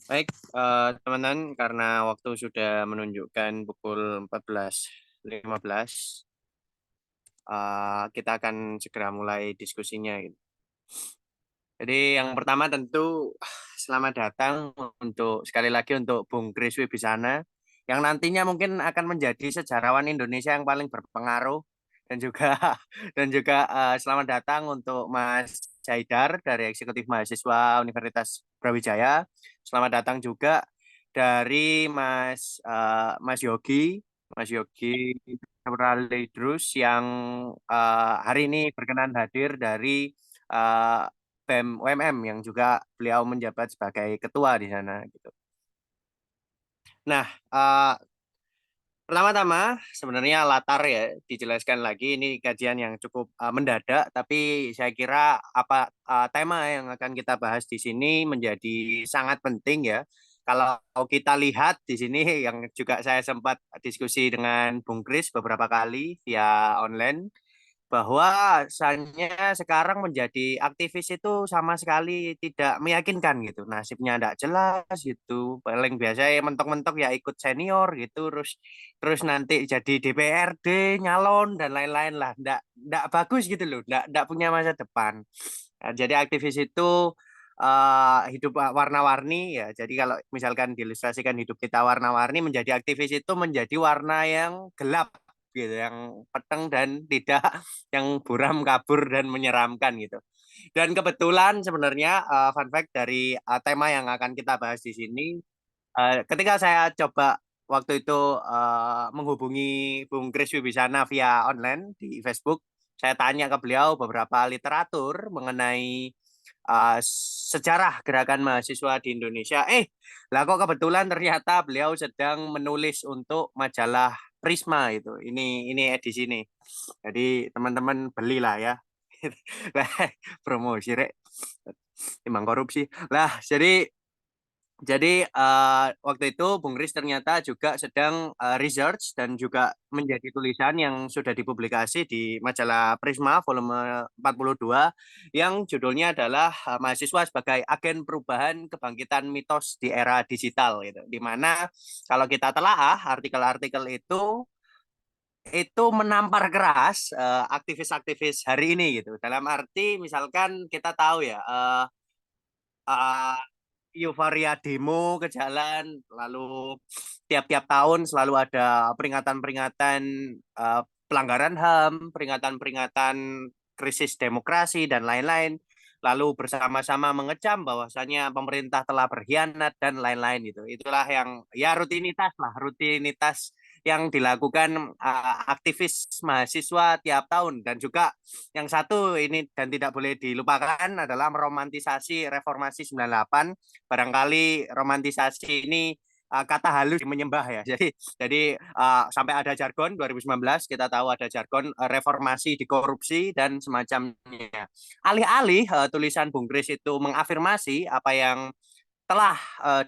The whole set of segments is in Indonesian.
Baik, teman-teman, karena waktu sudah menunjukkan pukul 14.15, kita akan segera mulai diskusinya, gitu. Jadi yang pertama tentu selamat datang sekali lagi untuk Bung Kris Wibisana yang nantinya mungkin akan menjadi sejarawan Indonesia yang paling berpengaruh, dan juga selamat datang untuk Mas Jaidar dari Eksekutif Mahasiswa Universitas Brawijaya. Selamat datang juga dari Mas Yogi, Terus yang hari ini berkenan hadir dari eh, BEM UMM yang juga beliau menjabat sebagai ketua di sana gitu. Nah, pertama-tama sebenarnya latar ya dijelaskan lagi, ini kajian yang cukup mendadak, tapi saya kira tema yang akan kita bahas di sini menjadi sangat penting ya. Kalau kita lihat di sini yang juga saya sempat diskusi dengan Bung Kris beberapa kali via online, bahwa misalnya sekarang menjadi aktivis itu sama sekali tidak meyakinkan gitu, nasibnya tidak jelas gitu, paling biasa ya mentok-mentok ya ikut senior gitu, terus nanti jadi DPRD nyalon dan lain-lain lah, tidak bagus gitu loh, tidak punya masa depan. Nah, jadi aktivis itu hidup warna-warni ya. Jadi kalau misalkan diilustrasikan hidup kita warna-warni, menjadi aktivis itu menjadi warna yang gelap gitu, yang peteng dan tidak yang buram, kabur dan menyeramkan gitu. Dan kebetulan sebenarnya fun fact dari tema yang akan kita bahas di sini, ketika saya coba waktu itu menghubungi Bung Kris Wibisana via online di Facebook, saya tanya ke beliau beberapa literatur mengenai sejarah gerakan mahasiswa di Indonesia. Lah kok kebetulan ternyata beliau sedang menulis untuk majalah Prisma itu. Ini edisi ini. Jadi teman-teman belilah ya. Lah, promosi rek. Emang korupsi. Lah, waktu itu Bung Riz ternyata juga sedang research dan juga menjadi tulisan yang sudah dipublikasi di majalah Prisma volume 42 yang judulnya adalah Mahasiswa sebagai Agen Perubahan Kebangkitan Mitos di Era Digital gitu. Di mana kalau kita telaah artikel-artikel itu menampar keras aktivis-aktivis hari ini gitu. Dalam arti misalkan kita tahu ya, uh, euforia demo ke jalan, lalu tiap-tiap tahun selalu ada peringatan-peringatan pelanggaran HAM, peringatan-peringatan krisis demokrasi dan lain-lain, lalu bersama-sama mengecam bahwasanya pemerintah telah berkhianat dan lain-lain gitu. Itulah yang ya rutinitas yang dilakukan aktivis mahasiswa tiap tahun. Dan juga yang satu ini dan tidak boleh dilupakan adalah meromantisasi reformasi 98. Barangkali romantisasi ini kata halus menyembah ya. Jadi sampai ada jargon 2019, kita tahu ada jargon reformasi dikorupsi dan semacamnya. Alih-alih tulisan Bung Kris itu mengafirmasi apa yang telah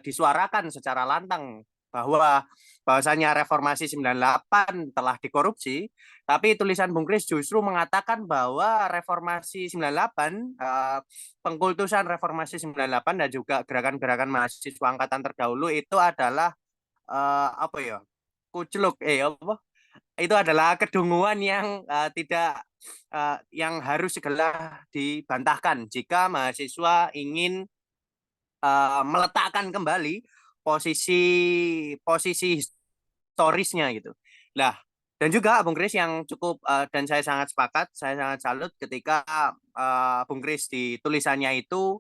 disuarakan secara lantang bahwa bahwasanya reformasi 98 telah dikorupsi, tapi tulisan Bung Kris justru mengatakan bahwa reformasi 98, pengkultusan reformasi 98 dan juga gerakan-gerakan mahasiswa angkatan terdahulu itu adalah apa ya? Kucluk apa? Itu adalah kedunguan yang tidak yang harus segera dibantahkan jika mahasiswa ingin meletakkan kembali posisi posisi historisnya gitu. Lah, dan juga Bung Kris yang cukup dan saya sangat sepakat, saya sangat salut ketika Bung Kris di tulisannya itu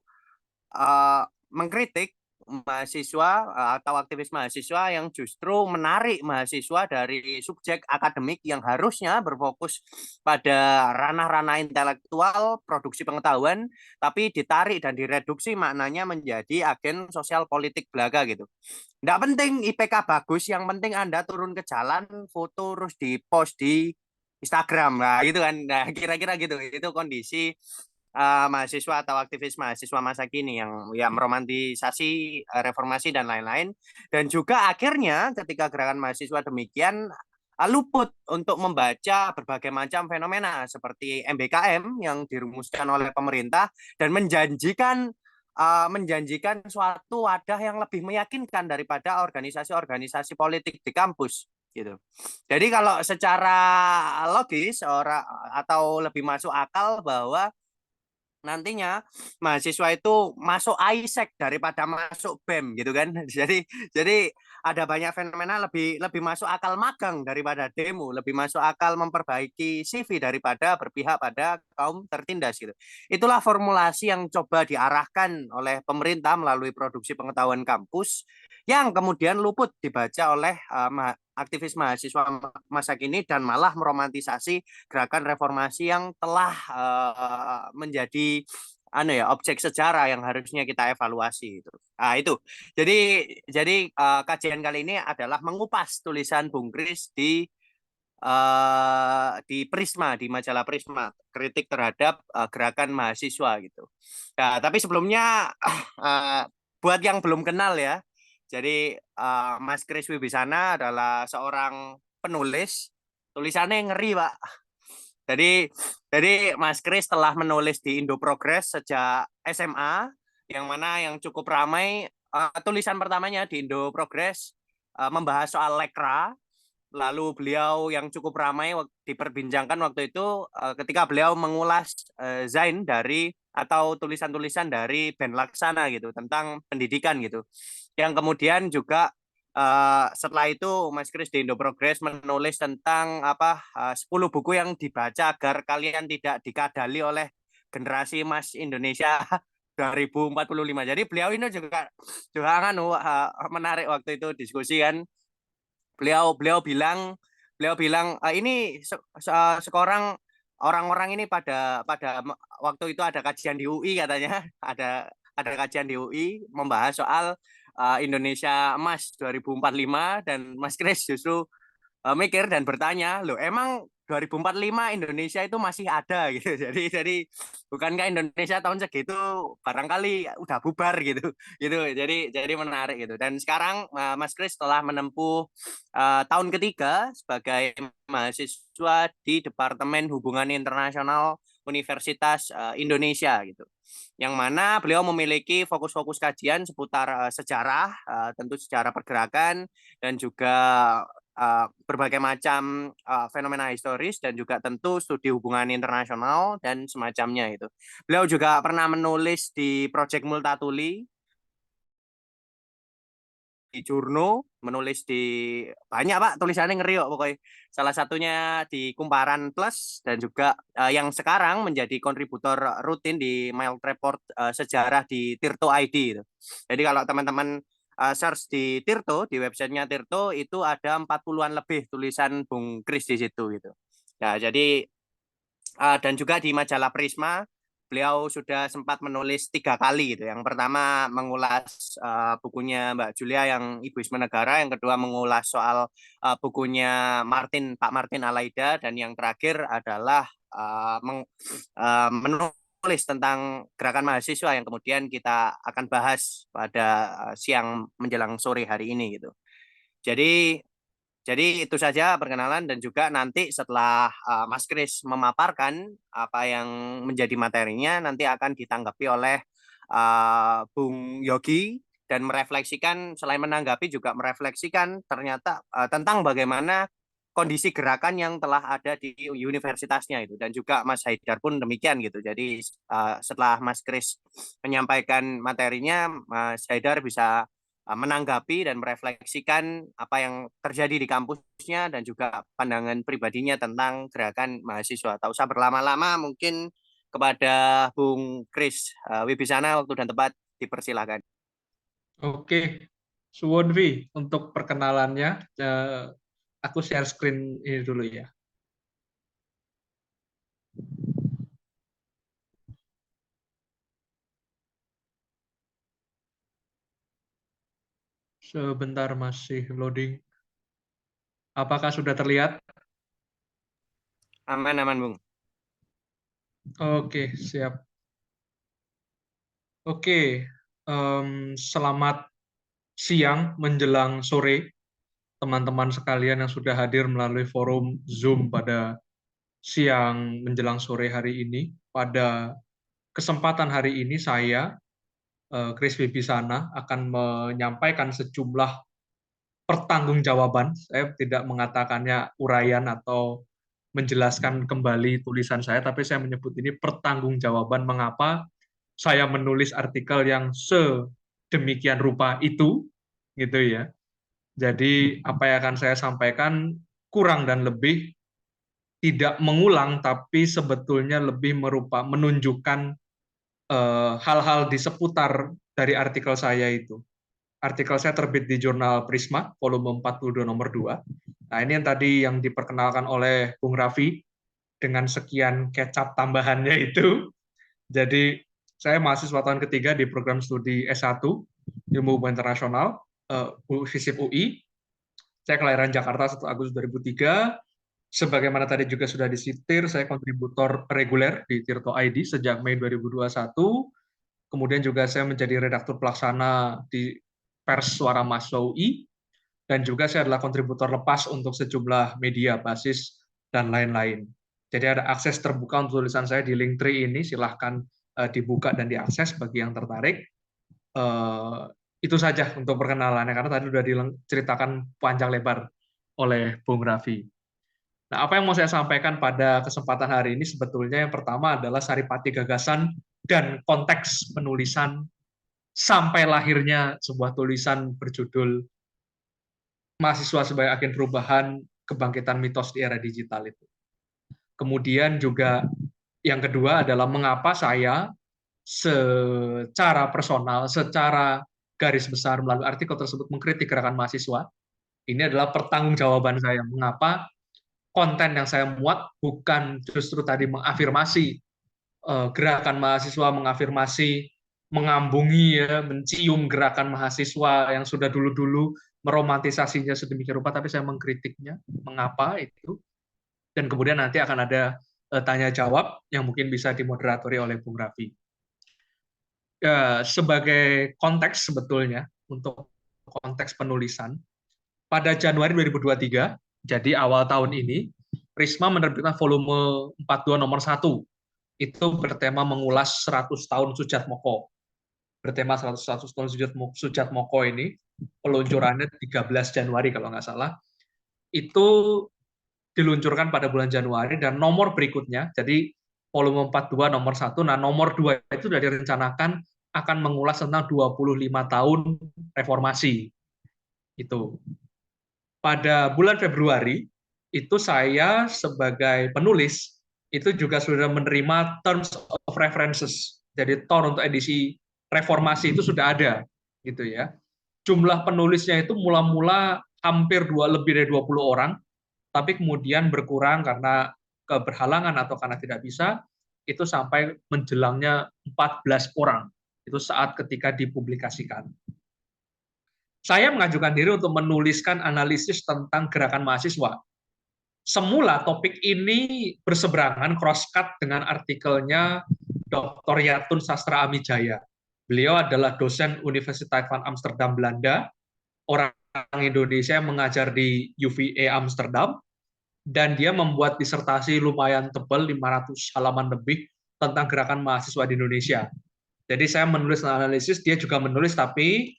uh, mengkritik mahasiswa atau aktivis mahasiswa yang justru menarik mahasiswa dari subjek akademik yang harusnya berfokus pada ranah-ranah intelektual, produksi pengetahuan, tapi ditarik dan direduksi maknanya menjadi agen sosial politik belaga gitu. Nggak penting IPK bagus, yang penting Anda turun ke jalan, foto terus di post di Instagram lah gitu kan. Nah, kira-kira gitu. Itu kondisi mahasiswa atau aktivis mahasiswa masa kini yang ya meromantisasi reformasi dan lain-lain, dan juga akhirnya ketika gerakan mahasiswa demikian luput untuk membaca berbagai macam fenomena seperti MBKM yang dirumuskan oleh pemerintah dan menjanjikan menjanjikan suatu wadah yang lebih meyakinkan daripada organisasi-organisasi politik di kampus gitu. Jadi kalau secara logis atau lebih masuk akal bahwa nantinya mahasiswa itu masuk AIESEC daripada masuk BEM gitu kan. Jadi ada banyak fenomena lebih lebih masuk akal magang daripada demo, lebih masuk akal memperbaiki CV daripada berpihak pada kaum tertindas gitu. Itulah formulasi yang coba diarahkan oleh pemerintah melalui produksi pengetahuan kampus yang kemudian luput dibaca oleh aktivis mahasiswa masa kini dan malah meromantisasi gerakan reformasi yang telah menjadi objek sejarah yang harusnya kita evaluasi itu. Nah, itu. Jadi kajian kali ini adalah mengupas tulisan Bung Kris di Prisma, di majalah Prisma, kritik terhadap gerakan mahasiswa gitu. Nah, tapi sebelumnya uh, buat yang belum kenal ya, jadi Mas Kris Wibisana adalah seorang penulis, tulisannya ngeri Pak. Jadi jadi Mas Kris telah menulis di Indo Progress sejak SMA, yang mana yang cukup ramai tulisan pertamanya di Indo Progress membahas soal lekra. Lalu beliau yang cukup ramai diperbincangkan waktu itu ketika beliau mengulas Zain dari atau tulisan-tulisan dari Ben Laksana gitu tentang pendidikan gitu. Yang kemudian juga setelah itu Mas Kris di Indo Progress menulis tentang 10 buku yang dibaca agar kalian tidak dikadali oleh generasi emas Indonesia 2045. Jadi beliau ini juga juga menarik waktu itu diskusi kan. Beliau bilang ini sekarang orang-orang ini pada waktu itu ada kajian di UI katanya ada kajian di UI membahas soal Indonesia Emas 2045 dan Mas Kris justru mikir dan bertanya, loh emang 2045 Indonesia itu masih ada gitu. Jadi bukankah Indonesia tahun segitu barangkali udah bubar gitu. Gitu. Jadi menarik gitu. Dan sekarang Mas Kris telah menempuh tahun ketiga sebagai mahasiswa di Departemen Hubungan Internasional Universitas Indonesia gitu. Yang mana beliau memiliki fokus-fokus kajian seputar sejarah, tentu sejarah pergerakan dan juga berbagai macam fenomena historis dan juga tentu studi hubungan internasional dan semacamnya itu. Beliau juga pernah menulis di Project Multatuli, di Jurno, menulis di banyak Pak, tulisannya ngeri kok pokoknya. Salah satunya di Kumparan Plus dan juga yang sekarang menjadi kontributor rutin di Mail Report sejarah di Tirto ID itu. Jadi kalau teman-teman search di Tirto, di websitenya Tirto itu ada 40-an lebih tulisan Bung Kris di situ gitu. Nah, jadi dan juga di majalah Prisma beliau sudah sempat menulis 3 kali gitu. Yang pertama mengulas bukunya Mbak Julia yang Ibuisme Negara, yang kedua mengulas soal bukunya Pak Martin Alaida, dan yang terakhir adalah menulis tentang gerakan mahasiswa yang kemudian kita akan bahas pada siang menjelang sore hari ini gitu. Jadi jadi itu saja perkenalan, dan juga nanti setelah Mas Kris memaparkan apa yang menjadi materinya nanti akan ditanggapi oleh Bung Yogi dan merefleksikan, selain menanggapi juga merefleksikan ternyata tentang bagaimana kondisi gerakan yang telah ada di universitasnya itu, dan juga Mas Haidar pun demikian gitu. Jadi setelah Mas Kris menyampaikan materinya, Mas Haidar bisa menanggapi dan merefleksikan apa yang terjadi di kampusnya dan juga pandangan pribadinya tentang gerakan mahasiswa. Tak usah berlama-lama, mungkin kepada Bung Kris Wibisana waktu dan tempat dipersilakan. Oke, Suwon Vi, untuk perkenalannya, aku share screen ini dulu ya. Sebentar masih loading. Apakah sudah terlihat? Aman, aman, Bung. Oke, siap. Oke, selamat siang menjelang sore, teman-teman sekalian yang sudah hadir melalui forum Zoom pada siang menjelang sore hari ini. Pada kesempatan hari ini saya, Chris Wibisana akan menyampaikan sejumlah pertanggungjawaban. Saya tidak mengatakannya uraian atau menjelaskan kembali tulisan saya, tapi saya menyebut ini pertanggungjawaban mengapa saya menulis artikel yang sedemikian rupa itu, gitu ya. Jadi apa yang akan saya sampaikan kurang dan lebih tidak mengulang, tapi sebetulnya lebih menunjukkan hal-hal di seputar dari artikel saya itu. Artikel saya terbit di jurnal Prisma, volume 42 nomor 2. Nah, ini yang tadi yang diperkenalkan oleh Bung Raffi dengan sekian kecap tambahannya itu. Jadi, saya mahasiswa tahun ketiga di program studi S1, Ilmu Hubungan Internasional, FISIP UI. Saya kelahiran Jakarta 1 Agustus 2003. Sebagaimana tadi juga sudah disitir, saya kontributor reguler di Tirto ID sejak Mei 2021. Kemudian juga saya menjadi redaktur pelaksana di Pers Suara Mahasiswa UI, dan juga saya adalah kontributor lepas untuk sejumlah media, basis, dan lain-lain. Jadi ada akses terbuka untuk tulisan saya di Linktree ini, silahkan dibuka dan diakses bagi yang tertarik. Itu saja untuk perkenalannya, karena tadi sudah diceritakan panjang lebar oleh Bung Raffi. Nah, apa yang mau saya sampaikan pada kesempatan hari ini sebetulnya yang pertama adalah saripati gagasan dan konteks penulisan sampai lahirnya sebuah tulisan berjudul Mahasiswa sebagai Agen Perubahan, Kebangkitan Mitos di Era Digital itu. Kemudian juga yang kedua adalah mengapa saya secara personal, secara garis besar melalui artikel tersebut mengkritik gerakan mahasiswa. Ini adalah pertanggungjawaban saya. Mengapa konten yang saya muat bukan justru tadi mengafirmasi gerakan mahasiswa, mengafirmasi, mengambungi, ya, mencium gerakan mahasiswa yang sudah dulu-dulu meromantisasinya sedemikian rupa, tapi saya mengkritiknya, mengapa itu, dan kemudian nanti akan ada tanya jawab yang mungkin bisa dimoderatori oleh Bung Raffi. Sebagai konteks sebetulnya untuk konteks penulisan, pada Januari 2023, jadi awal tahun ini, Prisma menerbitkan volume 42 nomor 1. Itu bertema mengulas 100 tahun Sujatmoko. Bertema 100 tahun Sujatmoko ini, peluncurannya 13 Januari kalau nggak salah. Itu diluncurkan pada bulan Januari, dan nomor berikutnya, jadi volume 42 nomor 1, nah nomor 2 itu sudah direncanakan akan mengulas tentang 25 tahun reformasi. Itu. Pada bulan Februari, itu saya sebagai penulis, itu juga sudah menerima Terms of References. Jadi TOR untuk edisi reformasi itu sudah ada. Gitu ya. Jumlah penulisnya itu mula-mula hampir lebih dari 20 orang, tapi kemudian berkurang karena keberhalangan atau karena tidak bisa, itu sampai menjelangnya 14 orang. Itu saat ketika dipublikasikan. Saya mengajukan diri untuk menuliskan analisis tentang gerakan mahasiswa. Semula topik ini berseberangan, cross-cut dengan artikelnya Dr. Yatun Sastra Amijaya. Beliau adalah dosen Universitas van Amsterdam, Belanda, orang Indonesia yang mengajar di UVA Amsterdam, dan dia membuat disertasi lumayan tebal, 500 halaman lebih, tentang gerakan mahasiswa di Indonesia. Jadi saya menulis analisis, dia juga menulis, tapi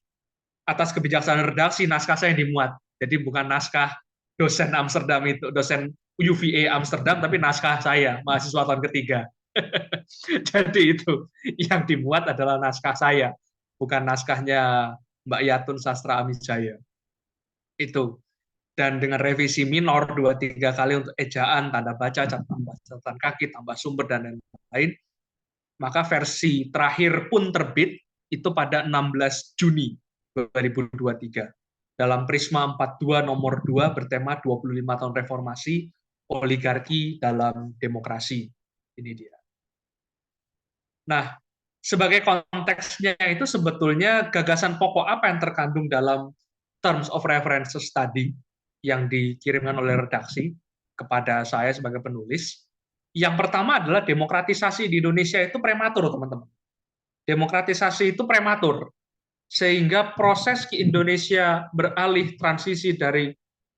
atas kebijaksanaan redaksi, naskah saya yang dimuat. Jadi bukan naskah dosen Amsterdam itu, dosen UVA Amsterdam, tapi naskah saya, mahasiswa tahun ketiga. Jadi itu, yang dimuat adalah naskah saya, bukan naskahnya Mbak Yatun Sastra Amijaya. Itu. Dan dengan revisi minor 2-3 kali untuk ejaan, tanda baca, catatan kaki, tambah sumber, dan lain-lain, maka versi terakhir pun terbit itu pada 16 Juni 2023. Dalam Prisma 42 nomor 2 bertema 25 tahun reformasi, oligarki dalam demokrasi. Ini dia. Nah, sebagai konteksnya itu sebetulnya gagasan pokok apa yang terkandung dalam Terms of References tadi yang dikirimkan oleh redaksi kepada saya sebagai penulis. Yang pertama adalah demokratisasi di Indonesia itu prematur, teman-teman. Demokratisasi itu prematur, sehingga proses di Indonesia beralih transisi dari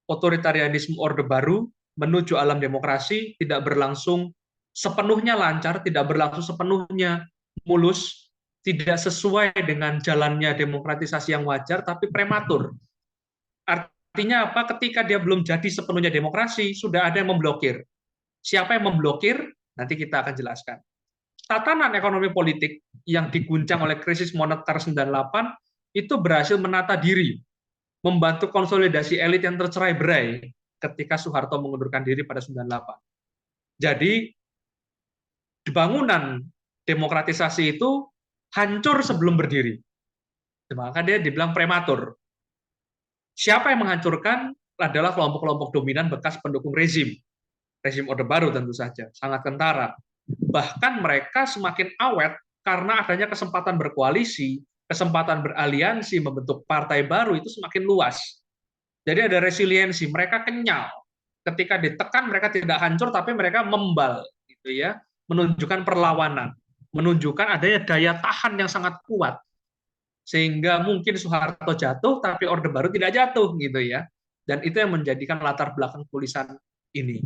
otoritarianisme Orde Baru menuju alam demokrasi tidak berlangsung sepenuhnya lancar, tidak berlangsung sepenuhnya mulus, tidak sesuai dengan jalannya demokratisasi yang wajar, tapi prematur. Artinya apa? Ketika dia belum jadi sepenuhnya demokrasi, sudah ada yang memblokir. Siapa yang memblokir? Nanti kita akan jelaskan. Tatanan ekonomi politik yang diguncang oleh krisis moneter 98 itu berhasil menata diri, membantu konsolidasi elit yang tercerai-berai ketika Soeharto mengundurkan diri pada 98. Jadi bangunan demokratisasi itu hancur sebelum berdiri. Maka dia dibilang prematur. Siapa yang menghancurkan adalah kelompok-kelompok dominan bekas pendukung rezim Orde Baru tentu saja, sangat kentara. Bahkan mereka semakin awet karena adanya kesempatan berkoalisi, kesempatan beraliansi, membentuk partai baru itu semakin luas. Jadi ada resiliensi, mereka kenyal. Ketika ditekan mereka tidak hancur, tapi mereka membal, gitu ya, menunjukkan perlawanan, menunjukkan adanya daya tahan yang sangat kuat, sehingga mungkin Soeharto jatuh, tapi Orde Baru tidak jatuh, gitu ya. Dan itu yang menjadikan latar belakang tulisan ini.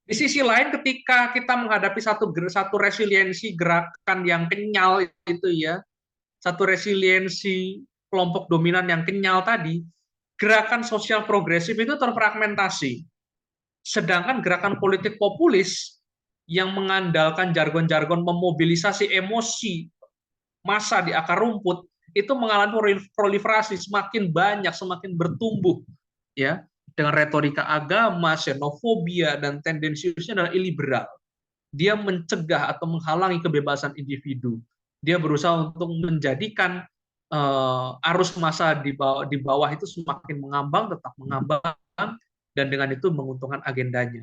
Di sisi lain, ketika kita menghadapi satu resiliensi gerakan yang kenyal itu ya, satu resiliensi kelompok dominan yang kenyal tadi, gerakan sosial progresif itu terfragmentasi. Sedangkan gerakan politik populis yang mengandalkan jargon-jargon memobilisasi emosi massa di akar rumput itu mengalami proliferasi semakin banyak, semakin bertumbuh, ya, dengan retorika agama, xenofobia, dan tendensiusnya adalah iliberal. Dia mencegah atau menghalangi kebebasan individu. Dia berusaha untuk menjadikan arus massa di bawah itu semakin mengambang, tetap mengambang, dan dengan itu menguntungkan agendanya.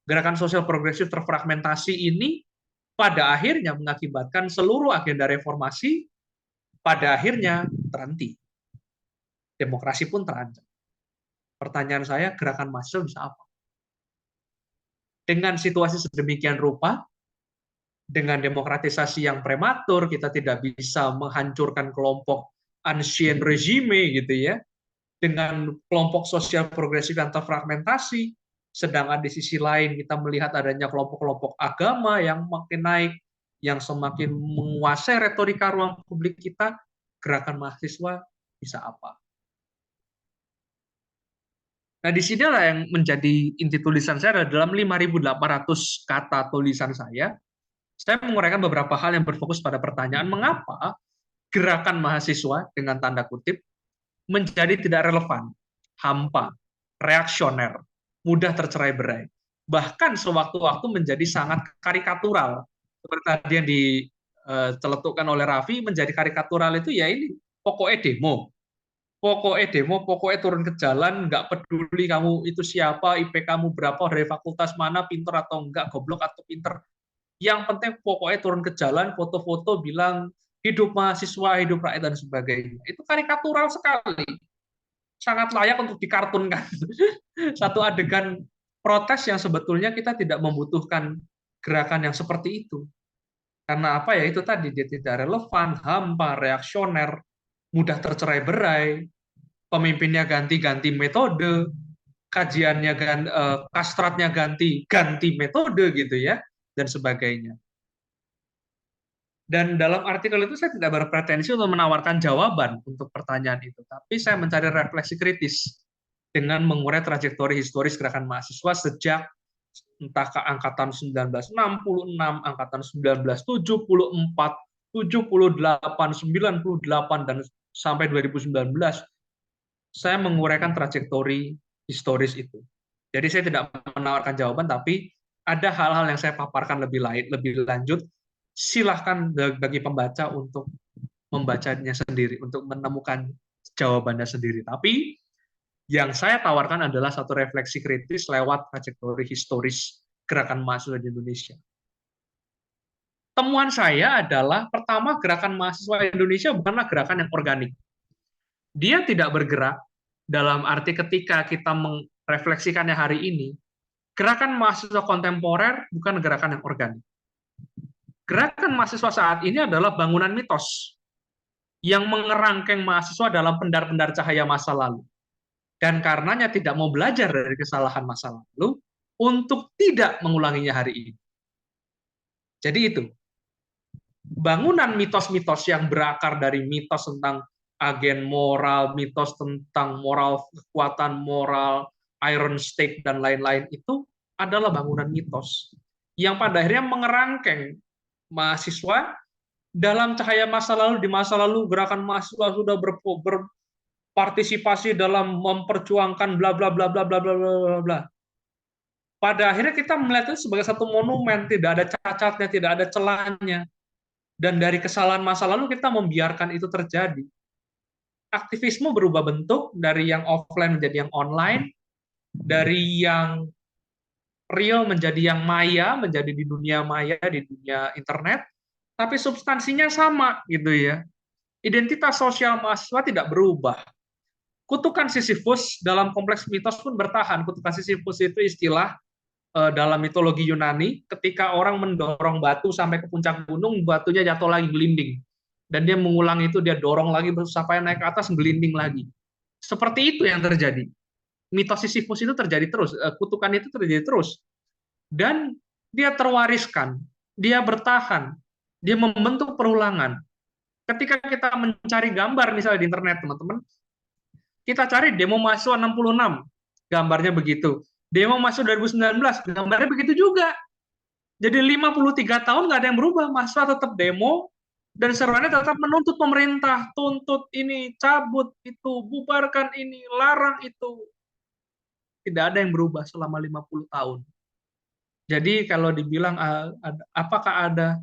Gerakan sosial progresif terfragmentasi ini pada akhirnya mengakibatkan seluruh agenda reformasi pada akhirnya terhenti. Demokrasi pun terancam. Pertanyaan saya, gerakan mahasiswa bisa apa? Dengan situasi sedemikian rupa, dengan demokratisasi yang prematur, kita tidak bisa menghancurkan kelompok ancien regime gitu ya, dengan kelompok sosial progresif yang terfragmentasi, sedangkan di sisi lain kita melihat adanya kelompok-kelompok agama yang makin naik, yang semakin menguasai retorika ruang publik kita, gerakan mahasiswa bisa apa? Nah, di sinilah yang menjadi inti tulisan saya adalah dalam 5.800 kata tulisan saya menguraikan beberapa hal yang berfokus pada pertanyaan mengapa gerakan mahasiswa dengan tanda kutip menjadi tidak relevan, hampa, reaksioner, mudah tercerai-berai. Bahkan sewaktu-waktu menjadi sangat karikatural. Seperti tadi yang diceletukkan oleh Raffi, menjadi karikatural itu ya ini, pokoknya demo. Pokoknya turun ke jalan, nggak peduli kamu itu siapa, IP kamu berapa, dari fakultas mana, pinter atau enggak, goblok atau pinter. Yang penting pokoknya turun ke jalan, foto-foto bilang hidup mahasiswa, hidup rakyat, dan sebagainya. Itu karikatural sekali. Sangat layak untuk dikartunkan. Satu adegan protes yang sebetulnya kita tidak membutuhkan gerakan yang seperti itu. Karena apa ya, itu tadi, dia tidak relevan, hampa, reaksioner, mudah tercerai-berai, pemimpinnya ganti-ganti metode, kajiannya kastratnya ganti metode gitu ya, dan sebagainya. Dan dalam artikel itu saya tidak berpretensi untuk menawarkan jawaban untuk pertanyaan itu, tapi saya mencari refleksi kritis dengan mengurai trajektori historis gerakan mahasiswa sejak entah ke angkatan 1966, angkatan 1974, 78, 98, dan sampai 2019. Saya menguraikan trajektori historis itu. Jadi saya tidak menawarkan jawaban, tapi ada hal-hal yang saya paparkan lebih lanjut. Silahkan bagi pembaca untuk membacanya sendiri, untuk menemukan jawabannya sendiri. Tapi yang saya tawarkan adalah satu refleksi kritis lewat trajektori historis gerakan mahasiswa di Indonesia. Temuan saya adalah, pertama, gerakan mahasiswa Indonesia bukanlah gerakan yang organik. Dia tidak bergerak dalam arti ketika kita merefleksikannya hari ini, gerakan mahasiswa kontemporer bukan gerakan yang organik. Gerakan mahasiswa saat ini adalah bangunan mitos yang mengerangkeng mahasiswa dalam pendar-pendar cahaya masa lalu. Dan karenanya tidak mau belajar dari kesalahan masa lalu untuk tidak mengulanginya hari ini. Jadi itu. bangunan mitos-mitos yang berakar dari mitos tentang agen moral, mitos tentang moral, kekuatan moral, iron stake, dan lain-lain itu adalah bangunan mitos yang pada akhirnya mengerangkeng mahasiswa dalam cahaya masa lalu. Di masa lalu gerakan mahasiswa sudah berpartisipasi dalam memperjuangkan bla bla bla bla bla bla bla bla. Pada akhirnya kita melihat itu sebagai satu monumen, tidak ada cacatnya, tidak ada celahnya. Dan dari kesalahan masa lalu kita membiarkan itu terjadi. Aktivisme berubah bentuk dari yang offline menjadi yang online, dari yang real menjadi yang maya, menjadi di dunia maya, di dunia internet, tapi substansinya sama gitu ya. Identitas sosial mahasiswa tidak berubah. Kutukan Sisyphus dalam kompleks mitos pun bertahan. Kutukan Sisyphus itu istilah dalam mitologi Yunani, ketika orang mendorong batu sampai ke puncak gunung, batunya jatuh lagi gelinding. Dan dia mengulang itu, dia dorong lagi sampai naik ke atas, gelinding lagi. Seperti itu yang terjadi. Mitos Sisyphus itu terjadi terus, kutukan itu terjadi terus. Dan dia terwariskan, dia bertahan, dia membentuk perulangan. Ketika kita mencari gambar misalnya di internet, teman-teman, kita cari demo mahasiswa 66, gambarnya begitu. Demo mahasiswa 2019, gambarnya begitu juga. Jadi 53 tahun nggak ada yang berubah, mahasiswa tetap demo, dan seruannya tetap menuntut pemerintah, tuntut ini, cabut itu, bubarkan ini, larang itu. Tidak ada yang berubah selama 50 tahun. Jadi kalau dibilang apakah ada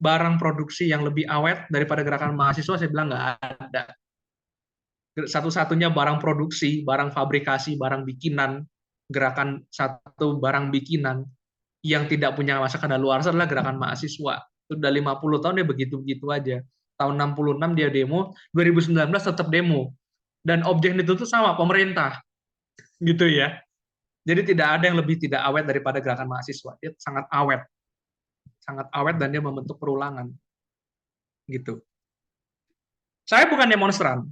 barang produksi yang lebih awet daripada gerakan mahasiswa, saya bilang nggak ada. Satu-satunya barang produksi, barang fabrikasi, barang bikinan, gerakan satu barang bikinan yang tidak punya masa kadaluarsa adalah gerakan mahasiswa. Sudah 50 tahun dia begitu-begitu aja. Tahun 66 dia demo, 2019 tetap demo. Dan objek itu tuh sama, pemerintah. Gitu ya. Jadi tidak ada yang lebih tidak awet daripada gerakan mahasiswa. Dia sangat awet. Sangat awet dan dia membentuk perulangan. Gitu. Saya bukan demonstran.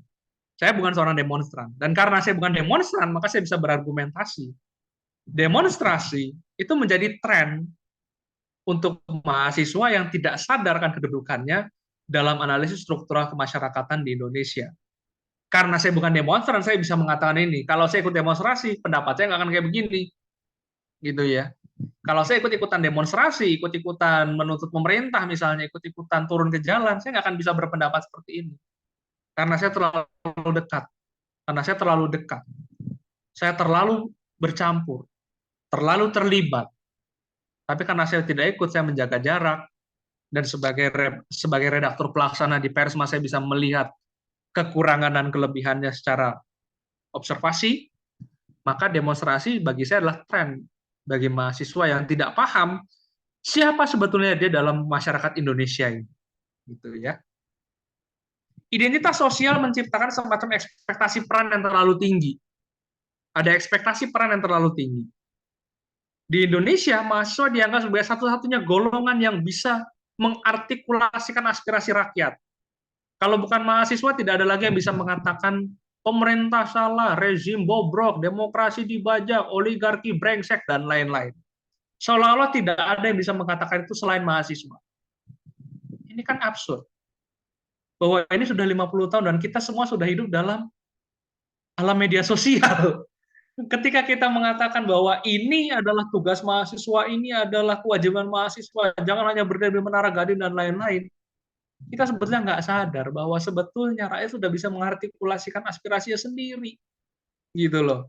Saya bukan seorang demonstran. Dan karena saya bukan demonstran, maka saya bisa berargumentasi. Demonstrasi itu menjadi tren untuk mahasiswa yang tidak sadarkan kedudukannya dalam analisis struktural kemasyarakatan di Indonesia. Karena saya bukan demonstran, saya bisa mengatakan ini. Kalau saya ikut demonstrasi, pendapat saya nggak akan kayak begini. Gitu ya. Kalau saya ikut-ikutan demonstrasi, ikut-ikutan menuntut pemerintah misalnya, ikut-ikutan turun ke jalan, saya nggak akan bisa berpendapat seperti ini. Karena saya terlalu dekat. Karena saya terlalu dekat. Saya terlalu bercampur. Terlalu terlibat. Tapi karena saya tidak ikut, saya menjaga jarak, dan sebagai redaktur pelaksana di Persma saya bisa melihat kekurangan dan kelebihannya secara observasi, maka demonstrasi bagi saya adalah tren bagi mahasiswa yang tidak paham siapa sebetulnya dia dalam masyarakat Indonesia ini. Gitu ya. Identitas sosial menciptakan semacam ekspektasi peran yang terlalu tinggi. Ada ekspektasi peran yang terlalu tinggi. Di Indonesia, mahasiswa dianggap sebagai satu-satunya golongan yang bisa mengartikulasikan aspirasi rakyat. Kalau bukan mahasiswa, tidak ada lagi yang bisa mengatakan pemerintah salah, rezim bobrok, demokrasi dibajak, oligarki brengsek, dan lain-lain. Seolah-olah tidak ada yang bisa mengatakan itu selain mahasiswa. Ini kan absurd. Bahwa ini sudah 50 tahun dan kita semua sudah hidup dalam alam media sosial. Ketika kita mengatakan bahwa ini adalah tugas mahasiswa, ini adalah kewajiban mahasiswa, jangan hanya berdiri di Menara Gading dan lain-lain, kita sebetulnya nggak sadar bahwa sebetulnya rakyat sudah bisa mengartikulasikan aspirasinya sendiri, gitu loh.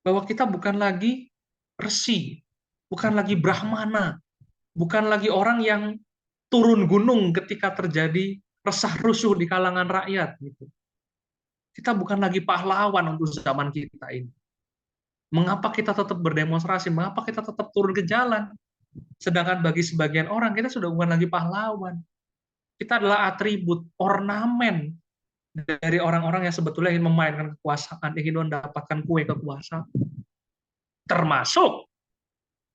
Bahwa kita bukan lagi resi, bukan lagi brahmana, bukan lagi orang yang turun gunung ketika terjadi resah rusuh di kalangan rakyat, gitu. Kita bukan lagi pahlawan untuk zaman kita ini. Mengapa kita tetap berdemonstrasi? Mengapa kita tetap turun ke jalan? Sedangkan bagi sebagian orang, kita sudah bukan lagi pahlawan. Kita adalah atribut, ornamen dari orang-orang yang sebetulnya ingin memainkan kekuasaan, ingin mendapatkan kue kekuasaan. Termasuk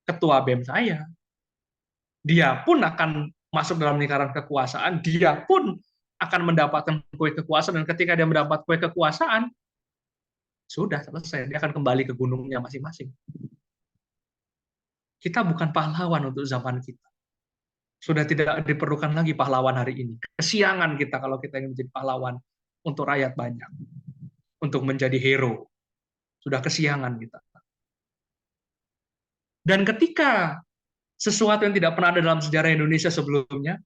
ketua BEM saya. Dia pun akan masuk dalam lingkaran kekuasaan, dia pun akan mendapatkan kue kekuasaan, dan ketika dia mendapat kue kekuasaan, sudah selesai, dia akan kembali ke gunungnya masing-masing. Kita bukan pahlawan untuk zaman kita. Sudah tidak diperlukan lagi pahlawan hari ini. Kesiangan kita kalau kita ingin menjadi pahlawan untuk rakyat banyak, untuk menjadi hero. Sudah kesiangan kita. Dan ketika sesuatu yang tidak pernah ada dalam sejarah Indonesia sebelumnya,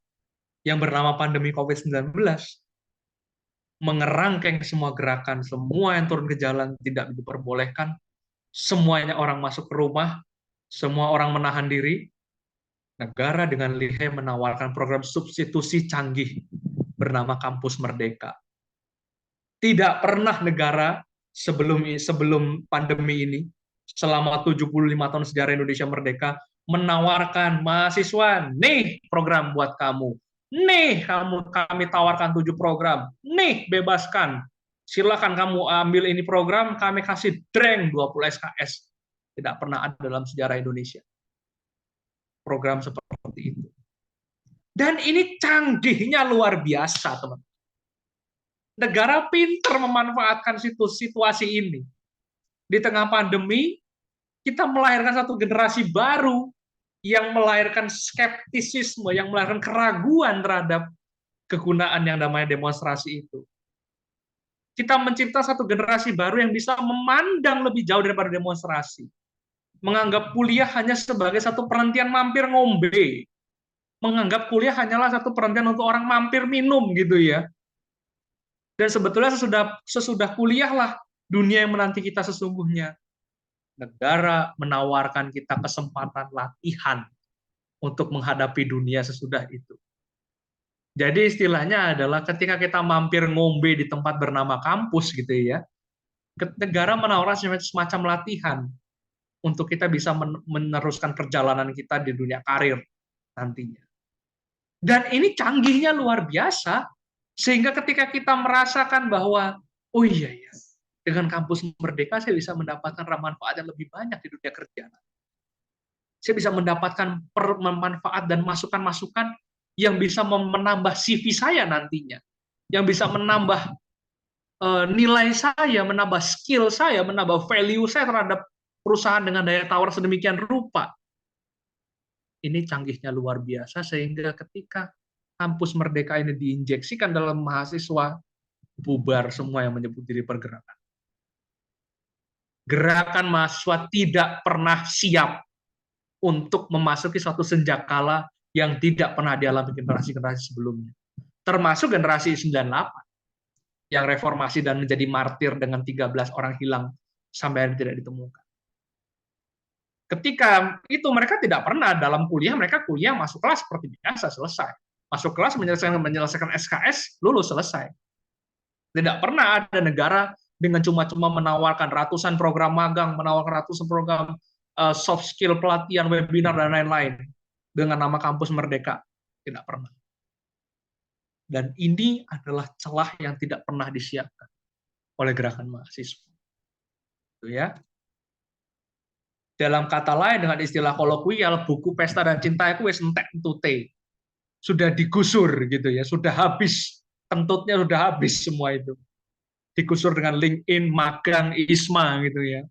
yang bernama pandemi COVID-19, mengerangkeng semua gerakan, semua yang turun ke jalan tidak diperbolehkan, semuanya orang masuk ke rumah, semua orang menahan diri, negara dengan lihai menawarkan program substitusi canggih bernama Kampus Merdeka. Tidak pernah negara sebelum pandemi ini, selama 75 tahun sejarah Indonesia merdeka, menawarkan mahasiswa, nih program buat kamu. Nih kami tawarkan 7 program. Nih bebaskan. Silakan kamu ambil ini program, kami kasih dreng 20 SKS. Tidak pernah ada dalam sejarah Indonesia program seperti itu. Dan ini canggihnya luar biasa, teman. Negara pintar memanfaatkan situasi ini. Di tengah pandemi, kita melahirkan satu generasi baru yang melahirkan skeptisisme, yang melahirkan keraguan terhadap kegunaan yang namanya demonstrasi itu. Kita mencipta satu generasi baru yang bisa memandang lebih jauh daripada demonstrasi. Menganggap kuliah hanya sebagai satu perhentian mampir ngombe. Menganggap kuliah hanyalah satu perhentian untuk orang mampir minum gitu ya. Dan sebetulnya sesudah kuliah lah dunia yang menanti kita sesungguhnya. Negara menawarkan kita kesempatan latihan untuk menghadapi dunia sesudah itu. Jadi istilahnya adalah ketika kita mampir ngombe di tempat bernama kampus gitu ya, negara menawarkan semacam latihan untuk kita bisa meneruskan perjalanan kita di dunia karir nantinya. Dan ini canggihnya luar biasa, sehingga ketika kita merasakan bahwa, oh iya ya, dengan kampus Merdeka saya bisa mendapatkan manfaat yang lebih banyak di dunia kerja. Saya bisa mendapatkan manfaat dan masukan-masukan yang bisa menambah CV saya nantinya, yang bisa menambah nilai saya, menambah skill saya, menambah value saya terhadap perusahaan dengan daya tawar sedemikian rupa. Ini canggihnya luar biasa, sehingga ketika kampus Merdeka ini diinjeksikan dalam mahasiswa, bubar semua yang menyebut diri pergerakan. Gerakan mahasiswa tidak pernah siap untuk memasuki suatu senjakala yang tidak pernah dialami generasi-generasi sebelumnya. Termasuk generasi 98, yang reformasi dan menjadi martir dengan 13 orang hilang sampai tidak ditemukan. Ketika itu mereka tidak pernah dalam kuliah, mereka kuliah masuk kelas seperti biasa, selesai. Masuk kelas menyelesaikan SKS, lulus, selesai. Tidak pernah ada negara dengan cuma-cuma menawarkan ratusan program magang, menawarkan ratusan program soft skill, pelatihan, webinar, dan lain-lain dengan nama Kampus Merdeka. Tidak pernah. Dan ini adalah celah yang tidak pernah disiapkan oleh gerakan mahasiswa. Itu ya. Dalam kata lain, dengan istilah kolokwial, buku Pesta dan Cinta itu wis entek entute. Sudah digusur gitu ya, sudah habis, kentutnya sudah habis semua itu. Digusur dengan LinkedIn, magang, ISMA gitu ya.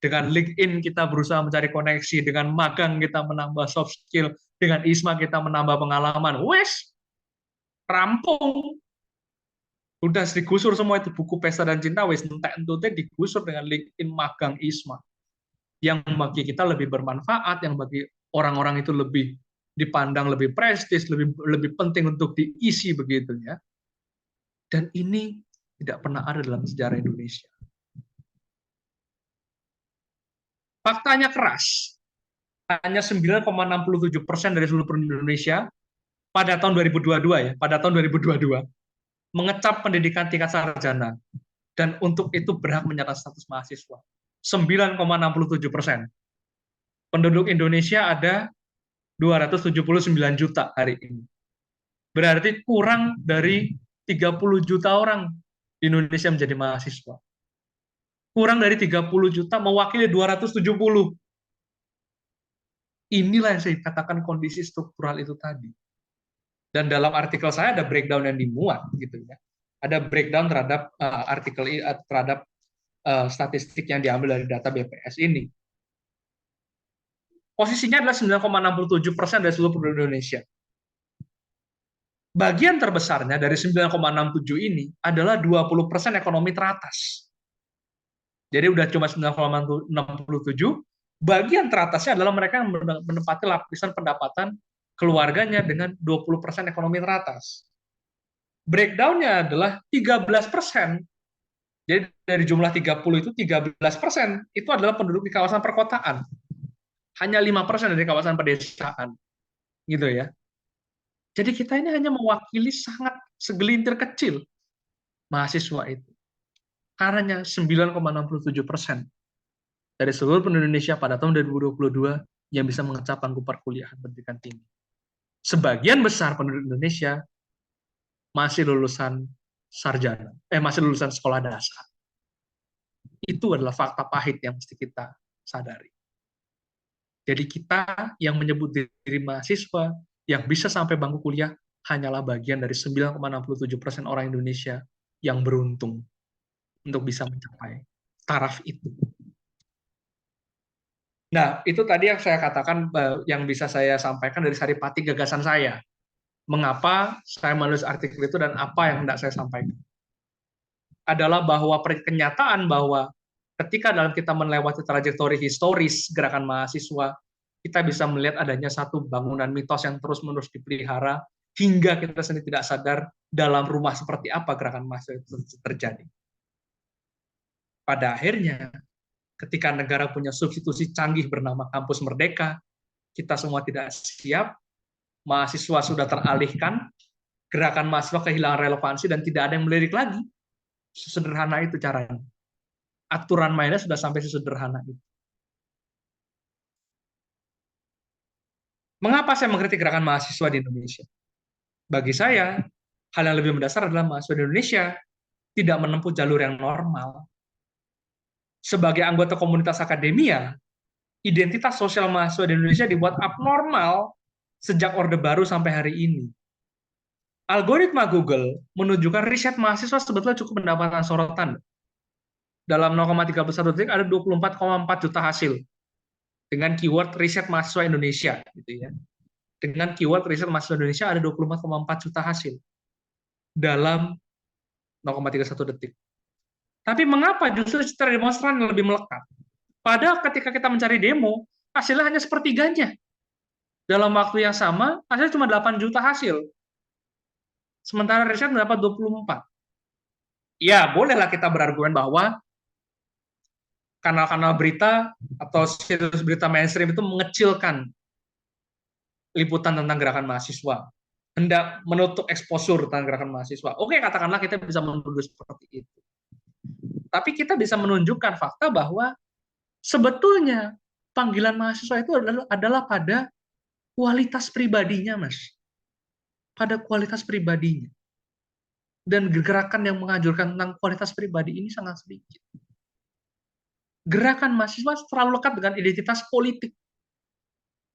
Dengan LinkedIn kita berusaha mencari koneksi, dengan magang kita menambah soft skill, dengan ISMA kita menambah pengalaman. Wes, rampung. Udah digusur semua itu buku Pesta dan Cinta, wes entek entute digusur dengan LinkedIn, magang, ISMA. Yang bagi kita lebih bermanfaat, yang bagi orang-orang itu lebih dipandang lebih prestis, lebih penting untuk diisi begitu ya. Dan ini tidak pernah ada dalam sejarah Indonesia. Faktanya keras. Hanya 9,67% dari seluruh penduduk Indonesia pada tahun 2022 ya, pada tahun 2022 mengecap pendidikan tingkat sarjana dan untuk itu berhak menyerah status mahasiswa. 9,67%. Penduduk Indonesia ada 279 juta hari ini. Berarti kurang dari 30 juta orang di Indonesia menjadi mahasiswa. Kurang dari 30 juta mewakili 270. Inilah yang saya katakan kondisi struktural itu tadi. Dan dalam artikel saya ada breakdown yang dimuat gitu ya. Ada breakdown terhadap terhadap statistik yang diambil dari data BPS ini. Posisinya adalah 9,67% dari seluruh penduduk Indonesia. bagian terbesarnya dari 9,67 ini adalah 20% ekonomi teratas. Jadi udah cuma 9,67, bagian teratasnya adalah mereka yang menempati lapisan pendapatan keluarganya dengan 20% ekonomi teratas. Breakdown-nya adalah 13%. Jadi dari jumlah 30 itu 13% itu adalah penduduk di kawasan perkotaan. Hanya 5% dari kawasan pedesaan. Gitu ya. Jadi kita ini hanya mewakili sangat segelintir kecil mahasiswa itu. Karena 9,67% dari seluruh penduduk Indonesia pada tahun 2022 yang bisa mengecap bangku perkuliahan pendidikan tinggi. Sebagian besar penduduk Indonesia masih lulusan sarjana, masih lulusan sekolah dasar. Itu adalah fakta pahit yang mesti kita sadari. Jadi kita yang menyebut diri mahasiswa yang bisa sampai bangku kuliah hanyalah bagian dari 9,67% orang Indonesia yang beruntung untuk bisa mencapai taraf itu. Nah, itu tadi yang saya katakan, yang bisa saya sampaikan dari saripati gagasan saya. Mengapa saya menulis artikel itu dan apa yang hendak saya sampaikan. Adalah bahwa kenyataan bahwa ketika dalam kita melewati trajektori historis gerakan mahasiswa, kita bisa melihat adanya satu bangunan mitos yang terus-menerus dipelihara, hingga kita sendiri tidak sadar dalam rumah seperti apa gerakan mahasiswa itu terjadi. Pada akhirnya, ketika negara punya substitusi canggih bernama kampus merdeka, kita semua tidak siap, mahasiswa sudah teralihkan, gerakan mahasiswa kehilangan relevansi dan tidak ada yang melirik lagi. Sesederhana itu caranya. Aturan mainnya sudah sampai sesederhana itu. Mengapa saya mengkritik gerakan mahasiswa di Indonesia? Bagi saya, hal yang lebih mendasar adalah mahasiswa di Indonesia tidak menempuh jalur yang normal. Sebagai anggota komunitas akademia, identitas sosial mahasiswa di Indonesia dibuat abnormal sejak Orde Baru sampai hari ini. Algoritma Google menunjukkan riset mahasiswa sebetulnya cukup mendapatkan sorotan. Dalam 0,31 detik ada 24,4 juta hasil dengan keyword riset mahasiswa Indonesia, gitu ya. Dengan keyword riset mahasiswa Indonesia ada 24,4 juta hasil dalam 0,31 detik. Tapi mengapa justru citra demonstran yang lebih melekat? Padahal ketika kita mencari demo, hasilnya hanya sepertiganya. Dalam waktu yang sama, hasilnya cuma 8 juta hasil. Sementara riset mendapat 24. Ya, bolehlah kita berargumen bahwa kanal-kanal berita atau situs berita mainstream itu mengecilkan liputan tentang gerakan mahasiswa, hendak menutup eksposur tentang gerakan mahasiswa. Oke, katakanlah kita bisa menuduh seperti itu. Tapi kita bisa menunjukkan fakta bahwa sebetulnya panggilan mahasiswa itu adalah pada kualitas pribadinya, Mas. Pada kualitas pribadinya. Dan gerakan yang menganjurkan tentang kualitas pribadi ini sangat sedikit. Gerakan mahasiswa terlalu lekat dengan identitas politik.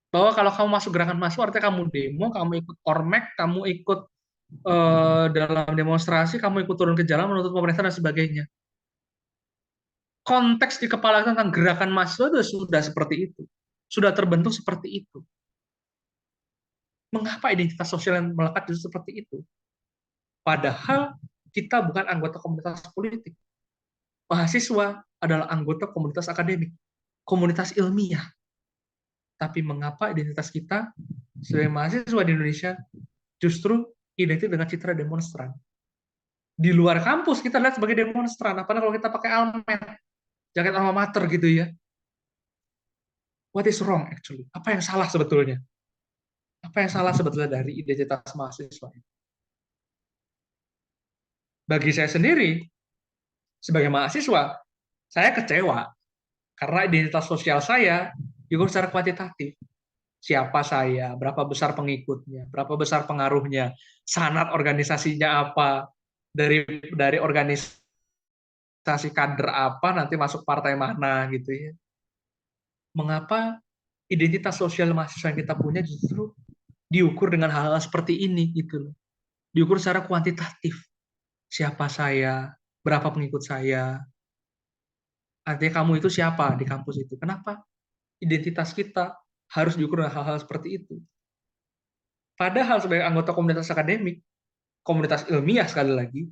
Bahwa kalau kamu masuk gerakan mahasiswa, artinya kamu demo, kamu ikut ormek, kamu ikut dalam demonstrasi, kamu ikut turun ke jalan menuntut pemerintah dan sebagainya. Konteks di kepala tentang gerakan mahasiswa sudah seperti itu. Sudah terbentuk seperti itu. Mengapa identitas sosial yang melekat itu seperti itu? Padahal kita bukan anggota komunitas politik. Mahasiswa adalah anggota komunitas akademik, komunitas ilmiah. Tapi mengapa identitas kita sebagai mahasiswa di Indonesia justru identik dengan citra demonstran? Di luar kampus kita lihat sebagai demonstran, apalagi kalau kita pakai almet, jaket alma mater gitu ya. What is wrong actually? Apa yang salah sebetulnya? Apa yang salah sebetulnya dari identitas mahasiswa? Bagi saya sendiri, sebagai mahasiswa, saya kecewa karena identitas sosial saya diukur secara kuantitatif. Siapa saya, berapa besar pengikutnya, berapa besar pengaruhnya, sanad organisasinya apa, dari organisasi kader apa, nanti masuk partai mana gitu ya. Mengapa identitas sosial mahasiswa yang kita punya justru diukur dengan hal-hal seperti ini gitu loh. Diukur secara kuantitatif. Siapa saya, berapa pengikut saya, artinya kamu itu siapa di kampus itu. Kenapa identitas kita harus diukur dengan hal-hal seperti itu? Padahal sebagai anggota komunitas akademik, komunitas ilmiah sekali lagi,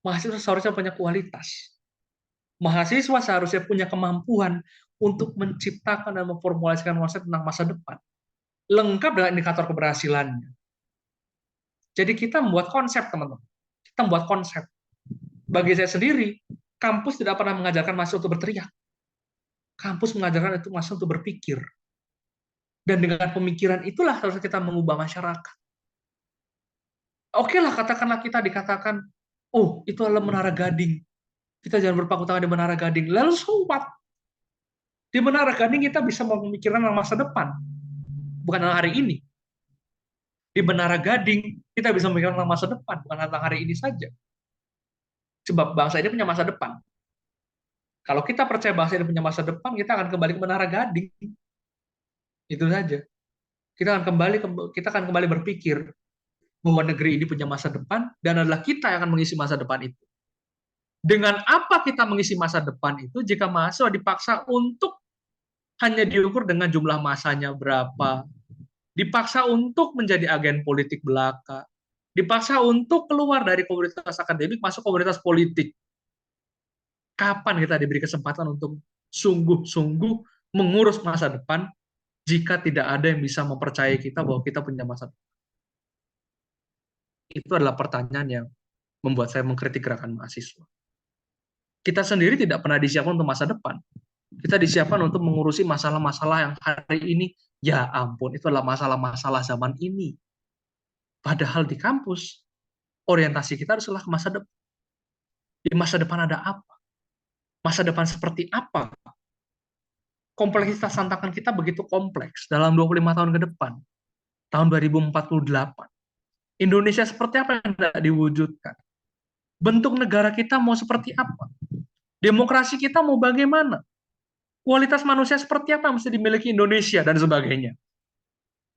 mahasiswa seharusnya punya kualitas. Mahasiswa seharusnya punya kemampuan untuk menciptakan dan memformulasikan konsep tentang masa depan. Lengkap dengan indikator keberhasilannya. Jadi kita membuat konsep, teman-teman. Kita membuat konsep. Bagi saya sendiri, kampus tidak pernah mengajarkan mahasiswa untuk berteriak. Kampus mengajarkan itu mahasiswa untuk berpikir. Dan dengan pemikiran itulah harus kita mengubah masyarakat. Oke lah, katakanlah kita dikatakan, oh, itu adalah Menara Gading. Kita jangan berpangku tangan di Menara Gading. Lalu so what? Di Menara Gading kita bisa memikirkan masa depan. Bukan tentang hari ini. Di Menara Gading kita bisa memikirkan tentang masa depan. Bukan tentang hari ini saja. Sebab bangsa ini punya masa depan. Kalau kita percaya bangsa ini punya masa depan, kita akan kembali ke Menara Gading. Itu saja. Kita akan kembali berpikir bahwa negeri ini punya masa depan dan adalah kita yang akan mengisi masa depan itu. Dengan apa kita mengisi masa depan itu jika mahasiswa dipaksa untuk hanya diukur dengan jumlah masanya berapa, dipaksa untuk menjadi agen politik belaka, dipaksa untuk keluar dari komunitas akademik masuk komunitas politik. Kapan kita diberi kesempatan untuk sungguh-sungguh mengurus masa depan jika tidak ada yang bisa mempercayai kita bahwa kita punya masa depan? Itu adalah pertanyaan yang membuat saya mengkritik gerakan mahasiswa. Kita sendiri tidak pernah disiapkan untuk masa depan. Kita disiapkan untuk mengurusi masalah-masalah yang hari ini, ya ampun, itu adalah masalah-masalah zaman ini. Padahal di kampus, orientasi kita haruslah ke masa depan. Di masa depan ada apa? Masa depan seperti apa? Kompleksitas tantangan kita begitu kompleks dalam 25 tahun ke depan. Tahun 2048. Indonesia seperti apa yang tidak diwujudkan? Bentuk negara kita mau seperti apa? Demokrasi kita mau bagaimana? Kualitas manusia seperti apa yang mesti dimiliki Indonesia dan sebagainya.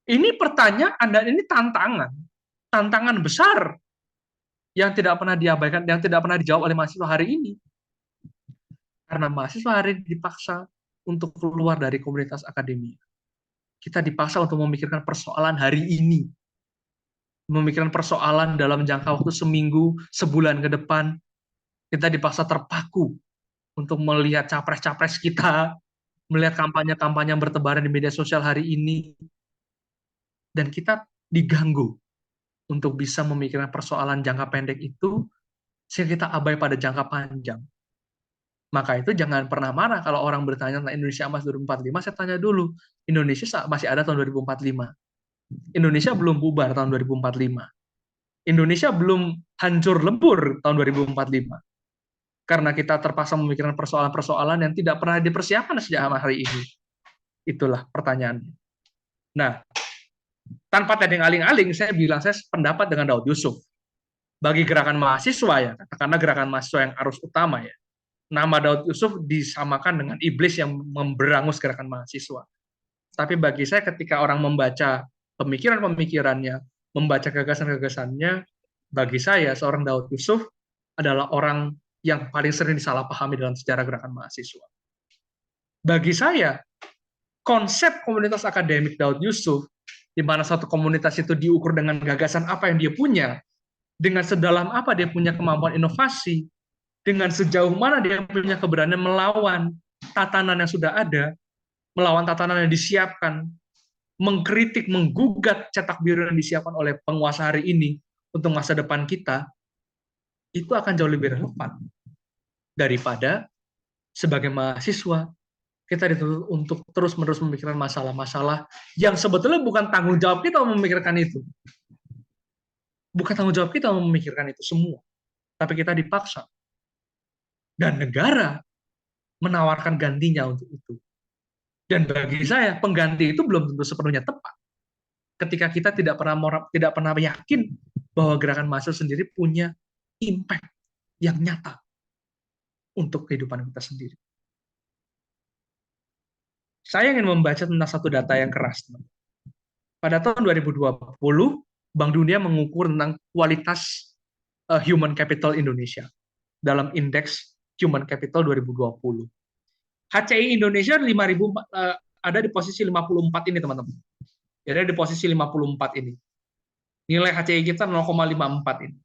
Ini pertanyaan dan ini tantangan besar yang tidak pernah diabaikan, yang tidak pernah dijawab oleh mahasiswa hari ini. Karena mahasiswa hari ini dipaksa untuk keluar dari komunitas akademia. Kita dipaksa untuk memikirkan persoalan hari ini, memikirkan persoalan dalam jangka waktu seminggu, sebulan ke depan. Kita dipaksa terpaku untuk melihat capres-capres kita, melihat kampanye-kampanye yang bertebaran di media sosial hari ini, dan kita diganggu untuk bisa memikirkan persoalan jangka pendek itu, sehingga kita abai pada jangka panjang. Maka itu jangan pernah marah kalau orang bertanya tentang Indonesia Emas 2045, saya tanya dulu, Indonesia masih ada tahun 2045. Indonesia belum bubar tahun 2045. Indonesia belum hancur lebur tahun 2045. Karena kita terpaksa memikirkan persoalan-persoalan yang tidak pernah dipersiapkan sejak hari ini. Itulah pertanyaannya. Nah, tanpa tedeng aling-aling, saya bilang saya pendapat dengan Daud Yusuf. Bagi gerakan mahasiswa ya, karena gerakan mahasiswa yang arus utama ya, nama Daud Yusuf disamakan dengan iblis yang memberangus gerakan mahasiswa. Tapi bagi saya ketika orang membaca pemikiran-pemikirannya, membaca gagasan-gagasannya, bagi saya seorang Daud Yusuf adalah orang yang paling sering disalahpahami dalam sejarah gerakan mahasiswa. Bagi saya, konsep komunitas akademik Daud Yusuf, di mana satu komunitas itu diukur dengan gagasan apa yang dia punya, dengan sedalam apa dia punya kemampuan inovasi, dengan sejauh mana dia punya keberanian melawan tatanan yang sudah ada, melawan tatanan yang disiapkan, mengkritik, menggugat cetak biru yang disiapkan oleh penguasa hari ini untuk masa depan kita, itu akan jauh lebih relevan daripada sebagai mahasiswa kita dituntut untuk terus-menerus memikirkan masalah-masalah yang sebetulnya bukan tanggung jawab kita memikirkan itu. Bukan tanggung jawab kita memikirkan itu semua. Tapi kita dipaksa. Dan negara menawarkan gantinya untuk itu. Dan bagi saya, pengganti itu belum tentu sepenuhnya tepat. Ketika kita tidak pernah yakin bahwa gerakan mahasiswa sendiri punya impact yang nyata untuk kehidupan kita sendiri. Saya ingin membaca tentang satu data yang keras. Pada tahun 2020, Bank Dunia mengukur tentang kualitas human capital Indonesia dalam indeks Human Capital 2020. HCI Indonesia 5.000 ada di posisi 54 ini, teman-teman. Jadi di posisi 54 ini. Nilai HCI kita 0,54 ini.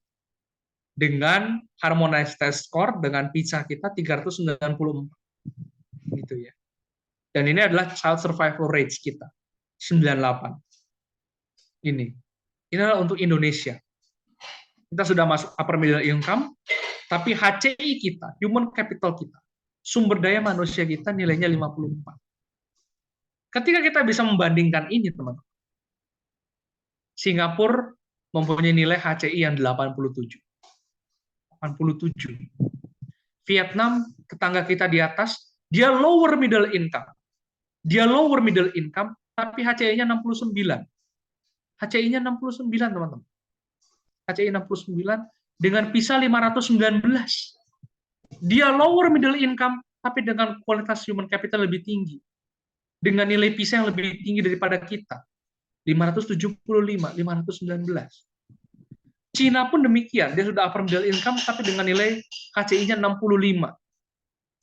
Dengan harmonized test score dengan PISA kita 394 gitu ya. Dan ini adalah child survival rates kita 98. Ini adalah untuk Indonesia. Kita sudah masuk upper middle income, tapi HCI kita, human capital kita, sumber daya manusia kita nilainya 54. Ketika kita bisa membandingkan ini, teman-teman, Singapura mempunyai nilai HCI yang 87. 87. Vietnam, tetangga kita di atas, dia lower middle income. Dia lower middle income, tapi HCI-nya 69. HCI-nya 69, teman-teman. HCI 69 dengan PISA 519. Dia lower middle income, tapi dengan kualitas human capital lebih tinggi. Dengan nilai PISA yang lebih tinggi daripada kita. 575, 519. Cina pun demikian, dia sudah upper middle income, tapi dengan nilai HCI-nya 65.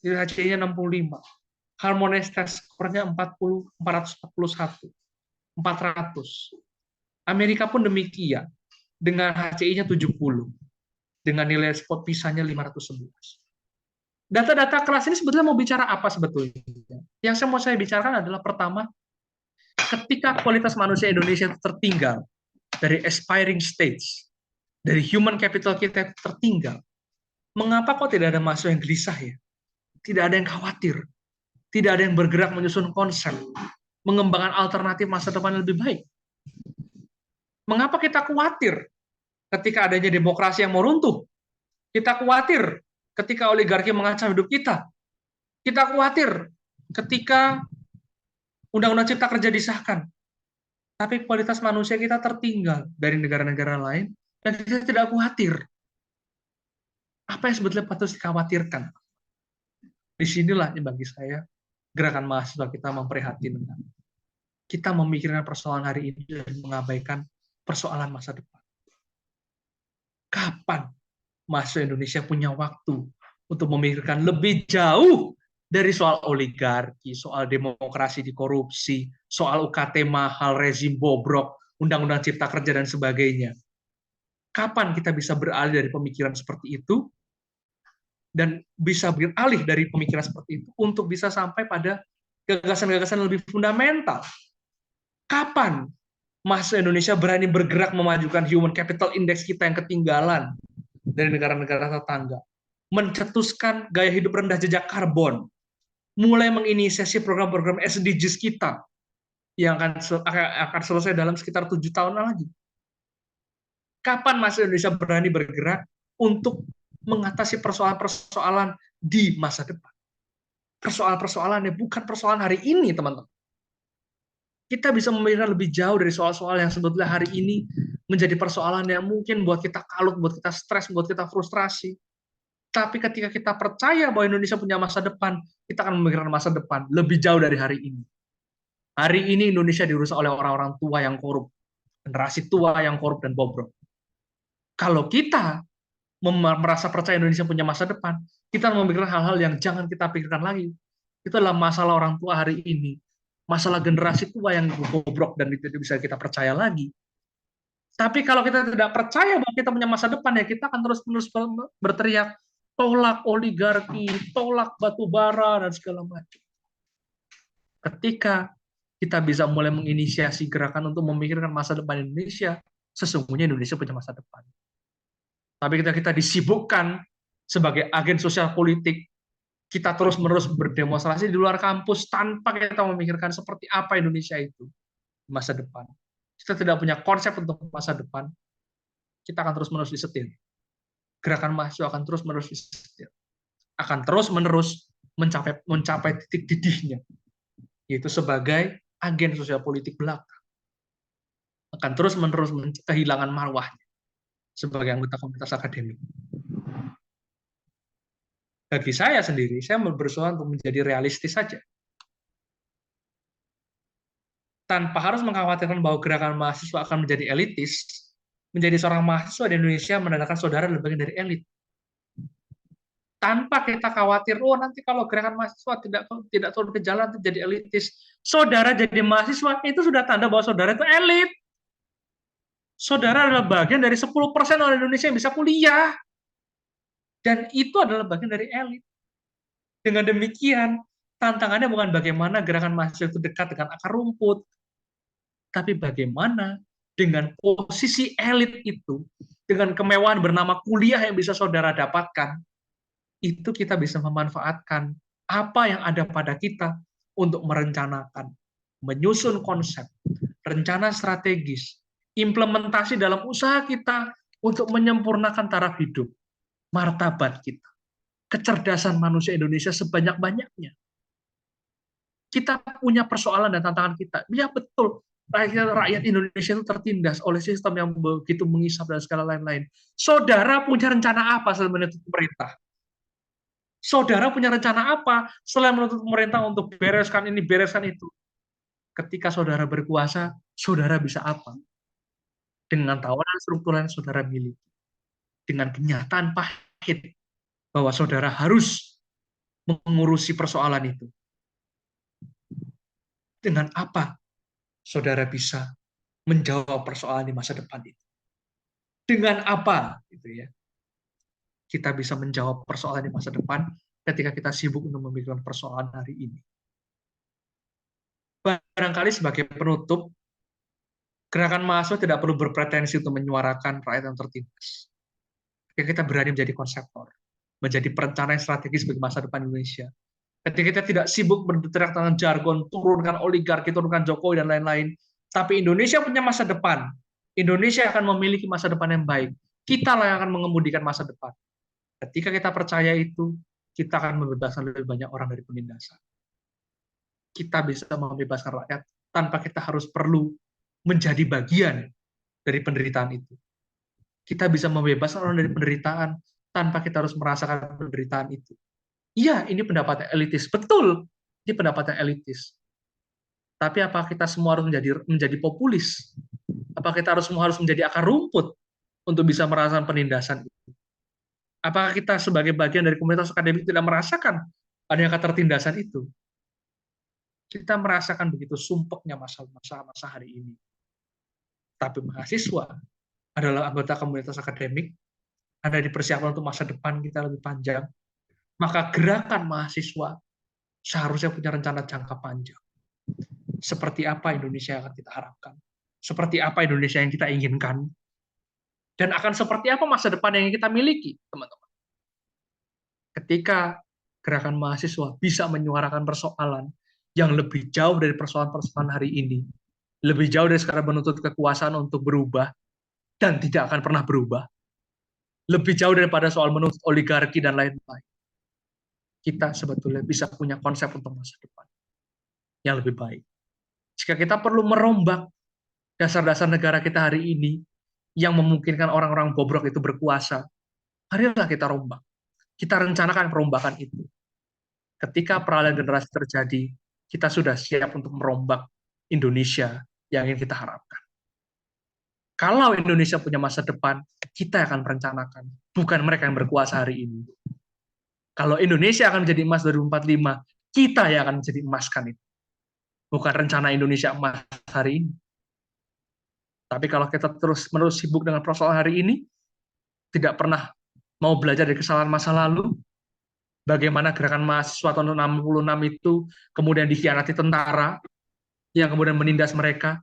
Nilai HCI-nya 65. Harmonized test score-nya 441. 400. Amerika pun demikian, dengan HCI-nya 70. Dengan nilai spot PISA-nya 511. Data-data kelas ini sebetulnya mau bicara apa sebetulnya? Yang mau saya bicarakan adalah pertama, ketika kualitas manusia Indonesia tertinggal dari aspiring stage, dari human capital kita tertinggal, mengapa kok tidak ada mahasiswa yang gelisah ya? Tidak ada yang khawatir, tidak ada yang bergerak menyusun konsep, mengembangkan alternatif masa depan yang lebih baik. Mengapa kita khawatir ketika adanya demokrasi yang mau runtuh? Kita khawatir ketika oligarki mengancam hidup kita. Kita khawatir ketika Undang-Undang Cipta Kerja disahkan. Tapi kualitas manusia kita tertinggal dari negara-negara lain, dan kita tidak khawatir. Apa yang sebetulnya patut dikhawatirkan? Disinilah bagi saya gerakan mahasiswa kita memprihatinkan. Kita memikirkan persoalan hari ini dan mengabaikan persoalan masa depan. Kapan mahasiswa Indonesia punya waktu untuk memikirkan lebih jauh dari soal oligarki, soal demokrasi di korupsi, soal UKT mahal, rezim bobrok, Undang-Undang Cipta Kerja, dan sebagainya. Kapan kita bisa beralih dari pemikiran seperti itu, dan bisa beralih dari pemikiran seperti itu untuk bisa sampai pada gagasan-gagasan lebih fundamental? Kapan mahasiswa Indonesia berani bergerak memajukan human capital index kita yang ketinggalan dari negara-negara tetangga, mencetuskan gaya hidup rendah jejak karbon, mulai menginisiasi program-program SDGs kita yang akan selesai dalam sekitar 7 tahun lagi. Kapan mahasiswa Indonesia berani bergerak untuk mengatasi persoalan-persoalan di masa depan? Persoalan-persoalannya bukan persoalan hari ini, teman-teman. Kita bisa memikirkan lebih jauh dari soal-soal yang sebetulnya hari ini menjadi persoalan yang mungkin buat kita kalut, buat kita stres, buat kita frustrasi. Tapi ketika kita percaya bahwa Indonesia punya masa depan, kita akan memikirkan masa depan lebih jauh dari hari ini. Hari ini Indonesia diurus oleh orang-orang tua yang korup, generasi tua yang korup dan bobrok. Kalau kita merasa percaya Indonesia punya masa depan, kita memikirkan hal-hal yang jangan kita pikirkan lagi. Itu adalah masalah orang tua hari ini, masalah generasi tua yang bobrok dan tidak bisa kita percaya lagi. Tapi kalau kita tidak percaya bahwa kita punya masa depan, ya kita akan terus-menerus berteriak, tolak oligarki, tolak batu bara, dan segala macam. Ketika kita bisa mulai menginisiasi gerakan untuk memikirkan masa depan Indonesia, sesungguhnya Indonesia punya masa depan. Tapi ketika kita disibukkan sebagai agen sosial politik, kita terus-menerus berdemonstrasi di luar kampus tanpa kita memikirkan seperti apa Indonesia itu di masa depan. Kita tidak punya konsep untuk masa depan, kita akan terus-menerus disetir. Gerakan mahasiswa akan terus-menerus disetir. Akan terus-menerus mencapai titik didihnya, yaitu sebagai agen sosial politik belaka. Akan terus-menerus kehilangan marwahnya sebagai anggota komunitas akademik. Bagi saya sendiri, saya berusaha untuk menjadi realistis saja. Tanpa harus mengkhawatirkan bahwa gerakan mahasiswa akan menjadi elitis, menjadi seorang mahasiswa di Indonesia menandakan saudara adalah bagian dari elit. Tanpa kita khawatir, nanti kalau gerakan mahasiswa tidak turun ke jalan jadi elitis, saudara jadi mahasiswa itu sudah tanda bahwa saudara itu elit. Saudara adalah bagian dari 10% orang Indonesia yang bisa kuliah. Dan itu adalah bagian dari elit. Dengan demikian, tantangannya bukan bagaimana gerakan mahasiswa itu dekat dengan akar rumput, tapi bagaimana dengan posisi elit itu, dengan kemewahan bernama kuliah yang bisa saudara dapatkan, itu kita bisa memanfaatkan apa yang ada pada kita untuk merencanakan, menyusun konsep, rencana strategis, implementasi dalam usaha kita untuk menyempurnakan taraf hidup, martabat kita, kecerdasan manusia Indonesia sebanyak-banyaknya. Kita punya persoalan dan tantangan kita. Ya betul, rakyat Indonesia itu tertindas oleh sistem yang begitu mengisap dan segala lain-lain. Saudara punya rencana apa selain menuntut pemerintah? Saudara punya rencana apa selain menuntut pemerintah untuk bereskan ini, bereskan itu? Ketika saudara berkuasa, saudara bisa apa? Dengan tawaran struktural yang saudara miliki. Dengan kenyataan pahit bahwa saudara harus mengurusi persoalan itu. Dengan apa saudara bisa menjawab persoalan di masa depan itu? Dengan apa gitu ya? Kita bisa menjawab persoalan di masa depan ketika kita sibuk untuk memikirkan persoalan hari ini. Barangkali sebagai penutup, gerakan mahasiswa tidak perlu berpretensi untuk menyuarakan rakyat yang tertindas. Ketika kita berani menjadi konseptor, menjadi perencana yang strategis bagi masa depan Indonesia. Ketika kita tidak sibuk berteriak dengan jargon, turunkan oligarki, turunkan Jokowi, dan lain-lain. Tapi Indonesia punya masa depan. Indonesia akan memiliki masa depan yang baik. Kita lah yang akan mengemudikan masa depan. Ketika kita percaya itu, kita akan membebaskan lebih banyak orang dari penindasan. Kita bisa membebaskan rakyat tanpa kita harus perlu menjadi bagian dari penderitaan itu. Kita bisa membebaskan orang dari penderitaan tanpa kita harus merasakan penderitaan itu. Iya, ini pendapatnya elitis. Betul, ini pendapatnya elitis. Tapi apakah kita semua harus menjadi populis? Apakah kita semua harus menjadi akar rumput untuk bisa merasakan penindasan itu? Apakah kita sebagai bagian dari komunitas akademik tidak merasakan adanya ketertindasan itu? Kita merasakan begitu sumpeknya masa hari ini. Tapi mahasiswa adalah anggota komunitas akademik, ada di persiapan untuk masa depan kita lebih panjang, maka gerakan mahasiswa seharusnya punya rencana jangka panjang. Seperti apa Indonesia yang akan kita harapkan? Seperti apa Indonesia yang kita inginkan? Dan akan seperti apa masa depan yang kita miliki, teman-teman? Ketika gerakan mahasiswa bisa menyuarakan persoalan yang lebih jauh dari persoalan-persoalan hari ini, lebih jauh dari sekarang menuntut kekuasaan untuk berubah, dan tidak akan pernah berubah, lebih jauh daripada soal menuntut oligarki dan lain-lain. Kita sebetulnya bisa punya konsep untuk masa depan yang lebih baik. Jika kita perlu merombak dasar-dasar negara kita hari ini yang memungkinkan orang-orang bobrok itu berkuasa, marilah kita rombak. Kita rencanakan perombakan itu. Ketika peralihan generasi terjadi, kita sudah siap untuk merombak Indonesia yang ingin kita harapkan. Kalau Indonesia punya masa depan, kita akan merencanakan, bukan mereka yang berkuasa hari ini. Kalau Indonesia akan menjadi emas 2045, kita yang akan menjadi emas kan itu. Bukan rencana Indonesia emas hari ini. Tapi kalau kita terus-menerus sibuk dengan persoalan hari ini, tidak pernah mau belajar dari kesalahan masa lalu, bagaimana gerakan mahasiswa tahun 66 itu kemudian dikhianati tentara, yang kemudian menindas mereka,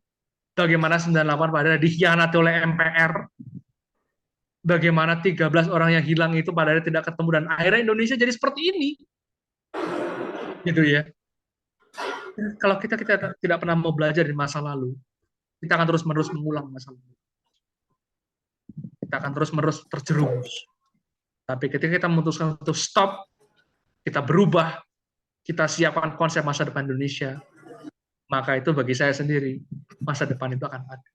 bagaimana 98 padahal dikhianati oleh MPR, bagaimana 13 orang yang hilang itu padahal tidak ketemu, dan akhirnya Indonesia jadi seperti ini. Gitu ya. Kalau kita tidak pernah mau belajar dari masa lalu, kita akan terus-menerus mengulang masa lalu. Kita akan terus-menerus terjerumus. Tapi ketika kita memutuskan untuk stop, kita berubah, kita siapkan konsep masa depan Indonesia, maka itu bagi saya sendiri, masa depan itu akan ada.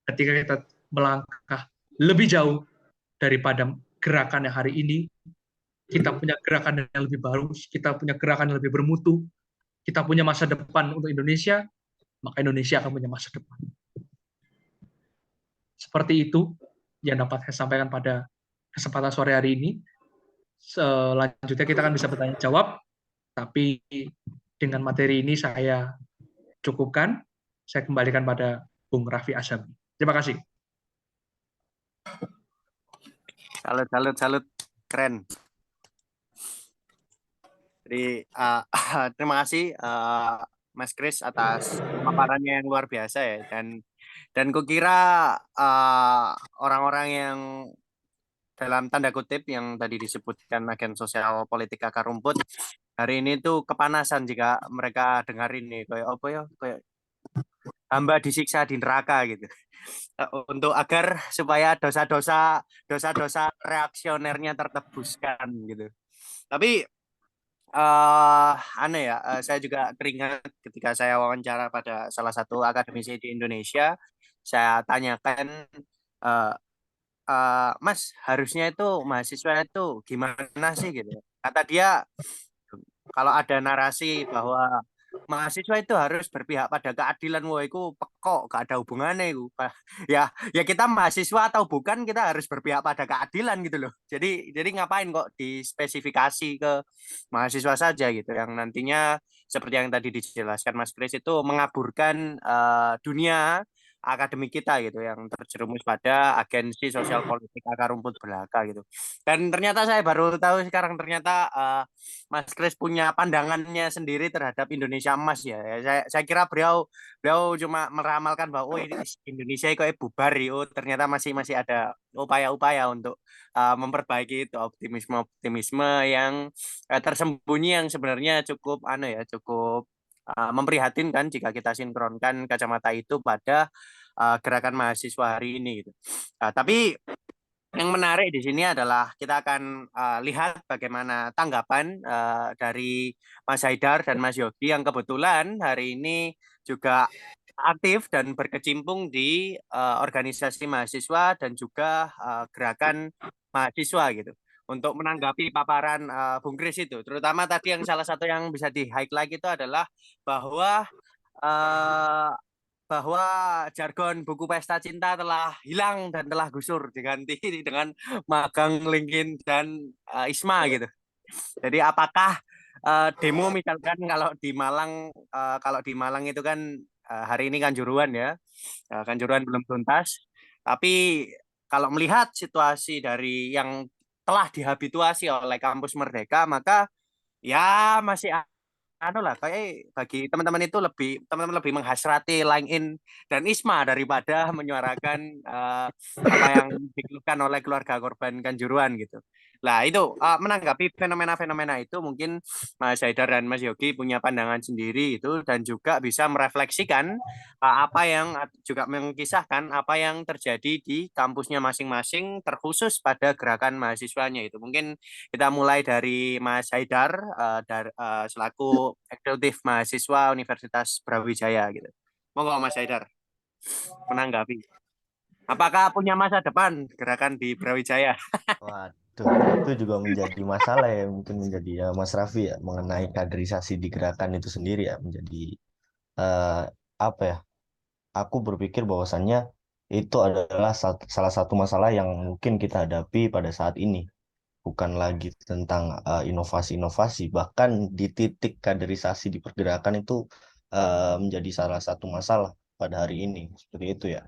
Ketika kita melangkah lebih jauh daripada gerakan yang hari ini, kita punya gerakan yang lebih baru, kita punya gerakan yang lebih bermutu, kita punya masa depan untuk Indonesia, maka Indonesia akan punya masa depan. Seperti itu yang dapat saya sampaikan pada kesempatan sore hari ini. Selanjutnya kita akan bisa bertanya jawab, tapi dengan materi ini saya cukupkan. Saya kembalikan pada Bung Raffi Azhami. Terima kasih. Salut, salut, salut. Keren. Jadi terima kasih Mas Kris atas pemaparannya yang luar biasa ya. Dan kukira orang-orang yang dalam tanda kutip yang tadi disebutkan agen sosial politik akar rumput hari ini tuh kepanasan jika mereka dengar ini kayak apa ya, kayak hamba disiksa di neraka gitu. Untuk agar supaya dosa-dosa reaksionernya tertebuskan gitu. Tapi aneh ya, saya juga teringat ketika saya wawancara pada salah satu akademisi di Indonesia, saya tanyakan, eh, Mas, harusnya itu mahasiswa itu gimana sih gitu. Kata dia, kalau ada narasi bahwa mahasiswa itu harus berpihak pada keadilan, wah itu pekok, gak ada hubungannya itu. Ya, ya kita mahasiswa atau bukan kita harus berpihak pada keadilan gitu loh. Jadi ngapain kok dispesifikasi ke mahasiswa saja gitu, yang nantinya seperti yang tadi dijelaskan Mas Kris itu mengaburkan dunia akademik kita gitu yang terjerumus pada agensi sosial politik akar rumput belaka gitu. Dan ternyata saya baru tahu sekarang ternyata Mas Kris punya pandangannya sendiri terhadap Indonesia Emas ya. Saya kira beliau beliau cuma meramalkan bahwa oh ini Indonesia kok bubar ya. Oh ternyata masih masih ada upaya-upaya untuk memperbaiki itu optimisme-optimisme yang tersembunyi yang sebenarnya cukup ya cukup memprihatinkan jika kita sinkronkan kacamata itu pada gerakan mahasiswa hari ini gitu. Tapi yang menarik di sini adalah kita akan lihat bagaimana tanggapan dari Mas Haidar dan Mas Yogi yang kebetulan hari ini juga aktif dan berkecimpung di organisasi mahasiswa dan juga gerakan mahasiswa gitu. Untuk menanggapi paparan Bung Kris itu, terutama tadi yang salah satu yang bisa di-highlight itu adalah bahwa eh, bahwa jargon buku pesta cinta telah hilang dan telah gusur diganti dengan magang LinkedIn dan Isma gitu. Jadi apakah demo misalkan kalau di Malang itu kan hari ini Kanjuruhan ya, Kanjuruhan belum tuntas. Tapi kalau melihat situasi dari yang telah dihabituasi oleh kampus Merdeka, maka ya masih lah kayak bagi teman-teman lebih menghasrati Line In dan Isma daripada menyuarakan apa yang dikeluhkan oleh keluarga korban Kanjuruhan gitu. Lah itu menanggapi fenomena-fenomena itu mungkin Mas Haidar dan Mas Yogi punya pandangan sendiri itu dan juga bisa merefleksikan apa yang juga mengisahkan apa yang terjadi di kampusnya masing-masing terkhusus pada gerakan mahasiswanya itu. Mungkin kita mulai dari Mas Haidar selaku eksekutif mahasiswa Universitas Brawijaya gitu. Monggo Mas Haidar menanggapi. Apakah punya masa depan gerakan di Brawijaya? Waduh, itu juga menjadi masalah ya, mungkin menjadi ya, Mas Raffi ya, mengenai kaderisasi di gerakan itu sendiri ya, menjadi eh, apa ya? Aku berpikir bahwasannya itu adalah salah satu masalah yang mungkin kita hadapi pada saat ini. Bukan lagi tentang inovasi-inovasi, bahkan di titik kaderisasi di pergerakan itu menjadi salah satu masalah pada hari ini. Seperti itu ya.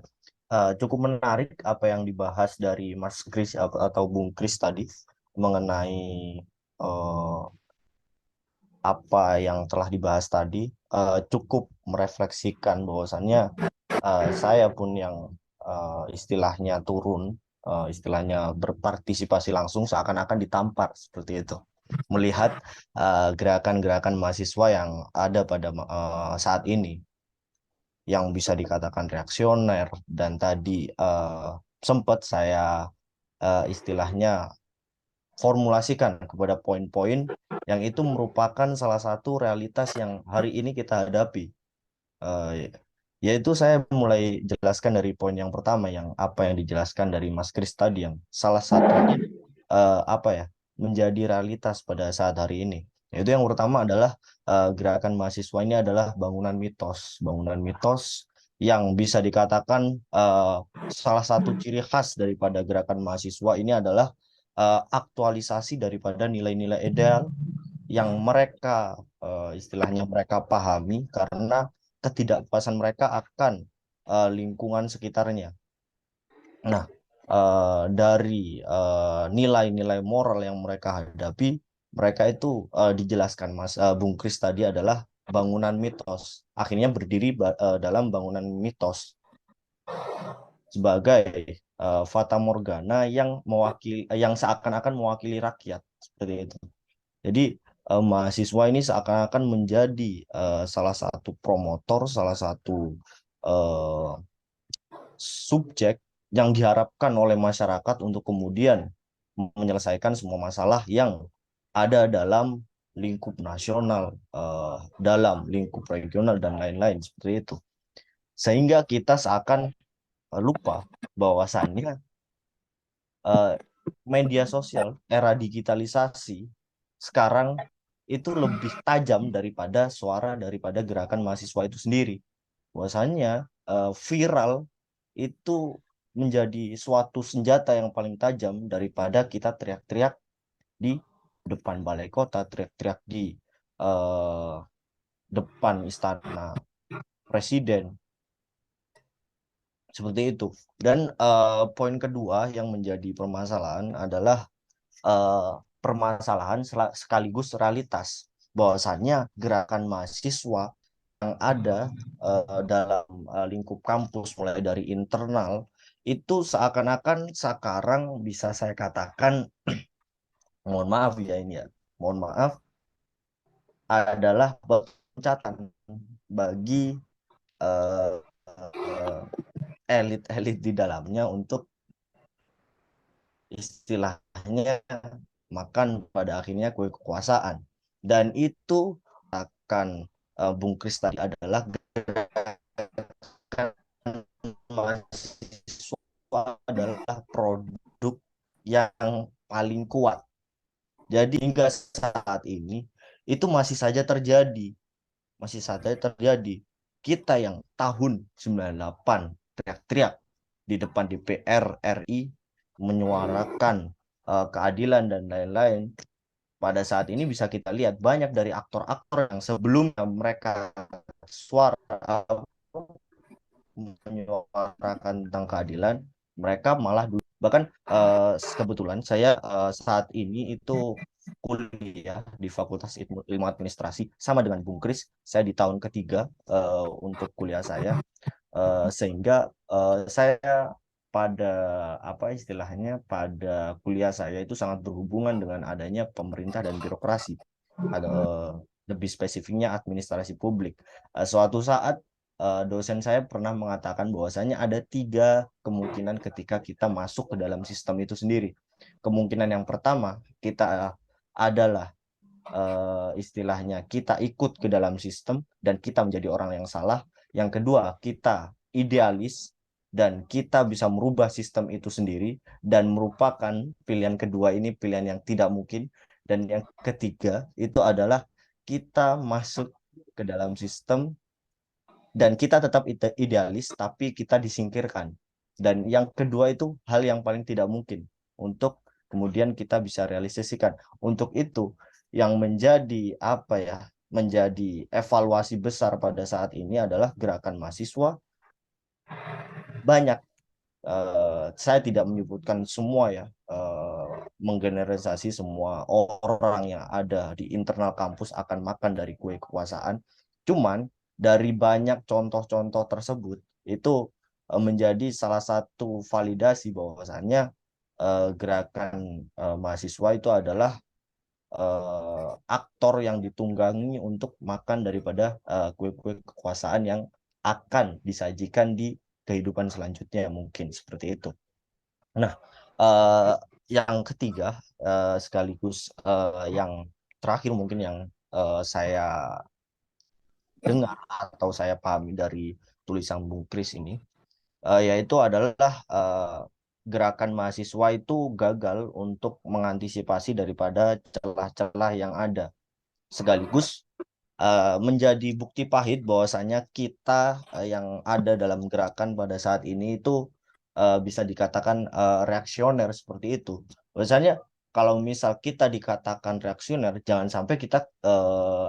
Cukup menarik apa yang dibahas dari Mas Kris atau Bung Kris tadi mengenai eh, apa yang telah dibahas tadi, cukup merefleksikan bahwasannya saya pun yang istilahnya turun, istilahnya berpartisipasi langsung seakan-akan ditampar seperti itu. Melihat gerakan-gerakan mahasiswa yang ada pada saat ini, yang bisa dikatakan reaksioner, dan tadi sempat saya istilahnya formulasikan kepada poin-poin yang itu merupakan salah satu realitas yang hari ini kita hadapi. Eh, Yaitu saya mulai jelaskan dari poin yang pertama, yang apa yang dijelaskan dari Mas Kris tadi, yang salah satunya apa ya, menjadi realitas pada saat hari ini. Yaitu yang pertama adalah gerakan mahasiswa ini adalah bangunan mitos yang bisa dikatakan salah satu ciri khas daripada gerakan mahasiswa ini adalah aktualisasi daripada nilai-nilai ideal yang mereka istilahnya mereka pahami karena ketidakpuasan mereka akan lingkungan sekitarnya. Nah, dari nilai-nilai moral yang mereka hadapi, mereka itu dijelaskan Bung Kris tadi adalah bangunan mitos. Akhirnya berdiri dalam bangunan mitos sebagai fata morgana yang yang seakan-akan mewakili rakyat seperti itu. Jadi mahasiswa ini seakan-akan menjadi salah satu promotor, salah satu eh, subjek yang diharapkan oleh masyarakat untuk kemudian menyelesaikan semua masalah yang ada dalam lingkup nasional, dalam lingkup regional dan lain-lain seperti itu. Sehingga kita seakan lupa bahwasannya eh, media sosial, era digitalisasi sekarang itu lebih tajam daripada suara daripada gerakan mahasiswa itu sendiri. Bahwasannya viral itu menjadi suatu senjata yang paling tajam daripada kita teriak-teriak di depan balai kota, teriak-teriak di eh, depan istana presiden, seperti itu. Dan poin kedua yang menjadi permasalahan adalah eh, permasalahan sekaligus realitas bahwasannya gerakan mahasiswa yang ada dalam lingkup kampus mulai dari internal itu seakan-akan sekarang bisa saya katakan mohon maaf ya ini ya mohon maaf adalah loncatan bagi eh, eh, elit-elit di dalamnya untuk istilahnya makan pada akhirnya kue kekuasaan. Dan itu akan Bung Kris tadi adalah gerakan mahasiswa adalah produk yang paling kuat. Jadi hingga saat ini itu masih saja terjadi. Kita yang tahun 98 teriak-teriak di depan DPR RI menyuarakan keadilan dan lain-lain. Pada saat ini bisa kita lihat banyak dari aktor-aktor yang sebelumnya mereka suara menyuarakan tentang keadilan, mereka malah bahkan kebetulan saya saat ini itu kuliah di Fakultas Ilmu Administrasi sama dengan Bung Kris. Saya di tahun ketiga untuk kuliah saya. Sehingga saya pada apa istilahnya pada kuliah saya itu sangat berhubungan dengan adanya pemerintah dan birokrasi. Ada lebih spesifiknya administrasi publik. Suatu saat dosen saya pernah mengatakan bahwasanya ada 3 kemungkinan ketika kita masuk ke dalam sistem itu sendiri. Kemungkinan yang pertama kita adalah istilahnya kita ikut ke dalam sistem dan kita menjadi orang yang salah. Yang kedua, kita idealis dan kita bisa merubah sistem itu sendiri dan merupakan pilihan kedua ini pilihan yang tidak mungkin. Dan yang ketiga itu adalah kita masuk ke dalam sistem dan kita tetap idealis tapi kita disingkirkan. Dan yang kedua itu hal yang paling tidak mungkin untuk kemudian kita bisa realisasikan. Untuk itu yang menjadi apa ya, menjadi evaluasi besar pada saat ini adalah gerakan mahasiswa banyak. Saya tidak menyebutkan semua ya, menggeneralisasi semua orang yang ada di internal kampus akan makan dari kue kekuasaan. Cuman dari banyak contoh-contoh tersebut itu menjadi salah satu validasi bahwasannya gerakan mahasiswa itu adalah aktor yang ditunggangi untuk makan daripada kue-kue kekuasaan yang akan disajikan di kehidupan selanjutnya mungkin seperti itu. Nah, eh, yang ketiga sekaligus yang terakhir mungkin yang saya dengar atau saya pahami dari tulisan Bung Kris ini, yaitu adalah gerakan mahasiswa itu gagal untuk mengantisipasi daripada celah-celah yang ada, sekaligus menjadi bukti pahit bahwasanya kita yang ada dalam gerakan pada saat ini itu bisa dikatakan reaksioner seperti itu. Biasanya kalau misal kita dikatakan reaksioner, jangan sampai kita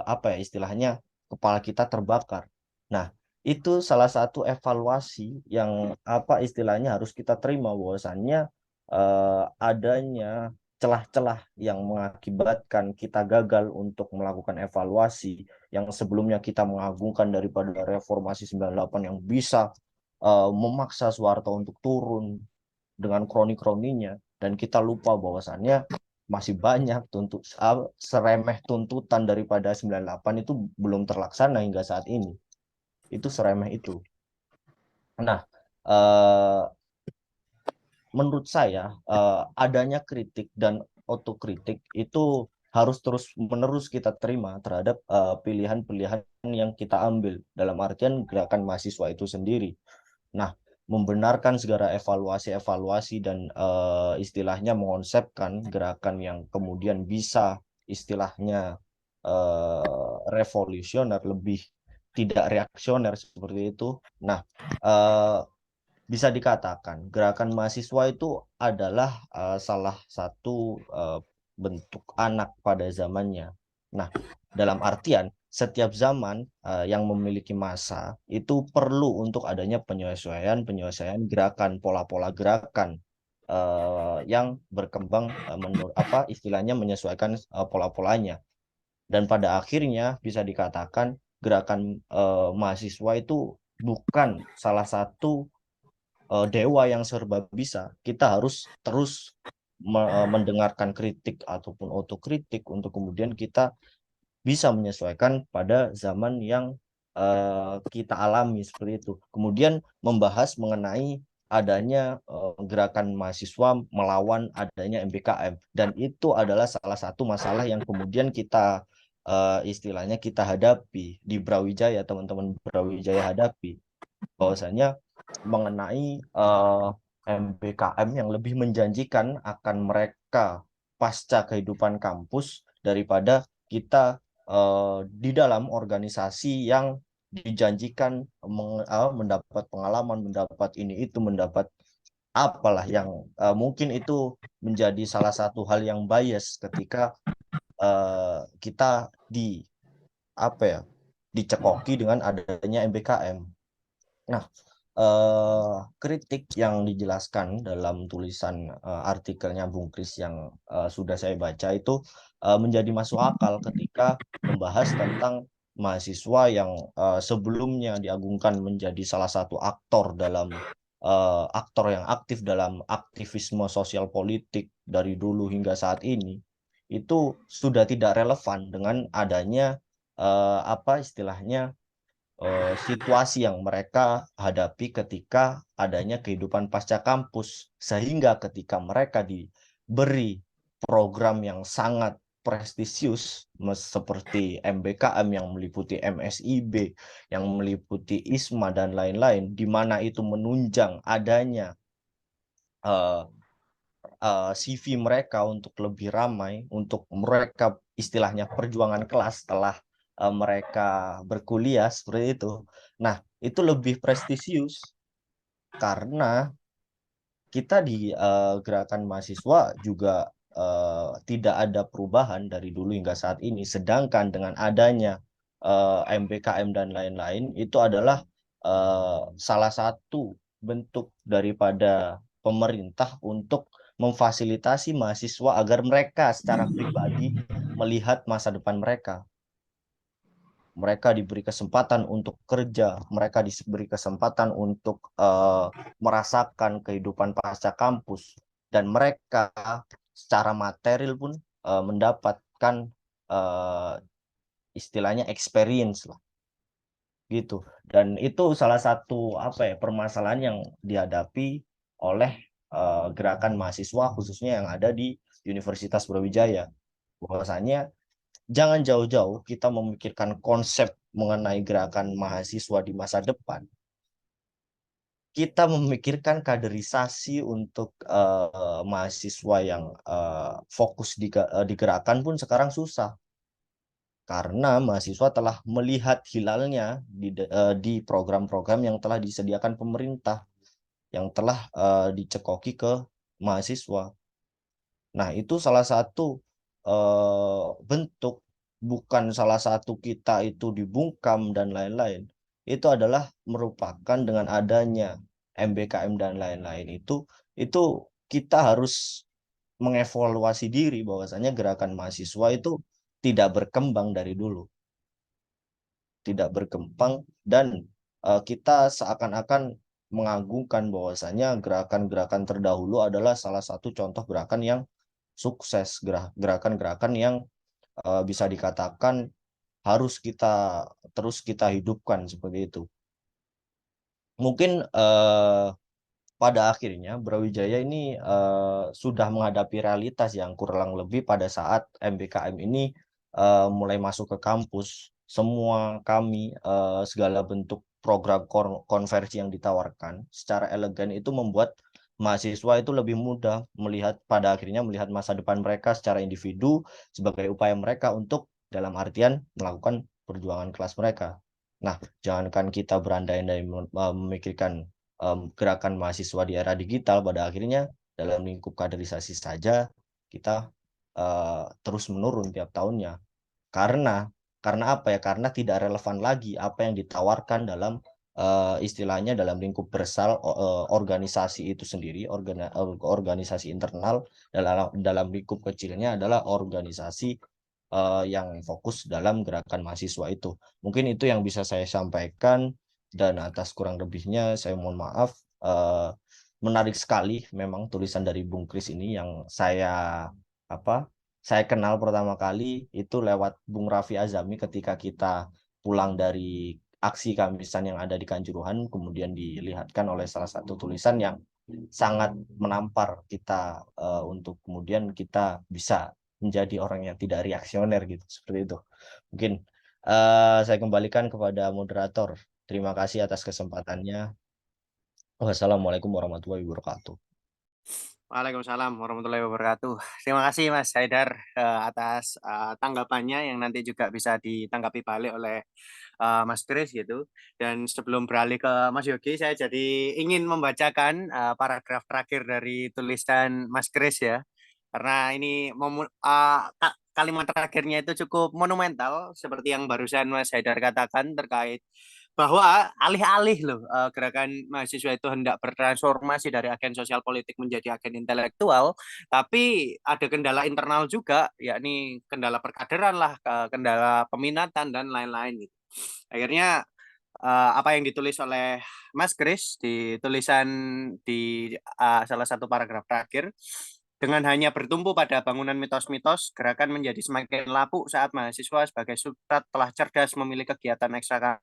apa ya istilahnya kepala kita terbakar. Nah, itu salah satu evaluasi yang apa istilahnya harus kita terima bahwasannya adanya celah-celah yang mengakibatkan kita gagal untuk melakukan evaluasi yang sebelumnya kita mengagungkan daripada reformasi 98 yang bisa memaksa Soeharto untuk turun dengan kroni-kroninya, dan kita lupa bahwasannya masih banyak seremeh tuntutan daripada 98 itu belum terlaksana hingga saat ini. Itu seremeh itu. Nah, eh, menurut saya adanya kritik dan otokritik itu harus terus-menerus kita terima terhadap pilihan-pilihan yang kita ambil dalam artian gerakan mahasiswa itu sendiri. Nah, membenarkan segala evaluasi-evaluasi dan istilahnya mengonsepkan gerakan yang kemudian bisa istilahnya revolusioner, lebih tidak reaksioner seperti itu. Nah, eh, bisa dikatakan gerakan mahasiswa itu adalah salah satu bentuk anak pada zamannya. Nah, dalam artian setiap zaman yang memiliki masa itu perlu untuk adanya penyesuaian gerakan, pola-pola gerakan yang berkembang menurut apa istilahnya menyesuaikan pola-polanya. Dan pada akhirnya bisa dikatakan gerakan mahasiswa itu bukan salah satu dewa yang serba bisa. Kita harus terus mendengarkan kritik ataupun otokritik untuk kemudian kita bisa menyesuaikan pada zaman yang kita alami seperti itu. Kemudian membahas mengenai adanya gerakan mahasiswa melawan adanya MBKM, dan itu adalah salah satu masalah yang kemudian kita istilahnya kita hadapi di Brawijaya, teman-teman Brawijaya hadapi bahwasanya mengenai MBKM yang lebih menjanjikan akan mereka pasca kehidupan kampus daripada kita di dalam organisasi yang dijanjikan mendapat pengalaman, mendapat ini itu, mendapat apalah yang mungkin itu menjadi salah satu hal yang bias ketika kita di apa ya dicekoki dengan adanya MBKM. Nah, kritik yang dijelaskan dalam tulisan artikelnya Bung Kris yang sudah saya baca itu menjadi masuk akal ketika membahas tentang mahasiswa yang sebelumnya diagungkan menjadi salah satu aktor yang aktif dalam aktivisme sosial politik dari dulu hingga saat ini itu sudah tidak relevan dengan adanya apa istilahnya situasi yang mereka hadapi ketika adanya kehidupan pasca kampus, sehingga ketika mereka diberi program yang sangat prestisius seperti MBKM yang meliputi MSIB, yang meliputi ISMA dan lain-lain, di mana itu menunjang adanya uh, CV mereka untuk lebih ramai, untuk mereka istilahnya perjuangan kelas setelah mereka berkuliah seperti itu. Nah, itu lebih prestisius karena kita di gerakan mahasiswa juga tidak ada perubahan dari dulu hingga saat ini. Sedangkan dengan adanya MBKM dan lain-lain, itu adalah salah satu bentuk daripada pemerintah untuk memfasilitasi mahasiswa agar mereka secara pribadi melihat masa depan mereka. Mereka diberi kesempatan untuk kerja, mereka diberi kesempatan untuk merasakan kehidupan pasca kampus, dan mereka secara material pun mendapatkan uh, istilahnya experience lah gitu. Dan itu salah satu apa ya permasalahan yang dihadapi oleh gerakan mahasiswa khususnya yang ada di Universitas Brawijaya. Bahwasanya jangan jauh-jauh kita memikirkan konsep mengenai gerakan mahasiswa di masa depan. Kita memikirkan kaderisasi untuk mahasiswa yang fokus di gerakan pun sekarang susah. Karena mahasiswa telah melihat hilalnya di program-program yang telah disediakan pemerintah, yang telah dicekoki ke mahasiswa. Nah, itu salah satu bentuk, bukan salah satu kita itu dibungkam dan lain-lain. itu adalah merupakan dengan adanya MBKM dan lain-lain itu kita harus mengevaluasi diri bahwasanya gerakan mahasiswa itu tidak berkembang dari dulu, tidak berkembang dan kita seakan-akan mengagungkan bahwasanya gerakan-gerakan terdahulu adalah salah satu contoh gerakan yang sukses, gerakan-gerakan yang bisa dikatakan harus terus kita hidupkan seperti itu. Mungkin pada akhirnya Brawijaya ini sudah menghadapi realitas yang kurang lebih pada saat MBKM ini mulai masuk ke kampus. Semua kami segala bentuk program konversi yang ditawarkan secara elegan itu membuat mahasiswa itu lebih mudah pada akhirnya melihat masa depan mereka secara individu sebagai upaya mereka untuk dalam artian melakukan perjuangan kelas mereka. Nah, jangankan kita berandai-andai memikirkan gerakan mahasiswa di era digital, pada akhirnya dalam lingkup kaderisasi saja kita terus menurun tiap tahunnya. Karena apa ya? Karena tidak relevan lagi apa yang ditawarkan dalam istilahnya dalam lingkup besar organisasi itu sendiri, organisasi internal, dalam lingkup kecilnya adalah organisasi yang fokus dalam gerakan mahasiswa itu. Mungkin itu yang bisa saya sampaikan, dan atas kurang lebihnya saya mohon maaf. Menarik sekali memang tulisan dari Bung Kris ini yang saya kenal pertama kali itu lewat Bung Raffi Azami ketika kita pulang dari aksi Kamisan yang ada di Kanjuruhan, kemudian dilihatkan oleh salah satu tulisan yang sangat menampar kita untuk kemudian kita bisa menjadi orang yang tidak reaksioner gitu, seperti itu. Mungkin saya kembalikan kepada moderator. Terima kasih atas kesempatannya. Wassalamualaikum warahmatullahi wabarakatuh. Waalaikumsalam warahmatullahi wabarakatuh. Terima kasih Mas Haidar atas tanggapannya yang nanti juga bisa ditanggapi balik oleh Mas Kris gitu. Dan sebelum beralih ke Mas Yogi, saya jadi ingin membacakan paragraf terakhir dari tulisan Mas Kris ya. Karena ini kalimat terakhirnya itu cukup monumental seperti yang barusan Mas Haidar katakan terkait bahwa alih-alih loh gerakan mahasiswa itu hendak bertransformasi dari agen sosial politik menjadi agen intelektual, tapi ada kendala internal juga, yakni kendala perkaderan lah, kendala peminatan dan lain-lain gitu. Akhirnya apa yang ditulis oleh Mas Kris di tulisan di salah satu paragraf terakhir, dengan hanya bertumpu pada bangunan mitos-mitos, gerakan menjadi semakin lapuk saat mahasiswa sebagai substrat telah cerdas memilih kegiatan ekstra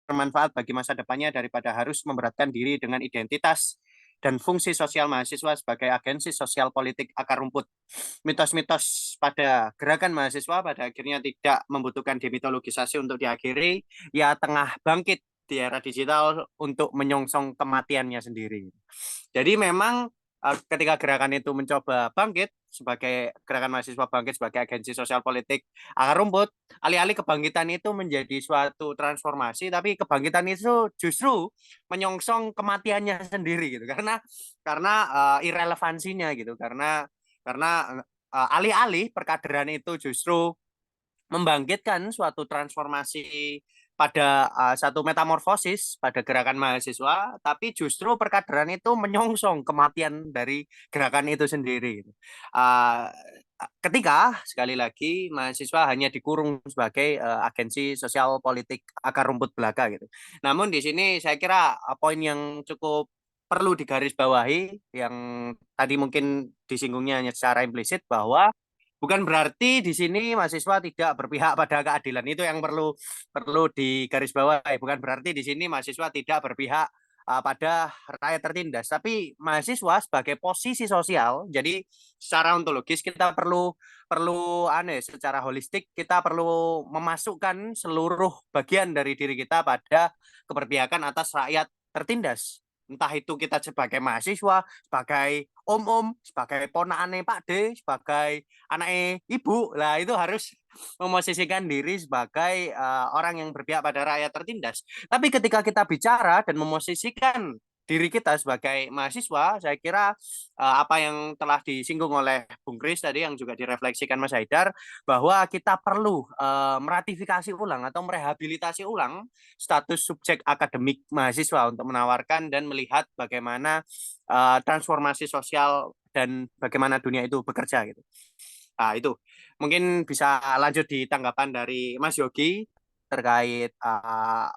bermanfaat bagi masa depannya daripada harus memberatkan diri dengan identitas dan fungsi sosial mahasiswa sebagai agensi sosial politik akar rumput. Mitos-mitos pada gerakan mahasiswa pada akhirnya tidak membutuhkan demitologisasi untuk diakhiri, ya tengah bangkit di era digital untuk menyongsong kematiannya sendiri. Jadi memang ketika gerakan itu mencoba bangkit sebagai gerakan mahasiswa bangkit sebagai agensi sosial politik akar rumput, alih-alih kebangkitan itu menjadi suatu transformasi, tapi kebangkitan itu justru menyongsong kematiannya sendiri gitu, karena irrelevansinya gitu, karena alih-alih perkaderan itu justru membangkitkan suatu transformasi pada satu metamorfosis pada gerakan mahasiswa, tapi justru perkaderan itu menyongsong kematian dari gerakan itu sendiri. Ketika sekali lagi mahasiswa hanya dikurung sebagai agensi sosial politik akar rumput belaka gitu. Namun di sini saya kira poin yang cukup perlu digarisbawahi yang tadi mungkin disinggungnya hanya secara implisit bahwa bukan berarti di sini mahasiswa tidak berpihak pada keadilan. Itu yang perlu digarisbawahi. Bukan berarti di sini mahasiswa tidak berpihak pada rakyat tertindas, tapi mahasiswa sebagai posisi sosial. Jadi secara ontologis kita perlu secara holistik kita perlu memasukkan seluruh bagian dari diri kita pada keberpihakan atas rakyat tertindas. Entah itu kita sebagai mahasiswa, sebagai om-om, sebagai ponakane Pak D, sebagai anaknya ibu, lah itu harus memosisikan diri sebagai orang yang berpihak pada rakyat tertindas. Tapi ketika kita bicara dan memosisikan diri kita sebagai mahasiswa, saya kira apa yang telah disinggung oleh Bung Kris tadi yang juga direfleksikan Mas Haidar, bahwa kita perlu meratifikasi ulang atau merehabilitasi ulang status subjek akademik mahasiswa untuk menawarkan dan melihat bagaimana transformasi sosial dan bagaimana dunia itu bekerja gitu. Nah, itu mungkin bisa lanjut di tanggapan dari Mas Yogi terkait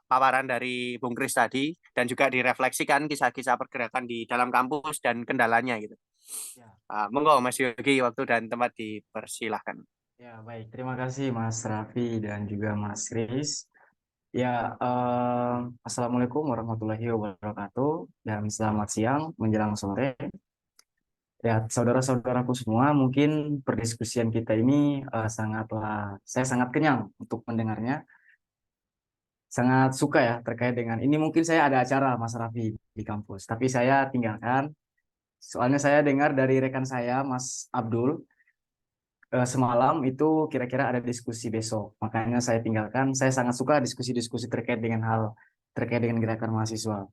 paparan dari Bung Kris tadi dan juga direfleksikan kisah-kisah pergerakan di dalam kampus dan kendalanya gitu. Ya, Monggo Mas Yogi, waktu dan tempat dipersilahkan. ya baik. Terima kasih Mas Raffi dan juga Mas Kris. Ya, Assalamualaikum warahmatullahi wabarakatuh dan selamat siang menjelang sore. Ya, saudara-saudaraku semua, mungkin perdiskusian kita ini saya sangat kenyang untuk mendengarnya. Sangat suka ya terkait dengan ini. Mungkin saya ada acara Mas Raffi di kampus, tapi saya tinggalkan. Soalnya saya dengar dari rekan saya, Mas Abdul, semalam itu kira-kira ada diskusi besok. Makanya saya tinggalkan. Saya sangat suka diskusi-diskusi terkait dengan hal terkait dengan gerakan mahasiswa.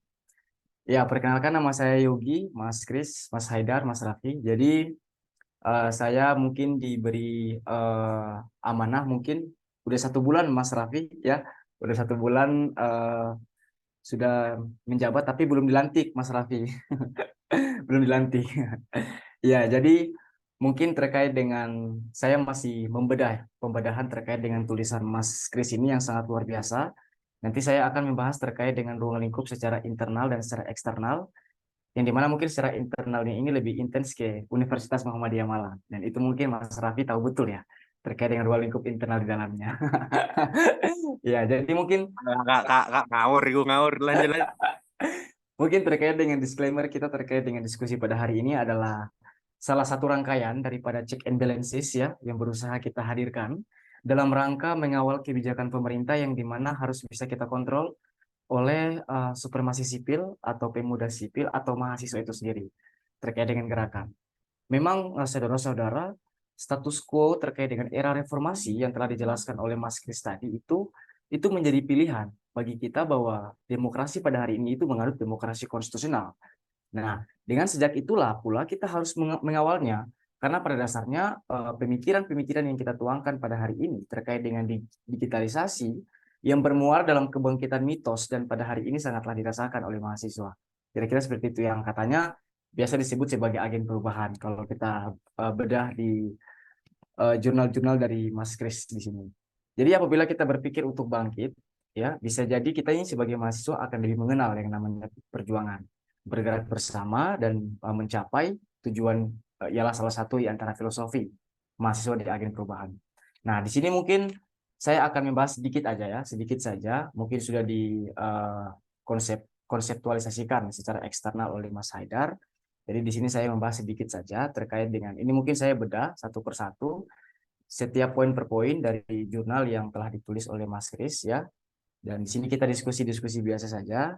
Ya, perkenalkan nama saya Yogi, Mas Kris, Mas Haidar, Mas Raffi. Jadi saya mungkin diberi amanah mungkin udah 1 bulan Mas Raffi ya, udah 1 bulan sudah menjabat tapi belum dilantik Mas Raffi. Belum dilantik. Ya, jadi mungkin terkait dengan saya masih pembedahan terkait dengan tulisan Mas Kris ini yang sangat luar biasa. Nanti saya akan membahas terkait dengan ruang lingkup secara internal dan secara eksternal, yang dimana mungkin secara internalnya ini lebih intens ke Universitas Muhammadiyah Malang. Dan itu mungkin Mas Raffi tahu betul ya, terkait dengan ruang lingkup internal di dalamnya. Ya, jadi mungkin Kak, ngawur, lanjut. mungkin terkait dengan disclaimer kita terkait dengan diskusi pada hari ini adalah salah satu rangkaian daripada check and balances ya yang berusaha kita hadirkan dalam rangka mengawal kebijakan pemerintah yang dimana harus bisa kita kontrol oleh supremasi sipil atau pemuda sipil atau mahasiswa itu sendiri terkait dengan gerakan. Memang saudara-saudara, status quo terkait dengan era reformasi yang telah dijelaskan oleh Mas Kris tadi itu menjadi pilihan bagi kita bahwa demokrasi pada hari ini itu menganut demokrasi konstitusional. Nah, dengan sejak itulah pula kita harus mengawalnya, karena pada dasarnya pemikiran-pemikiran yang kita tuangkan pada hari ini terkait dengan digitalisasi yang bermuara dalam kebangkitan mitos dan pada hari ini sangatlah dirasakan oleh mahasiswa. Kira-kira seperti itu yang katanya biasa disebut sebagai agen perubahan kalau kita bedah di jurnal-jurnal dari Mas Kris di sini. Jadi apabila kita berpikir untuk bangkit, ya bisa jadi kita ini sebagai mahasiswa akan lebih mengenal yang namanya perjuangan, bergerak bersama dan mencapai tujuan ialah salah satu di antara filosofi mahasiswa di agen perubahan. Nah, di sini mungkin saya akan membahas sedikit aja ya, sedikit saja, mungkin sudah di konseptualisasikan secara eksternal oleh Mas Haidar. Jadi di sini saya membahas sedikit saja terkait dengan ini, mungkin saya bedah satu persatu setiap poin per poin dari jurnal yang telah ditulis oleh Mas Kris ya. Dan di sini kita diskusi-diskusi biasa saja.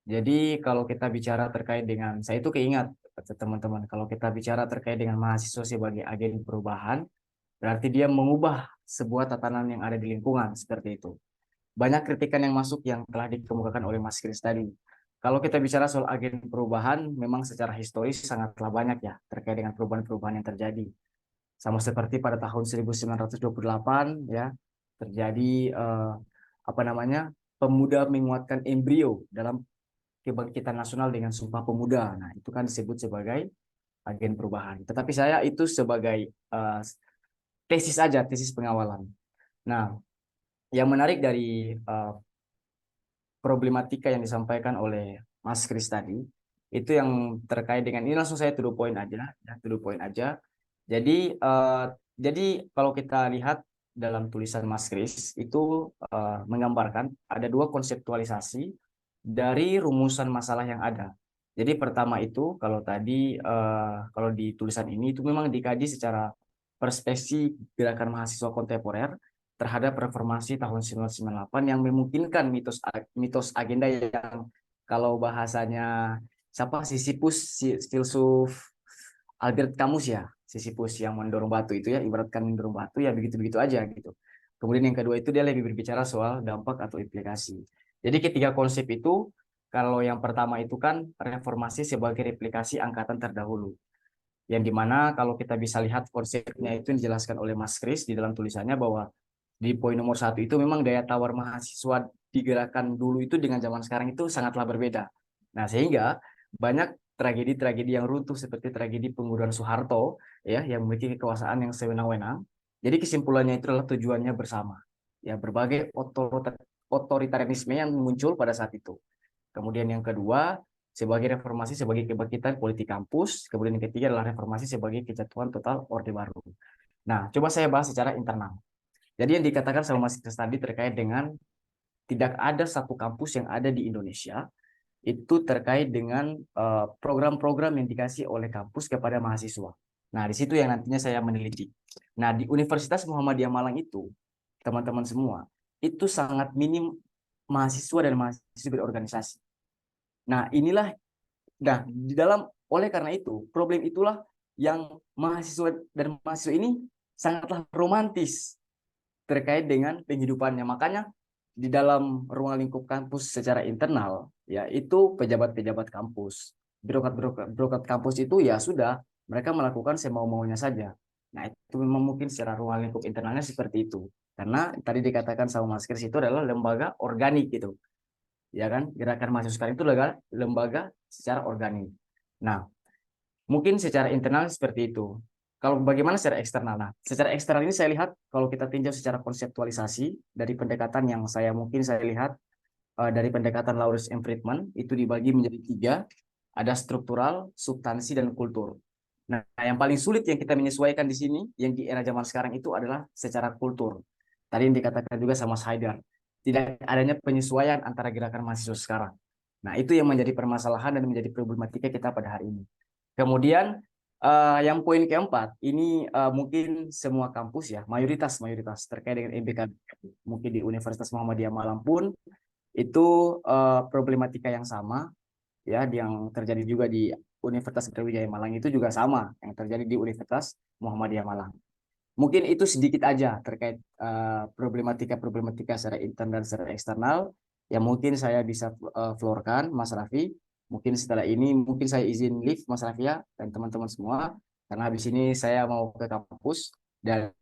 Jadi kalau kita bicara terkait dengan, saya itu keingat teman-teman, kalau kita bicara terkait dengan mahasiswa sebagai agen perubahan, berarti dia mengubah sebuah tatanan yang ada di lingkungan seperti itu. Banyak kritikan yang masuk yang telah dikemukakan oleh Mas Kris tadi. Kalau kita bicara soal agen perubahan, memang secara historis sangatlah banyak ya terkait dengan perubahan-perubahan yang terjadi. Sama seperti pada tahun 1928 ya terjadi pemuda menguatkan embrio dalam kebangkitan nasional dengan Sumpah Pemuda. Nah, itu kan disebut sebagai agen perubahan. Tetapi saya itu sebagai tesis aja, tesis pengawalan. Nah, yang menarik dari problematika yang disampaikan oleh Mas Kris tadi, itu yang terkait dengan ini langsung saya to the point aja, ya, to the point aja. Jadi kalau kita lihat dalam tulisan Mas Kris itu menggambarkan ada 2 konseptualisasi dari rumusan masalah yang ada. Jadi pertama itu kalau tadi kalau di tulisan ini itu memang dikaji secara perspektif gerakan mahasiswa kontemporer terhadap reformasi tahun 1998 yang memungkinkan mitos agenda yang kalau bahasanya siapa Sisyphus, filsuf Albert Camus ya, Sisyphus yang mendorong batu itu ya, ibaratkan mendorong batu ya begitu-begitu aja gitu. Kemudian yang kedua itu dia lebih berbicara soal dampak atau implikasi. Jadi ketiga konsep itu Kalau yang pertama itu kan reformasi sebagai replikasi angkatan terdahulu. Yang dimana kalau kita bisa lihat konsepnya itu yang dijelaskan oleh Mas Kris di dalam tulisannya bahwa di poin nomor 1 itu memang daya tawar mahasiswa digerakkan dulu itu dengan zaman sekarang itu sangatlah berbeda. Nah, sehingga banyak tragedi-tragedi yang runtuh seperti tragedi penggusuran Soeharto ya yang memiliki kekuasaan yang sewenang-wenang. Jadi kesimpulannya itu adalah tujuannya bersama. Ya, berbagai otoritarianisme yang muncul pada saat itu. Kemudian yang kedua, sebagai reformasi sebagai kebangkitan politik kampus. Kemudian yang ketiga adalah reformasi sebagai kejatuhan total Orde Baru. Nah, coba saya bahas secara internal. Jadi yang dikatakan sama Mas Kris tadi terkait dengan tidak ada satu kampus yang ada di Indonesia itu terkait dengan program-program yang dikasih oleh kampus kepada mahasiswa. Nah, di situ yang nantinya saya meneliti. Nah, di Universitas Muhammadiyah Malang itu, teman-teman semua, itu sangat minim mahasiswa dan mahasiswa berorganisasi. Nah, oleh karena itu, problem itulah yang mahasiswa dan mahasiswa ini sangatlah romantis terkait dengan penghidupannya. Makanya di dalam ruang lingkup kampus secara internal, ya itu pejabat-pejabat kampus, birokrat kampus itu ya sudah mereka melakukan semau-maunya saja. Nah, itu memang mungkin secara ruang lingkup internalnya seperti itu. Karena tadi dikatakan sama Mas Kris itu adalah lembaga organik gitu. Ya kan? Gerakan mahasiswa sekarang itu lembaga secara organik. Nah, mungkin secara internal seperti itu. Kalau bagaimana secara eksternal? Nah, secara eksternal ini saya lihat kalau kita tinjau secara konseptualisasi dari pendekatan yang mungkin saya lihat dari pendekatan Lawrence M. Friedman itu dibagi menjadi 3, ada struktural, substansi, dan kultur. Nah, yang paling sulit yang kita menyesuaikan di sini, yang di era zaman sekarang itu adalah secara kultur. Tadi yang dikatakan juga sama Haidar, tidak adanya penyesuaian antara gerakan mahasiswa sekarang. Nah, itu yang menjadi permasalahan dan menjadi problematika kita pada hari ini. Kemudian yang poin keempat, ini mungkin semua kampus ya, mayoritas terkait dengan MBK, mungkin di Universitas Muhammadiyah Malang pun itu problematika yang sama, ya, yang terjadi juga di Universitas Brawijaya Malang itu juga sama yang terjadi di Universitas Muhammadiyah Malang. Mungkin itu sedikit aja terkait problematika secara intern dan secara eksternal yang mungkin saya bisa floorkan, Mas Raffi. Mungkin setelah ini mungkin saya izin leave Mas Rafia dan teman-teman semua karena habis ini saya mau ke kampus dan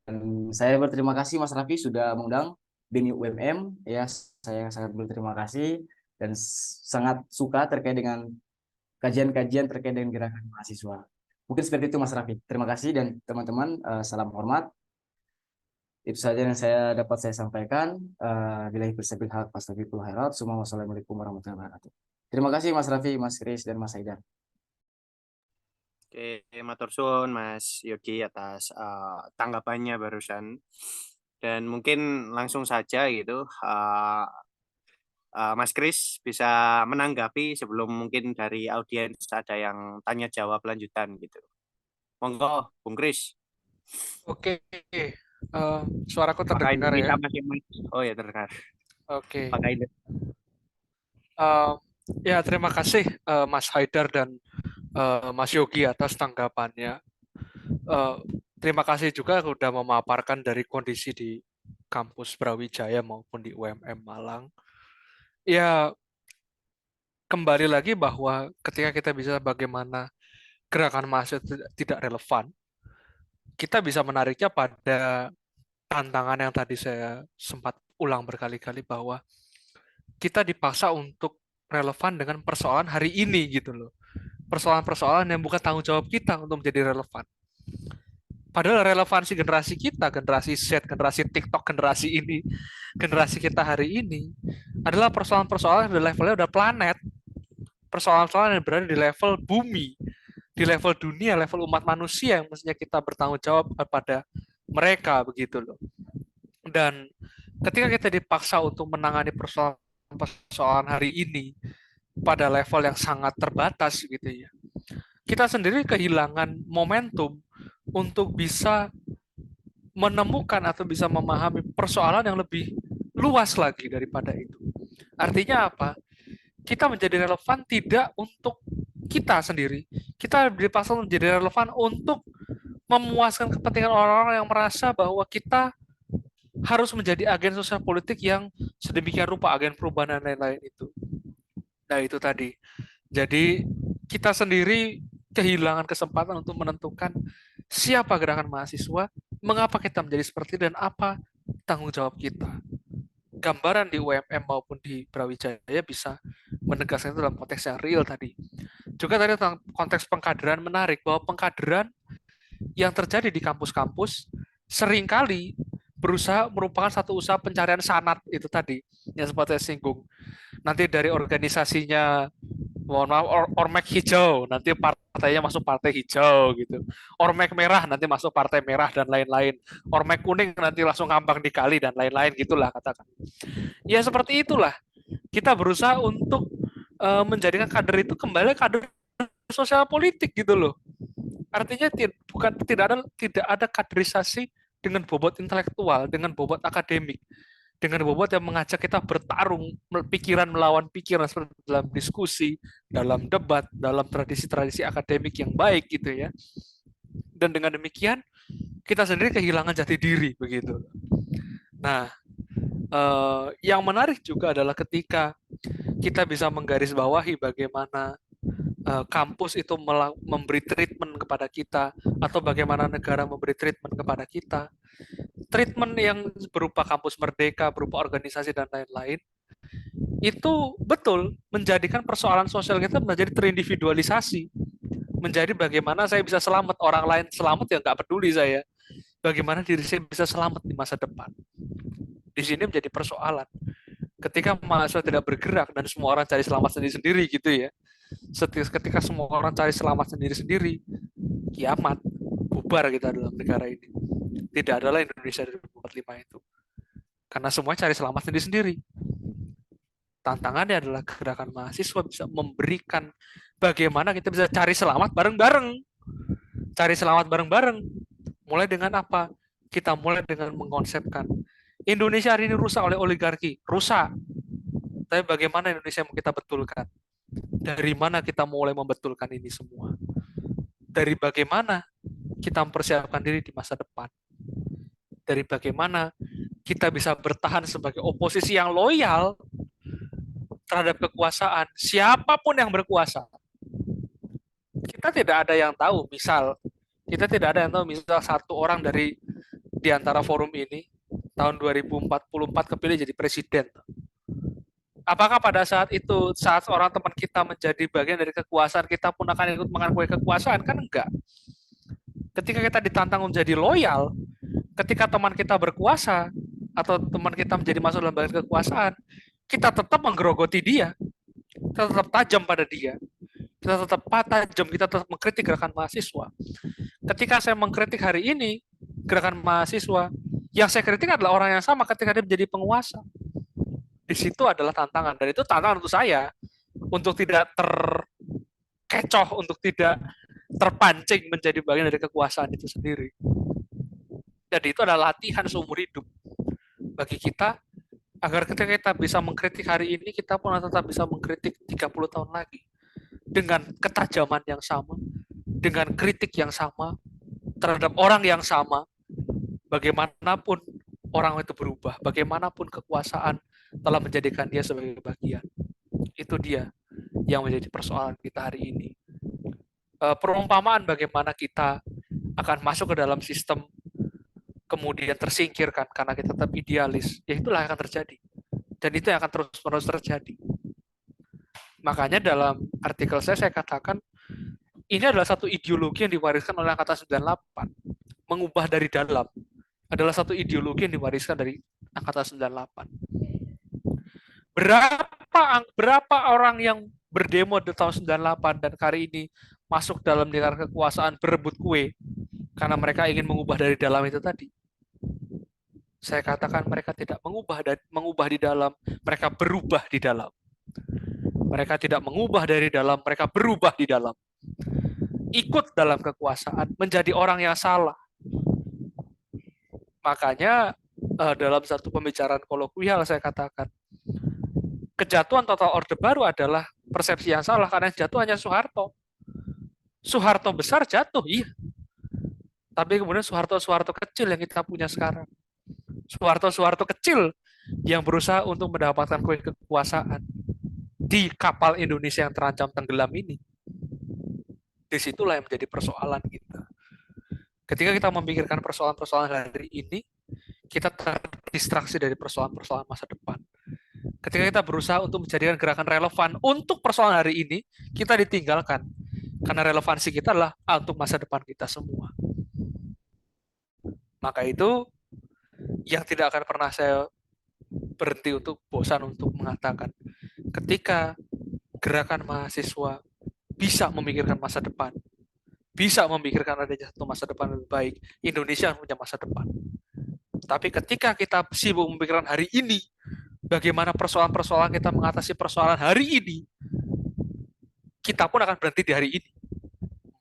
saya berterima kasih Mas Raffi sudah mengundang BNI UMM ya, saya sangat berterima kasih dan sangat suka terkait dengan kajian-kajian terkait dengan gerakan mahasiswa. Mungkin seperti itu Mas Raffi. Terima kasih dan teman-teman salam hormat. Itu saja yang dapat saya sampaikan. Billahi taufiq haq astagfirullah khairat. Wassalamualaikum warahmatullahi wabarakatuh. Terima kasih Mas Raffi, Mas Kris, dan Mas Haidar. Oke, matur suwun Mas Yogi atas tanggapannya barusan. Dan mungkin langsung saja gitu, Mas Kris bisa menanggapi sebelum mungkin dari audiens ada yang tanya jawab lanjutan gitu. Monggo, Bung Kris. Oke, suaraku Apakah terdengar ya? Indonesia masih oh ya terdengar. Oke. Apakah Ya, terima kasih Mas Haidar dan Mas Yogi atas tanggapannya. Terima kasih juga sudah memaparkan dari kondisi di kampus Brawijaya maupun di UMM Malang. Ya, kembali lagi bahwa ketika kita bisa bagaimana gerakan mahasiswa tidak relevan, kita bisa menariknya pada tantangan yang tadi saya sempat ulang berkali-kali bahwa kita dipaksa untuk relevan dengan persoalan hari ini gitu loh. Persoalan-persoalan yang bukan tanggung jawab kita untuk menjadi relevan. Padahal relevansi generasi kita, generasi Z, generasi TikTok, generasi ini, generasi kita hari ini adalah persoalan-persoalan di levelnya udah planet. Persoalan-persoalan yang berada di level bumi, di level dunia, level umat manusia yang mestinya kita bertanggung jawab kepada mereka begitu loh. Dan ketika kita dipaksa untuk menangani persoalan hari ini pada level yang sangat terbatas gitu ya, kita sendiri kehilangan momentum untuk bisa menemukan atau bisa memahami persoalan yang lebih luas lagi daripada itu. Artinya apa? Kita menjadi relevan tidak untuk kita sendiri. Kita dipaksa menjadi relevan untuk memuaskan kepentingan orang-orang yang merasa bahwa kita harus menjadi agen sosial politik yang sedemikian rupa, agen perubahan dan lain-lain itu. Nah, itu tadi. Jadi kita sendiri kehilangan kesempatan untuk menentukan siapa gerakan mahasiswa, mengapa kita menjadi seperti itu, dan apa tanggung jawab kita. Gambaran di UMM maupun di Brawijaya bisa menegaskan itu dalam konteks yang real tadi. Juga tadi tentang konteks pengkaderan, menarik bahwa pengkaderan yang terjadi di kampus-kampus seringkali berusaha merupakan satu usaha pencarian sanat itu tadi yang sempat saya singgung. Nanti dari organisasinya, mohon maaf, ormek hijau, nanti partainya masuk partai hijau gitu. Ormek merah nanti masuk partai merah dan lain-lain. Ormek kuning nanti langsung ngambang di kali dan lain-lain gitulah katakan. Ya seperti itulah. Kita berusaha untuk menjadikan kader itu kembali kader sosial politik gitu loh. Artinya tidak ada kaderisasi dengan bobot intelektual, dengan bobot akademik, dengan bobot yang mengajak kita bertarung pikiran melawan pikiran seperti dalam diskusi, dalam debat, dalam tradisi-tradisi akademik yang baik gitu ya. Dan dengan demikian kita sendiri kehilangan jati diri begitu. Nah, yang menarik juga adalah ketika kita bisa menggarisbawahi bagaimana kampus itu memberi treatment kepada kita, atau bagaimana negara memberi treatment kepada kita. Treatment yang berupa kampus merdeka, berupa organisasi dan lain-lain, itu betul menjadikan persoalan sosial kita menjadi terindividualisasi. Menjadi bagaimana saya bisa selamat, orang lain selamat ya nggak peduli saya. Bagaimana diri saya bisa selamat di masa depan. Di sini menjadi persoalan. Ketika mahasiswa tidak bergerak dan semua orang cari selamat sendiri-sendiri gitu ya. Ketika semua orang cari selamat sendiri-sendiri, kiamat, bubar kita dalam negara ini. Tidak adalah Indonesia 2045 itu. Karena semua cari selamat sendiri-sendiri. Tantangannya adalah gerakan mahasiswa bisa memberikan bagaimana kita bisa cari selamat bareng-bareng. Cari selamat bareng-bareng. Mulai dengan apa? Kita mulai dengan mengkonsepkan Indonesia hari ini rusak oleh oligarki. Rusak. Tapi bagaimana Indonesia yang kita betulkan? Dari mana kita mulai membetulkan ini semua? Dari bagaimana kita mempersiapkan diri di masa depan? Dari bagaimana kita bisa bertahan sebagai oposisi yang loyal terhadap kekuasaan, siapapun yang berkuasa. Kita tidak ada yang tahu, misal satu orang dari di antara forum ini tahun 2044 kepilih jadi presiden. Apakah pada saat itu, saat seorang teman kita menjadi bagian dari kekuasaan, kita pun akan ikut mengakui kekuasaan? Kan enggak. Ketika kita ditantang menjadi loyal, ketika teman kita berkuasa, atau teman kita menjadi masuk dalam bagian kekuasaan, kita tetap menggerogoti dia. Kita tetap tajam pada dia. Kita tetap tajam, kita tetap mengkritik gerakan mahasiswa. Ketika saya mengkritik hari ini, gerakan mahasiswa, yang saya kritik adalah orang yang sama ketika dia menjadi penguasa. Di situ adalah tantangan, dan itu tantangan untuk saya untuk tidak terkecoh, untuk tidak terpancing menjadi bagian dari kekuasaan itu sendiri. Jadi itu adalah latihan seumur hidup bagi kita, agar ketika kita bisa mengkritik hari ini, kita pun tetap bisa mengkritik 30 tahun lagi dengan ketajaman yang sama, dengan kritik yang sama terhadap orang yang sama. Bagaimanapun orang itu berubah, bagaimanapun kekuasaan telah menjadikan dia sebagai bagian. Itu dia yang menjadi persoalan kita hari ini. Perumpamaan bagaimana kita akan masuk ke dalam sistem kemudian tersingkirkan karena kita tetap idealis, ya itulah yang akan terjadi. Dan itu yang akan terus-menerus terjadi. Makanya dalam artikel saya katakan, ini adalah satu ideologi yang diwariskan oleh Angkatan 98. Mengubah dari dalam adalah satu ideologi yang diwariskan dari Angkatan 98. Berapa orang yang berdemo di tahun 98 dan hari ini masuk dalam lingkaran kekuasaan berebut kue karena mereka ingin mengubah dari dalam itu tadi. Saya katakan mereka tidak mengubah di dalam, mereka berubah di dalam. Mereka tidak mengubah dari dalam, mereka berubah di dalam. Ikut dalam kekuasaan, menjadi orang yang salah. Makanya dalam satu pembicaraan kolokwial saya katakan, kejatuhan total Orde Baru adalah persepsi yang salah karena yang jatuh hanya Soeharto. Soeharto besar jatuh, iya. Tapi kemudian Soeharto kecil yang kita punya sekarang. Soeharto kecil yang berusaha untuk mendapatkan kekuasaan. di kapal Indonesia yang terancam tenggelam ini. Disitulah yang menjadi persoalan kita. Ketika kita memikirkan persoalan-persoalan hari ini, kita terdistraksi dari persoalan-persoalan masa depan. Ketika kita berusaha untuk menjadikan gerakan relevan untuk persoalan hari ini, kita ditinggalkan. Karena relevansi kita adalah untuk masa depan kita semua. Maka itu yang tidak akan pernah saya berhenti untuk bosan untuk mengatakan, ketika gerakan mahasiswa bisa memikirkan masa depan, bisa memikirkan adanya satu masa depan lebih baik, Indonesia punya masa depan. Tapi ketika kita sibuk memikirkan hari ini, bagaimana persoalan-persoalan kita mengatasi persoalan hari ini, kita pun akan berhenti di hari ini.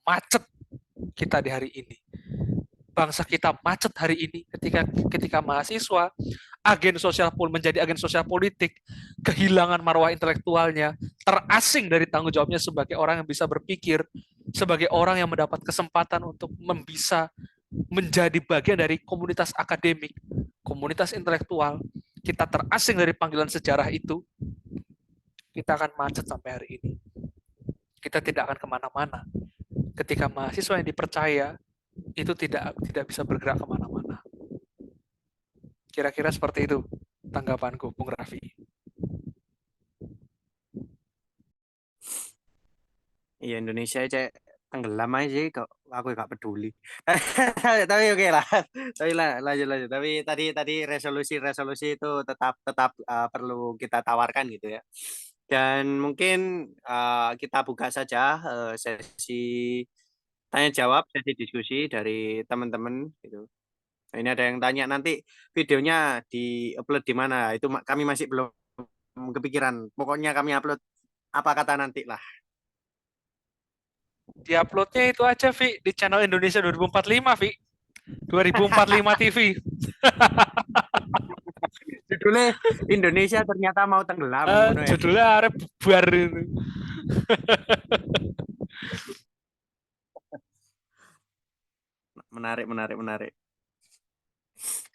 Macet kita di hari ini. Bangsa kita macet hari ini ketika mahasiswa, agen sosial menjadi agen sosial politik, kehilangan marwah intelektualnya, terasing dari tanggung jawabnya sebagai orang yang bisa berpikir, sebagai orang yang mendapat kesempatan untuk bisa menjadi bagian dari komunitas akademik, komunitas intelektual. Kita terasing dari panggilan sejarah itu, kita akan macet sampai hari ini. Kita tidak akan kemana-mana. Ketika mahasiswa yang dipercaya itu tidak bisa bergerak kemana-mana. Kira-kira seperti itu tanggapanku, Bung Raffi. Iya, Indonesia aja tenggelam aja sih, kok aku gak peduli. Tapi oke lah. Tapi lanjut. Tapi tadi resolusi itu tetap perlu kita tawarkan gitu ya. Dan mungkin kita buka saja sesi tanya jawab, sesi diskusi dari teman-teman gitu. Nah, ini ada yang tanya nanti videonya di-upload di mana? Itu kami masih belum kepikiran. Pokoknya kami upload apa kata nanti lah. Di-uploadnya itu aja, Vi, di channel Indonesia 2045, Vi. 2045 TV. Judulnya Indonesia ternyata mau tenggelam. Ngono ya. Judulnya arep bubar itu. Menarik.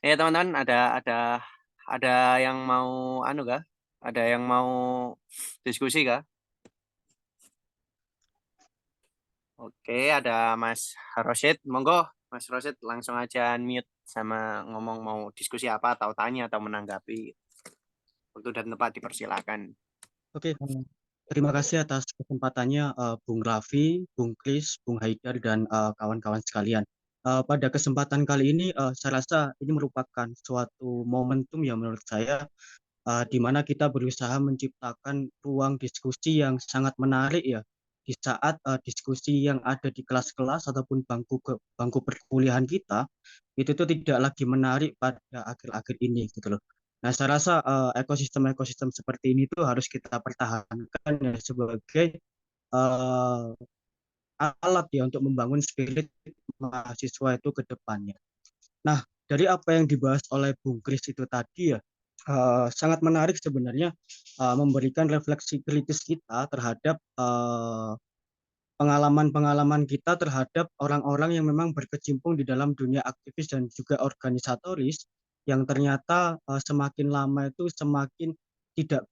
Ya teman-teman, ada yang mau kah? Ada yang mau diskusi kah? Oke, ada Mas Rosid. Monggo, Mas Rosid langsung aja unmute sama ngomong mau diskusi apa atau tanya atau menanggapi. Waktu dan tempat dipersilakan. Oke, terima kasih atas kesempatannya Bung Raffi, Bung Kris, Bung Haidar, dan kawan-kawan sekalian. Pada kesempatan kali ini, saya rasa ini merupakan suatu momentum yang menurut saya di mana kita berusaha menciptakan ruang diskusi yang sangat menarik ya di saat diskusi yang ada di kelas-kelas ataupun bangku perkuliahan kita itu tuh tidak lagi menarik pada akhir-akhir ini gitu loh. Nah, saya rasa ekosistem seperti ini tuh harus kita pertahankan ya sebagai uh, alat ya untuk membangun spirit mahasiswa itu ke depannya. Nah, dari apa yang dibahas oleh Bung Kris itu tadi ya, sangat menarik sebenarnya memberikan refleksi kritis kita terhadap pengalaman-pengalaman kita terhadap orang-orang yang memang berkecimpung di dalam dunia aktivis dan juga organisatoris yang ternyata semakin lama itu semakin tidak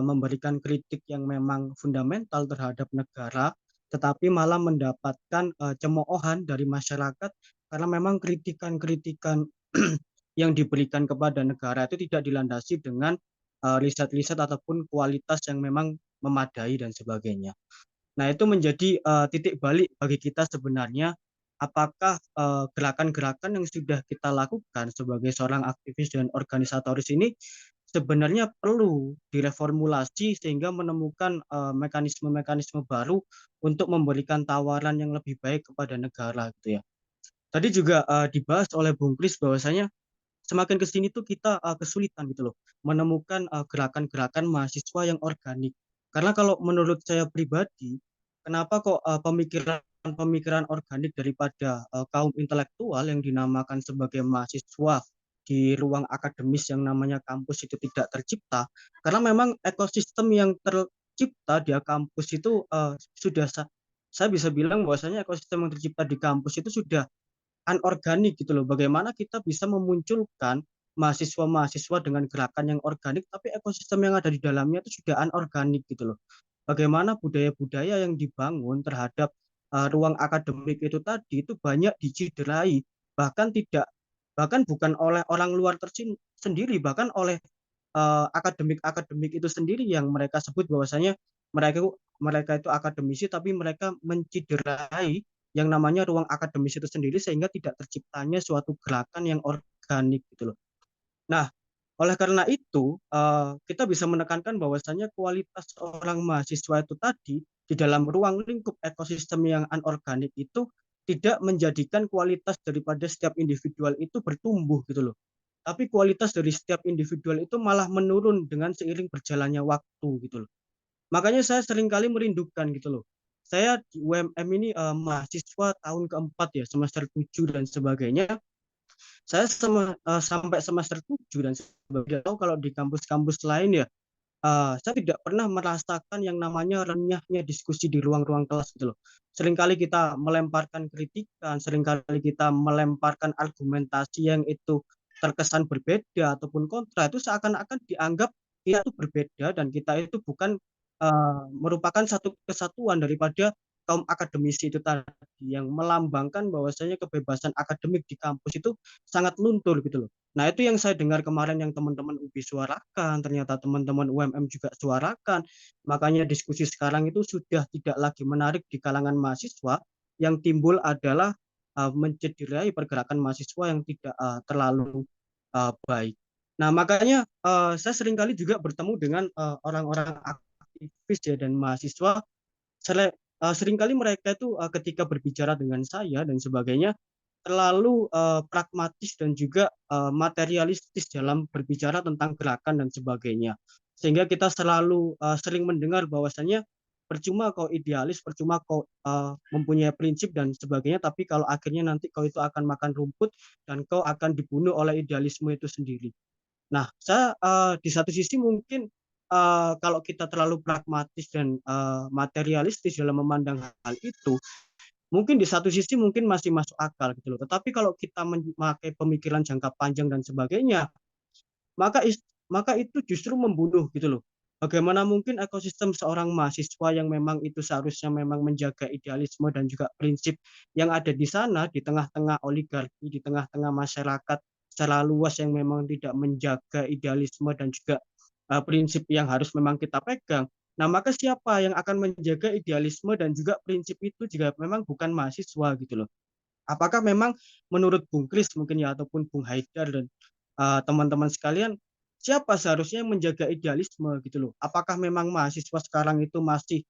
memberikan kritik yang memang fundamental terhadap negara, tetapi malah mendapatkan cemoohan dari masyarakat karena memang kritikan-kritikan yang diberikan kepada negara itu tidak dilandasi dengan riset-riset ataupun kualitas yang memang memadai dan sebagainya. Nah, itu menjadi titik balik bagi kita sebenarnya, apakah gerakan-gerakan yang sudah kita lakukan sebagai seorang aktivis dan organisatoris ini sebenarnya perlu direformulasi sehingga menemukan mekanisme-mekanisme baru untuk memberikan tawaran yang lebih baik kepada negara gitu ya. Tadi juga dibahas oleh Bung Kris bahwasanya semakin ke sini tuh kita kesulitan gitu loh menemukan gerakan-gerakan mahasiswa yang organik. Karena kalau menurut saya pribadi, kenapa kok pemikiran organik daripada kaum intelektual yang dinamakan sebagai mahasiswa di ruang akademis yang namanya kampus itu tidak tercipta? Karena memang ekosistem yang tercipta di kampus itu sudah saya bisa bilang bahwasanya ekosistem yang tercipta di kampus itu sudah anorganik gitu loh. Bagaimana kita bisa memunculkan mahasiswa-mahasiswa dengan gerakan yang organik, tapi ekosistem yang ada di dalamnya itu sudah anorganik gitu loh. Bagaimana budaya-budaya yang dibangun terhadap ruang akademik itu tadi itu banyak diciderai, bahkan bukan oleh orang luar sendiri, bahkan oleh akademik-akademik itu sendiri yang mereka sebut bahwasanya mereka mereka itu akademisi, tapi mereka menciderai yang namanya ruang akademis itu sendiri sehingga tidak terciptanya suatu gerakan yang organik gitu loh. Nah, oleh karena itu kita bisa menekankan bahwasanya kualitas seorang mahasiswa itu tadi di dalam ruang lingkup ekosistem yang anorganik itu tidak menjadikan kualitas daripada setiap individual itu bertumbuh gitu loh. Tapi kualitas dari setiap individual itu malah menurun dengan seiring berjalannya waktu gitu loh. Makanya saya seringkali merindukan gitu loh. Saya di UMM ini mahasiswa tahun keempat ya, semester 7 dan sebagainya. Saya sampai semester 7 dan sebagainya. Tahu kalau di kampus-kampus lain ya, saya tidak pernah merasakan yang namanya renyahnya diskusi di ruang-ruang kelas gitu loh. Seringkali kita melemparkan kritikan, seringkali kita melemparkan argumentasi yang itu terkesan berbeda ataupun kontra, itu seakan-akan dianggap kita itu berbeda dan kita itu bukan merupakan satu kesatuan daripada kaum akademisi itu tadi yang melambangkan bahwasanya kebebasan akademik di kampus itu sangat luntur gitu loh. Nah, itu yang saya dengar kemarin yang teman-teman UB suarakan, ternyata teman-teman UMM juga suarakan. Makanya diskusi sekarang itu sudah tidak lagi menarik di kalangan mahasiswa, yang timbul adalah mencederai pergerakan mahasiswa yang tidak terlalu baik. Nah, makanya saya seringkali juga bertemu dengan orang-orang aktivis ya dan mahasiswa. Seringkali mereka itu ketika berbicara dengan saya dan sebagainya terlalu pragmatis dan juga materialistis dalam berbicara tentang gerakan dan sebagainya. Sehingga kita selalu sering mendengar bahwasannya percuma kau idealis, percuma kau mempunyai prinsip dan sebagainya, tapi kalau akhirnya nanti kau itu akan makan rumput dan kau akan dibunuh oleh idealisme itu sendiri. Nah, saya di satu sisi mungkin kalau kita terlalu pragmatis dan materialistis dalam memandang hal itu, mungkin di satu sisi mungkin masih masuk akal gitu loh. Tetapi kalau kita memakai pemikiran jangka panjang dan sebagainya, maka maka itu justru membunuh gitu loh. Bagaimana mungkin ekosistem seorang mahasiswa yang memang itu seharusnya memang menjaga idealisme dan juga prinsip yang ada di sana di tengah-tengah oligarki, di tengah-tengah masyarakat secara luas yang memang tidak menjaga idealisme dan juga prinsip yang harus memang kita pegang. Nah, maka siapa yang akan menjaga idealisme dan juga prinsip itu jika memang bukan mahasiswa gitu loh. Apakah memang menurut Bung Kris mungkin ya ataupun Bung Haidar dan teman-teman sekalian, siapa seharusnya yang menjaga idealisme gitu loh? Apakah memang mahasiswa sekarang itu masih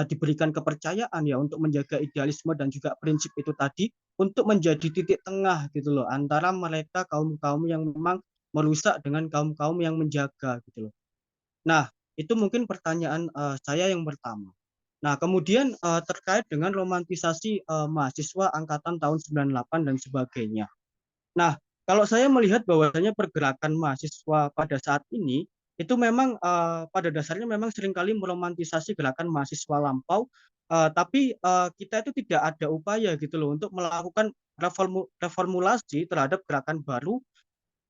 diberikan kepercayaan ya untuk menjaga idealisme dan juga prinsip itu tadi untuk menjadi titik tengah gitu loh antara mereka kaum-kaum yang memang merusak dengan kaum-kaum yang menjaga gitu loh. Nah, itu mungkin pertanyaan saya yang pertama. Nah, kemudian terkait dengan romantisasi mahasiswa angkatan tahun 98 dan sebagainya. Nah, kalau saya melihat bahwasanya pergerakan mahasiswa pada saat ini itu memang pada dasarnya memang seringkali meromantisasi gerakan mahasiswa lampau, tapi kita itu tidak ada upaya gitu loh untuk melakukan reformulasi terhadap gerakan baru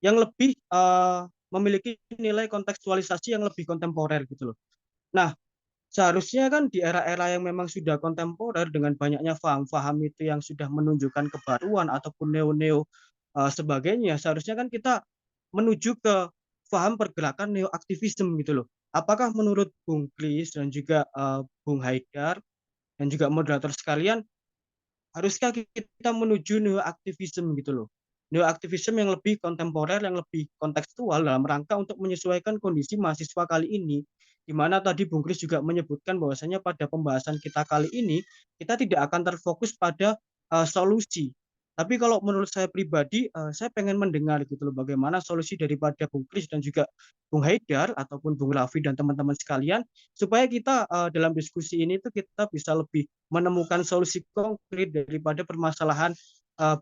yang lebih memiliki nilai kontekstualisasi yang lebih kontemporer gitu loh. Nah, seharusnya kan di era-era yang memang sudah kontemporer dengan banyaknya faham-faham itu yang sudah menunjukkan kebaruan ataupun neo-neo sebagainya, seharusnya kan kita menuju ke paham pergerakan neo-aktivisme gitu loh. Apakah menurut Bung Kris dan juga Bung Haidar dan juga moderator sekalian, haruskah kita menuju neo-aktivisme gitu loh? Neo-aktivisme yang lebih kontemporer, yang lebih kontekstual dalam rangka untuk menyesuaikan kondisi mahasiswa kali ini. Di mana tadi Bung Kris juga menyebutkan bahwasanya pada pembahasan kita kali ini, kita tidak akan terfokus pada solusi. Tapi kalau menurut saya pribadi, saya pengen mendengar gitu loh bagaimana solusi daripada Bung Kris dan juga Bung Haidar ataupun Bung Raffi dan teman-teman sekalian supaya kita dalam diskusi ini tuh kita bisa lebih menemukan solusi konkret daripada permasalahan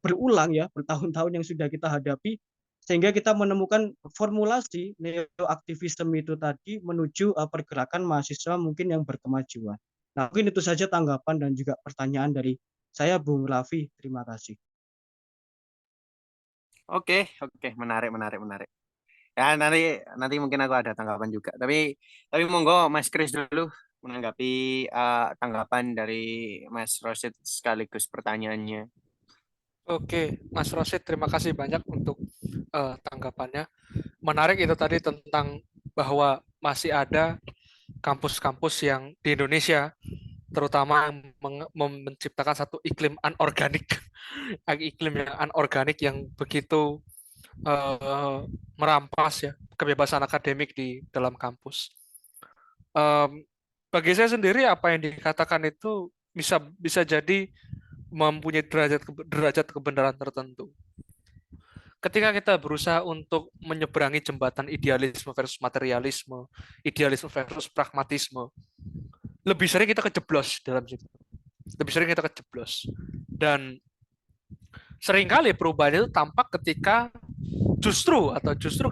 berulang ya bertahun-tahun yang sudah kita hadapi sehingga kita menemukan formulasi neo-aktivisme itu tadi menuju pergerakan mahasiswa mungkin yang berkemajuan. Nah, mungkin itu saja tanggapan dan juga pertanyaan dari saya, Bung Raffi. Terima kasih. Oke, menarik, menarik, menarik. Ya, nanti mungkin aku ada tanggapan juga. Tapi monggo Mas Kris dulu menanggapi tanggapan dari Mas Rosid sekaligus pertanyaannya. Oke, Mas Rosid, terima kasih banyak untuk tanggapannya. Menarik itu tadi tentang bahwa masih ada kampus-kampus yang di Indonesia, terutama yang menciptakan satu iklim anorganik, iklim yang anorganik yang begitu merampas ya kebebasan akademik di dalam kampus. Bagi saya sendiri apa yang dikatakan itu bisa jadi mempunyai derajat kebenaran tertentu. Ketika kita berusaha untuk menyeberangi jembatan idealisme versus materialisme, idealisme versus pragmatisme, lebih sering kita kejeblos dalam situ. Lebih sering kita kejeblos. Dan seringkali perubahan itu tampak ketika justru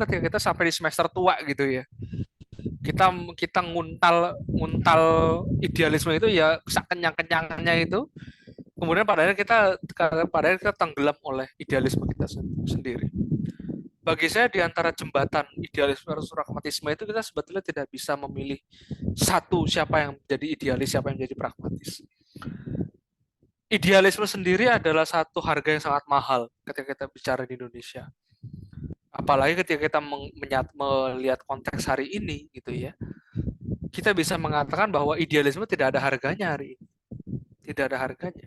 ketika kita sampai di semester tua gitu ya. Kita nguntal idealisme itu ya kenyang-kenyangnya itu. Kemudian pada akhirnya kita tenggelam oleh idealisme kita sendiri. Bagi saya di antara jembatan idealisme versus pragmatisme itu kita sebetulnya tidak bisa memilih satu siapa yang menjadi idealis, siapa yang menjadi pragmatis. Idealisme sendiri adalah satu harga yang sangat mahal ketika kita bicara di Indonesia. Apalagi ketika kita melihat konteks hari ini gitu ya. Kita bisa mengatakan bahwa idealisme tidak ada harganya hari ini. Tidak ada harganya.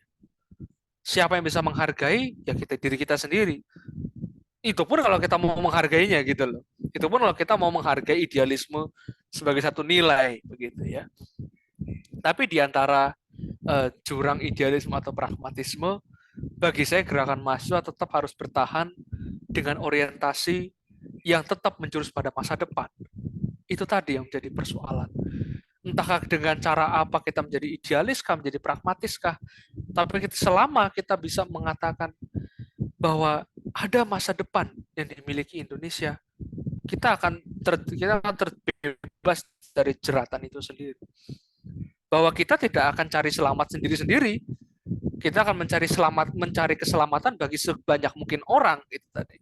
Siapa yang bisa menghargai? Ya diri kita sendiri. Itu pun kalau kita mau menghargainya gitu loh. Itu pun kalau kita mau menghargai idealisme sebagai satu nilai begitu ya. Tapi di antara jurang idealisme atau pragmatisme, bagi saya gerakan mahasiswa tetap harus bertahan dengan orientasi yang tetap menjurus pada masa depan. Itu tadi yang menjadi persoalan. Entahkah dengan cara apa kita menjadi idealis kah, menjadi pragmatis kah, tapi selama kita bisa mengatakan bahwa ada masa depan yang dimiliki Indonesia, kita akan terbebas dari jeratan itu sendiri. Bahwa kita tidak akan cari selamat sendiri-sendiri, kita akan mencari keselamatan bagi sebanyak mungkin orang itu tadi.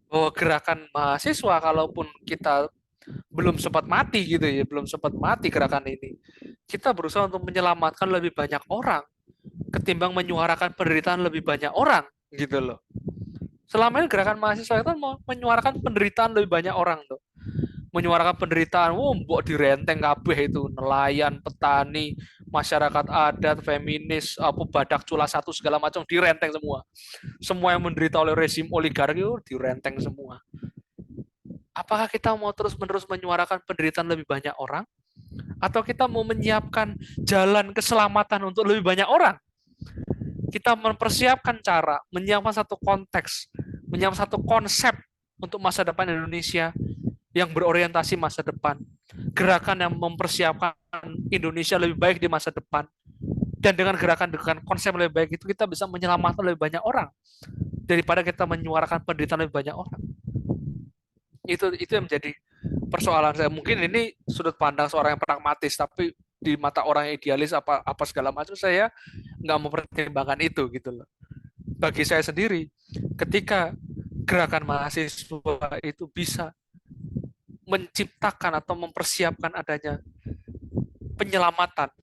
Bahwa gerakan mahasiswa, kalaupun kita belum sempat mati gitu ya, belum sempat mati gerakan ini, kita berusaha untuk menyelamatkan lebih banyak orang ketimbang menyuarakan penderitaan lebih banyak orang gitu loh. Selama ini gerakan mahasiswa itu mau menyuarakan penderitaan lebih banyak orang tuh. Menyuarakan penderitaan, mbok direnteng kabeh itu, nelayan, petani, masyarakat adat, feminis, badak cula satu segala macam direnteng semua. Semua yang menderita oleh rezim oligarki direnteng semua. Apakah kita mau terus-menerus menyuarakan penderitaan lebih banyak orang? Atau kita mau menyiapkan jalan keselamatan untuk lebih banyak orang? Kita mempersiapkan cara, menyiapkan satu konteks, menyiapkan satu konsep untuk masa depan Indonesia yang berorientasi masa depan. Gerakan yang mempersiapkan Indonesia lebih baik di masa depan. Dan dengan gerakan konsep lebih baik itu kita bisa menyelamatkan lebih banyak orang daripada kita menyuarakan penderitaan lebih banyak orang. Itu yang menjadi persoalan saya. Mungkin ini sudut pandang seorang yang pragmatis, tapi di mata orang yang idealis apa segala macam, saya nggak mempertimbangkan itu gitu loh. Bagi saya sendiri, ketika gerakan mahasiswa itu bisa menciptakan atau mempersiapkan adanya penyelamatan,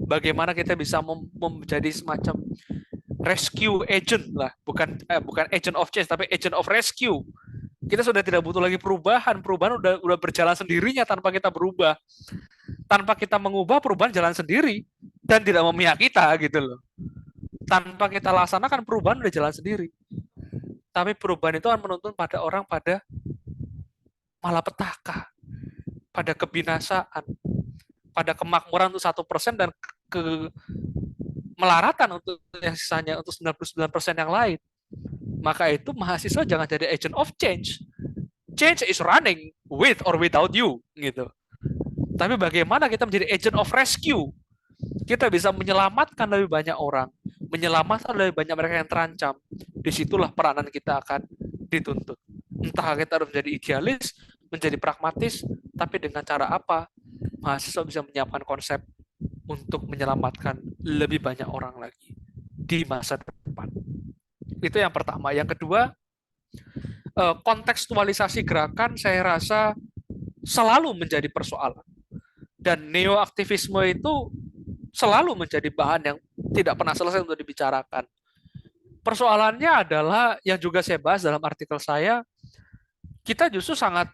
bagaimana kita bisa menjadi semacam rescue agent lah, bukan agent of change, tapi agent of rescue. Kita sudah tidak butuh lagi perubahan udah berjalan sendirinya tanpa kita berubah. Tanpa kita mengubah, perubahan jalan sendiri dan tidak memihak kita gitu loh. Tanpa kita laksanakan, perubahan udah jalan sendiri. Tapi perubahan itu akan menuntun pada orang pada malapetaka, pada kebinasaan, pada kemakmuran untuk 1% dan melaratan untuk yang sisanya, untuk 99% yang lain. Maka itu mahasiswa jangan jadi agent of change. Change is running with or without you gitu. Tapi bagaimana kita menjadi agent of rescue? Kita bisa menyelamatkan lebih banyak orang, menyelamatkan lebih banyak mereka yang terancam. Disitulah peranan kita akan dituntut. Entah kita harus menjadi idealis, menjadi pragmatis, tapi dengan cara apa mahasiswa bisa menyiapkan konsep untuk menyelamatkan lebih banyak orang lagi di masa depan. Itu yang pertama. Yang kedua, kontekstualisasi gerakan saya rasa selalu menjadi persoalan. Dan neoaktivisme itu selalu menjadi bahan yang tidak pernah selesai untuk dibicarakan. Persoalannya adalah yang juga saya bahas dalam artikel saya, kita justru sangat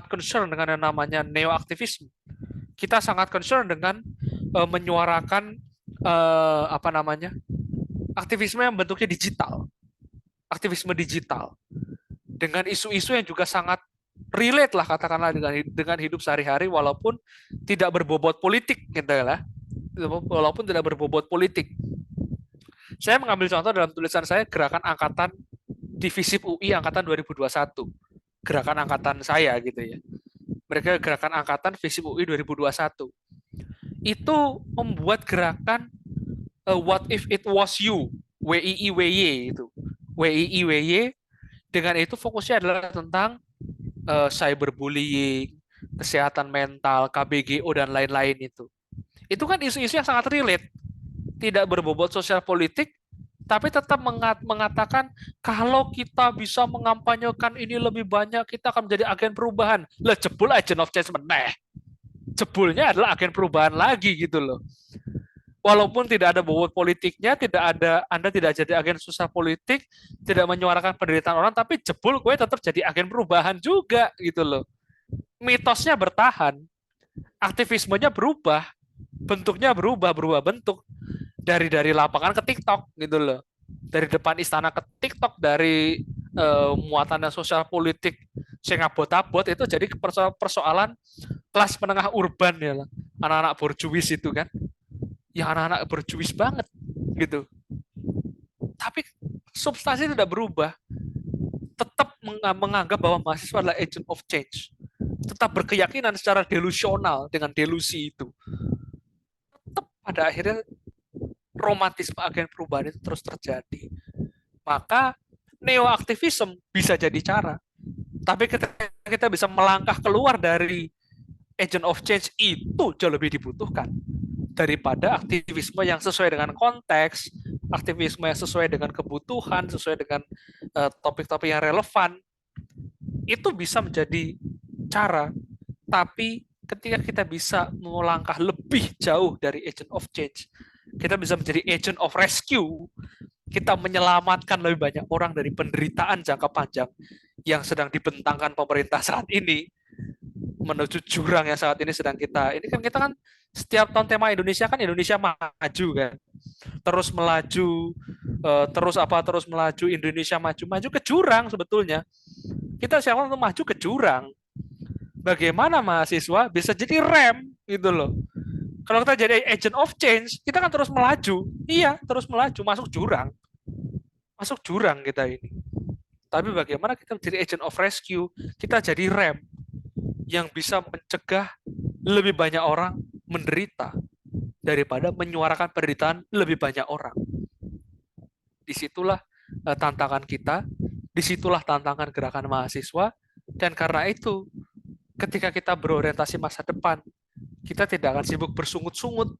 concern dengan yang namanya neoaktivisme. Kita sangat concern dengan menyuarakan aktivisme yang bentuknya digital, aktivisme digital dengan isu-isu yang juga sangat relate lah katakanlah dengan hidup sehari-hari walaupun tidak berbobot politik gitu lah, walaupun tidak berbobot politik. Saya mengambil contoh dalam tulisan saya gerakan angkatan di FISIP UI angkatan 2021, gerakan angkatan saya gitu ya. Mereka gerakan angkatan FISIP UI 2021 itu membuat gerakan What If It Was You, WIIWY itu. WIIWY dengan itu fokusnya adalah tentang cyberbullying, kesehatan mental, KBGO dan lain-lain itu. Itu kan isu-isu yang sangat relate, tidak berbobot sosial politik, tapi tetap mengatakan kalau kita bisa mengampanyekan ini lebih banyak, kita akan menjadi agen perubahan. Lah jebul agent of change meneh. Jebulnya adalah agen perubahan lagi gitu loh. Walaupun tidak ada bobot politiknya, Anda tidak jadi agen sosial politik, tidak menyuarakan penderitaan orang, tapi jebul gue tetap jadi agen perubahan juga gitu loh. Mitosnya bertahan, aktivismenya berubah, bentuknya berubah bentuk dari lapangan ke TikTok gitu loh. Dari depan istana ke TikTok, dari muatannya sosial politik sing abot-abot itu jadi persoalan kelas menengah urban ya lah. Anak-anak borjuis itu kan. Ya anak-anak berjuis banget gitu. Tapi substansi tidak berubah. Tetap menganggap bahwa mahasiswa adalah agent of change. Tetap berkeyakinan secara delusional dengan delusi itu. Tetap pada akhirnya romantisme agen perubahan itu terus terjadi. Maka neoaktivisme bisa jadi cara. Tapi ketika kita bisa melangkah keluar dari agent of change itu jauh lebih dibutuhkan daripada aktivisme yang sesuai dengan konteks, aktivisme yang sesuai dengan kebutuhan, sesuai dengan topik-topik yang relevan. Itu bisa menjadi cara. Tapi ketika kita bisa melangkah lebih jauh dari agent of change, kita bisa menjadi agent of rescue, kita menyelamatkan lebih banyak orang dari penderitaan jangka panjang yang sedang dibentangkan pemerintah saat ini menuju jurang yang saat ini sedang kita kan setiap tahun tema Indonesia kan Indonesia maju kan, terus melaju terus melaju, Indonesia maju ke jurang. Sebetulnya kita siapa untuk maju ke jurang, bagaimana mahasiswa bisa jadi rem gitu loh. Kalau kita jadi agent of change, kita kan terus melaju, terus melaju masuk jurang kita ini. Tapi bagaimana kita menjadi agent of rescue, kita jadi rem yang bisa mencegah lebih banyak orang menderita daripada menyuarakan penderitaan lebih banyak orang. Disitulah tantangan kita, disitulah tantangan gerakan mahasiswa, dan karena itu ketika kita berorientasi masa depan, kita tidak akan sibuk bersungut-sungut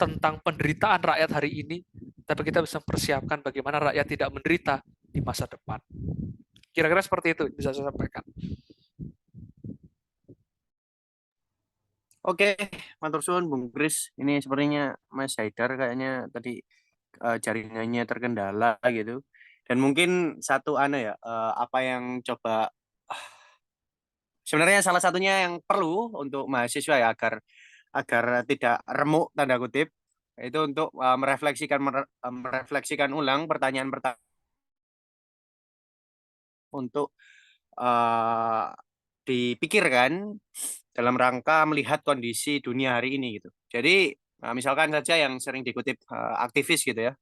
tentang penderitaan rakyat hari ini, tapi kita bisa mempersiapkan bagaimana rakyat tidak menderita di masa depan. Kira-kira seperti itu bisa saya sampaikan. Oke, matur suwun Bung Kris. Ini sepertinya Mas Haidar kayaknya tadi jaringannya terkendala gitu. Dan mungkin satu apa yang coba sebenarnya salah satunya yang perlu untuk mahasiswa ya agar tidak remuk tanda kutip itu untuk merefleksikan ulang pertanyaan-pertanyaan untuk dipikirkan dalam rangka melihat kondisi dunia hari ini gitu. Jadi misalkan saja yang sering dikutip aktivis gitu ya,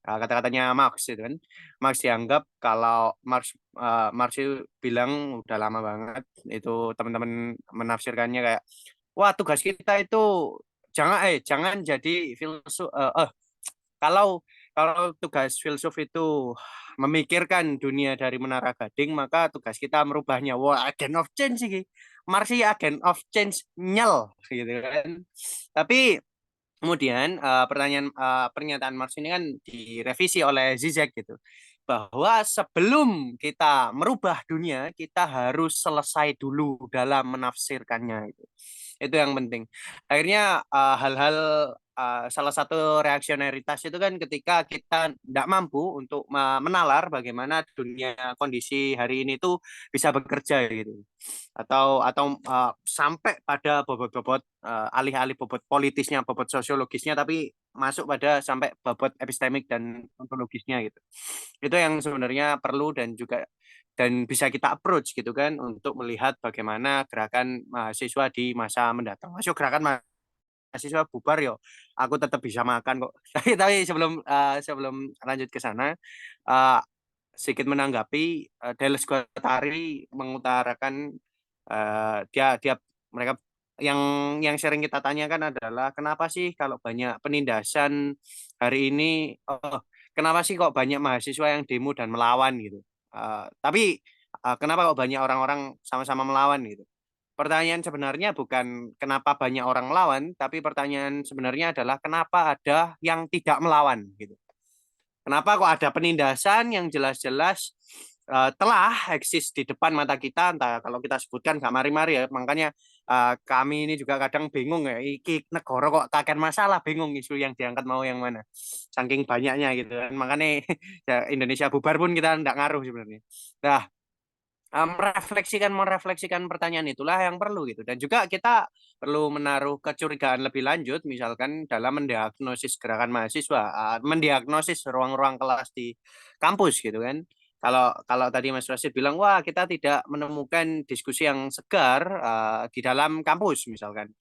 kata-katanya Marx itu kan. Marx dianggap kalau Marx itu bilang udah lama banget itu teman-teman menafsirkannya kayak wah tugas kita itu jangan jadi filsuf kalau tugas filsuf itu memikirkan dunia dari Menara Gading, maka tugas kita merubahnya. Wah, agent of change sih. Marxi agent of change nyel gitu kan. Tapi kemudian pernyataan Marx ini kan direvisi oleh Zizek gitu. bahwa sebelum kita merubah dunia, kita harus selesai dulu dalam menafsirkannya itu. Itu yang penting. Akhirnya hal-hal salah satu reaksioneritas itu kan ketika kita tidak mampu untuk menalar bagaimana dunia kondisi hari ini tuh bisa bekerja gitu. Atau sampai pada bobot-bobot alih-alih bobot politisnya, bobot sosiologisnya, tapi masuk pada sampai bobot epistemik dan ontologisnya gitu. Itu yang sebenarnya perlu dan bisa kita approach gitu kan untuk melihat bagaimana gerakan mahasiswa di masa mendatang. Masuk gerakan mahasiswa bubar yo, aku tetap bisa makan kok. Tapi sebelum lanjut ke sana, uh, sedikit menanggapi Deles Guattari mengutarakan dia dia mereka yang sering kita tanyakan adalah kenapa sih kalau banyak penindasan hari ini, kenapa sih kok banyak mahasiswa yang demo dan melawan gitu. Tapi kenapa kok banyak orang-orang sama-sama melawan gitu. Pertanyaan sebenarnya bukan kenapa banyak orang melawan, tapi pertanyaan sebenarnya adalah kenapa ada yang tidak melawan gitu. Kenapa kok ada penindasan yang jelas-jelas telah eksis di depan mata kita, entah kalau kita sebutkan gak mari-mari ya, makanya kami ini juga kadang bingung ya, iki negara kok kakek masalah, bingung isu yang diangkat mau yang mana, saking banyaknya gitu kan, makanya ya, Indonesia bubar pun kita tidak ngaruh sebenarnya. Nah, merefleksikan pertanyaan itulah yang perlu gitu, dan juga kita perlu menaruh kecurigaan lebih lanjut misalkan dalam mendiagnosis gerakan mahasiswa, mendiagnosis ruang-ruang kelas di kampus gitu kan. Kalau tadi Mas Rasid bilang wah kita tidak menemukan diskusi yang segar di dalam kampus misalkan,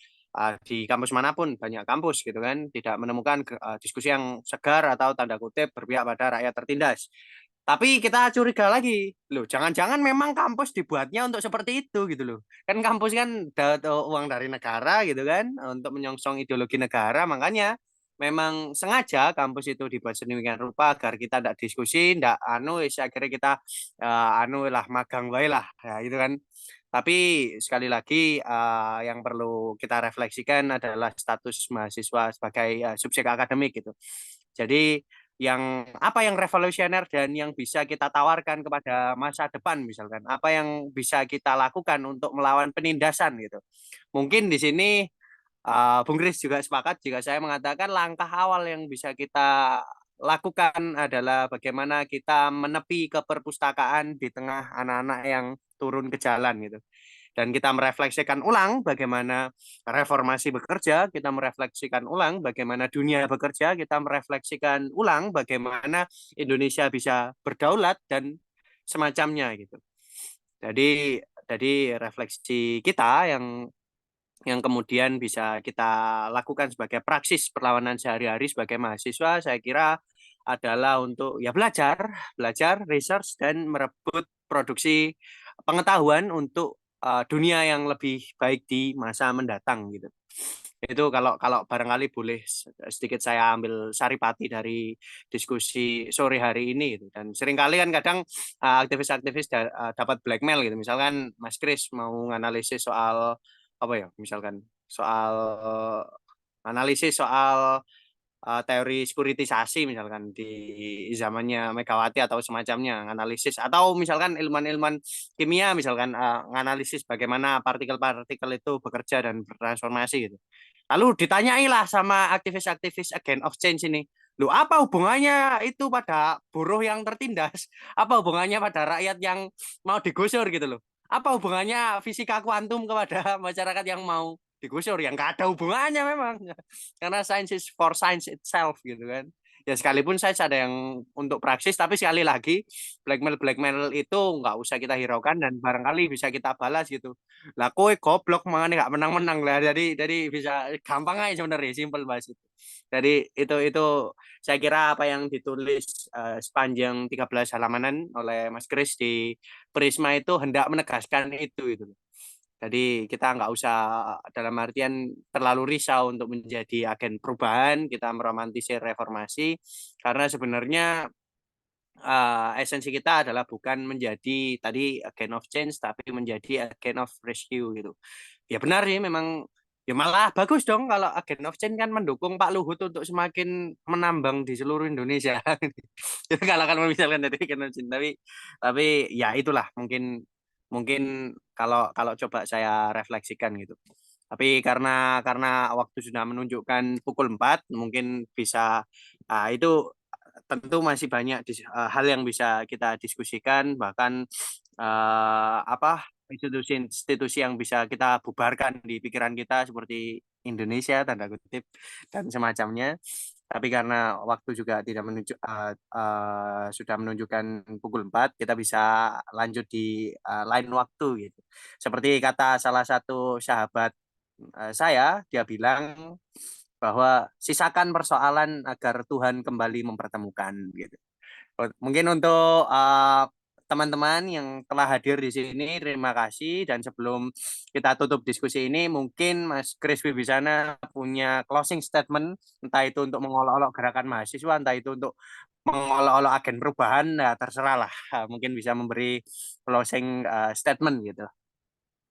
di kampus manapun banyak kampus gitu kan tidak menemukan diskusi yang segar atau tanda kutip berpihak pada rakyat tertindas. Tapi kita curiga lagi, loh jangan-jangan memang kampus dibuatnya untuk seperti itu gitu loh. Kan kampus kan dapat uang dari negara gitu kan, untuk menyongsong ideologi negara, makanya memang sengaja kampus itu dibuat sedemikian rupa agar kita tidak diskusi, tidak akhirnya kita lah magang wae lah, ya gitu kan. Tapi sekali lagi yang perlu kita refleksikan adalah status mahasiswa sebagai subjek akademik gitu. Jadi apa yang revolusioner dan yang bisa kita tawarkan kepada masa depan misalkan, apa yang bisa kita lakukan untuk melawan penindasan gitu. Mungkin di sini Bung Kris juga sepakat jika saya mengatakan langkah awal yang bisa kita lakukan adalah bagaimana kita menepi ke perpustakaan di tengah anak-anak yang turun ke jalan gitu. Dan kita merefleksikan ulang bagaimana reformasi bekerja, kita merefleksikan ulang bagaimana dunia bekerja, kita merefleksikan ulang bagaimana Indonesia bisa berdaulat dan semacamnya gitu. Jadi refleksi kita yang kemudian bisa kita lakukan sebagai praksis perlawanan sehari-hari sebagai mahasiswa, saya kira adalah untuk ya belajar, research dan merebut produksi pengetahuan untuk dunia yang lebih baik di masa mendatang gitu. Itu kalau barangkali boleh sedikit saya ambil saripati dari diskusi sore hari ini gitu. Dan seringkali kan kadang aktivis-aktivis dapat blackmail gitu. Misalkan Mas Kris mau analisis soal apa ya? Misalkan soal analisis soal teori sekuritisasi misalkan di zamannya Megawati atau semacamnya, analisis atau misalkan ilmuwan-ilmuwan kimia misalkan analisis bagaimana partikel-partikel itu bekerja dan bertransformasi gitu. Lalu ditanyailah sama aktivis-aktivis agent of change ini, lu apa hubungannya itu pada buruh yang tertindas? Apa hubungannya pada rakyat yang mau digusur gitu loh? Apa hubungannya fisika kuantum kepada masyarakat yang mau digusur? Yang nggak ada hubungannya memang. Karena science is for science itself gitu kan. Ya sekalipun saya ada yang untuk praksis, tapi sekali lagi blackmail itu nggak usah kita hiraukan dan barangkali bisa kita balas gitu. Lah kowe goblok makanya nggak menang-menang lah. Jadi bisa gampang aja sebenarnya, simple bahas itu. Jadi itu saya kira apa yang ditulis sepanjang 13 halamanan oleh Mas Kris di Prisma itu hendak menegaskan itu. Jadi kita nggak usah dalam artian terlalu risau untuk menjadi agen perubahan, kita meromantisir reformasi, karena sebenarnya esensi kita adalah bukan menjadi tadi agent of change, tapi menjadi agent of rescue gitu. Ya benar sih, memang Ya malah bagus dong kalau Agent of Change kan mendukung Pak Luhut untuk semakin menambang di seluruh Indonesia. Kalau kan misalkan dari Agent of Change, tapi ya itulah mungkin mungkin kalau kalau coba saya refleksikan gitu. Tapi karena waktu sudah menunjukkan pukul 4 mungkin bisa itu tentu masih banyak hal yang bisa kita diskusikan, bahkan apa institusi-institusi yang bisa kita bubarkan di pikiran kita seperti Indonesia tanda kutip dan semacamnya. Tapi karena waktu juga tidak sudah menunjukkan pukul 4, kita bisa lanjut di lain waktu gitu. Seperti kata salah satu sahabat saya, dia bilang bahwa sisakan persoalan agar Tuhan kembali mempertemukan gitu. Mungkin untuk teman-teman yang telah hadir di sini, terima kasih. Dan sebelum kita tutup diskusi ini, mungkin Mas Kris Wibisana punya closing statement, entah itu untuk mengolok-olok gerakan mahasiswa, entah itu untuk mengolok-olok agen perubahan, ya terserah lah. Mungkin bisa memberi closing statement gitu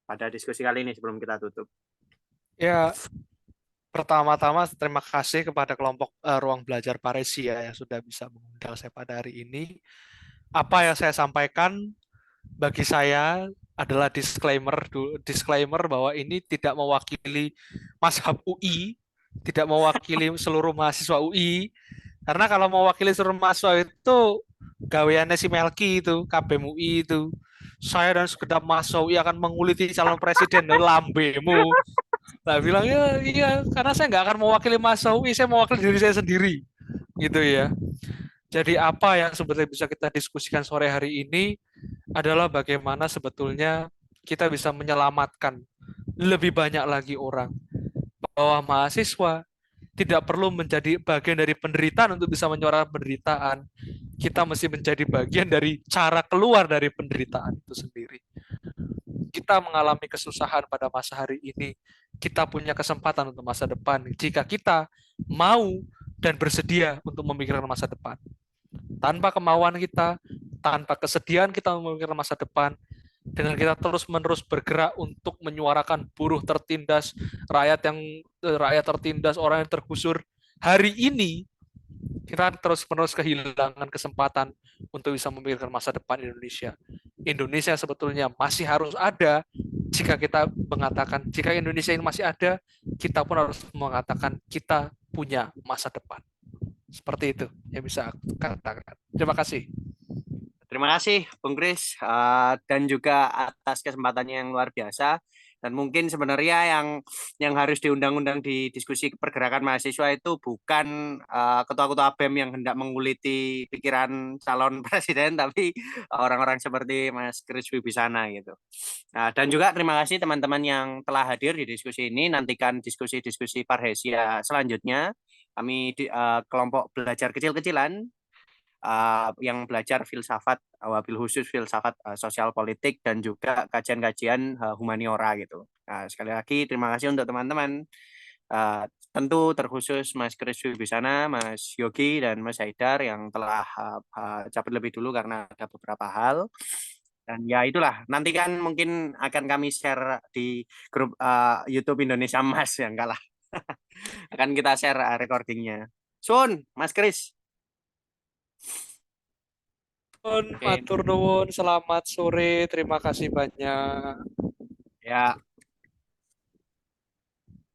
pada diskusi kali ini sebelum kita tutup. Ya, pertama-tama terima kasih kepada kelompok Ruang Belajar Paresia yang sudah bisa mengundang saya pada hari ini. Apa yang saya sampaikan bagi saya adalah disclaimer bahwa ini tidak mewakili mazhab UI, tidak mewakili seluruh mahasiswa UI. Karena kalau mewakili seluruh mahasiswa itu gaweannya si Melki itu, KBM UI itu. Saya dan segenap mahasiswa UI akan menguliti calon presiden lambemu. Nah, bilang ya iya, karena saya nggak akan mewakili mahasiswa UI, saya mewakili diri saya sendiri, gitu ya. Jadi apa yang sebetulnya bisa kita diskusikan sore hari ini adalah bagaimana sebetulnya kita bisa menyelamatkan lebih banyak lagi orang, bahwa mahasiswa tidak perlu menjadi bagian dari penderitaan untuk bisa menyuarakan penderitaan. Kita mesti menjadi bagian dari cara keluar dari penderitaan itu sendiri. Kita mengalami kesusahan pada masa hari ini, kita punya kesempatan untuk masa depan jika kita mau dan bersedia untuk memikirkan masa depan. Tanpa kemauan kita, tanpa kesediaan kita memikirkan masa depan, dengan kita terus-menerus bergerak untuk menyuarakan buruh tertindas, rakyat tertindas, orang yang tergusur, hari ini kita terus-menerus kehilangan kesempatan untuk bisa memikirkan masa depan Indonesia. Indonesia sebetulnya masih harus ada jika kita mengatakan, jika Indonesia ini masih ada, kita pun harus mengatakan kita punya masa depan. Seperti itu yang bisa aku katakan. Terima kasih. Terima kasih, Bung Kris, dan juga atas kesempatannya yang luar biasa. Dan mungkin sebenarnya yang harus diundang-undang di diskusi pergerakan mahasiswa itu bukan ketua-ketua BEM yang hendak menguliti pikiran calon presiden, tapi orang-orang seperti Mas Kris Wibisana gitu. Nah, dan juga terima kasih teman-teman yang telah hadir di diskusi ini. Nantikan diskusi-diskusi Parhesia selanjutnya. Kami kelompok belajar kecil-kecilan yang belajar filsafat, wabil khusus filsafat sosial politik dan juga kajian-kajian humaniora gitu. Nah, sekali lagi terima kasih untuk teman-teman. Tentu terkhusus Mas Kris Wibisana, Mas Yogi, dan Mas Haidar yang telah cabut lebih dulu karena ada beberapa hal. Dan ya itulah, nanti kan mungkin akan kami share di grup YouTube Indonesia Mas yang kalah. Akan kita share recordingnya. Sun, Mas Kris. Matur nuwun, selamat sore, terima kasih banyak. Ya.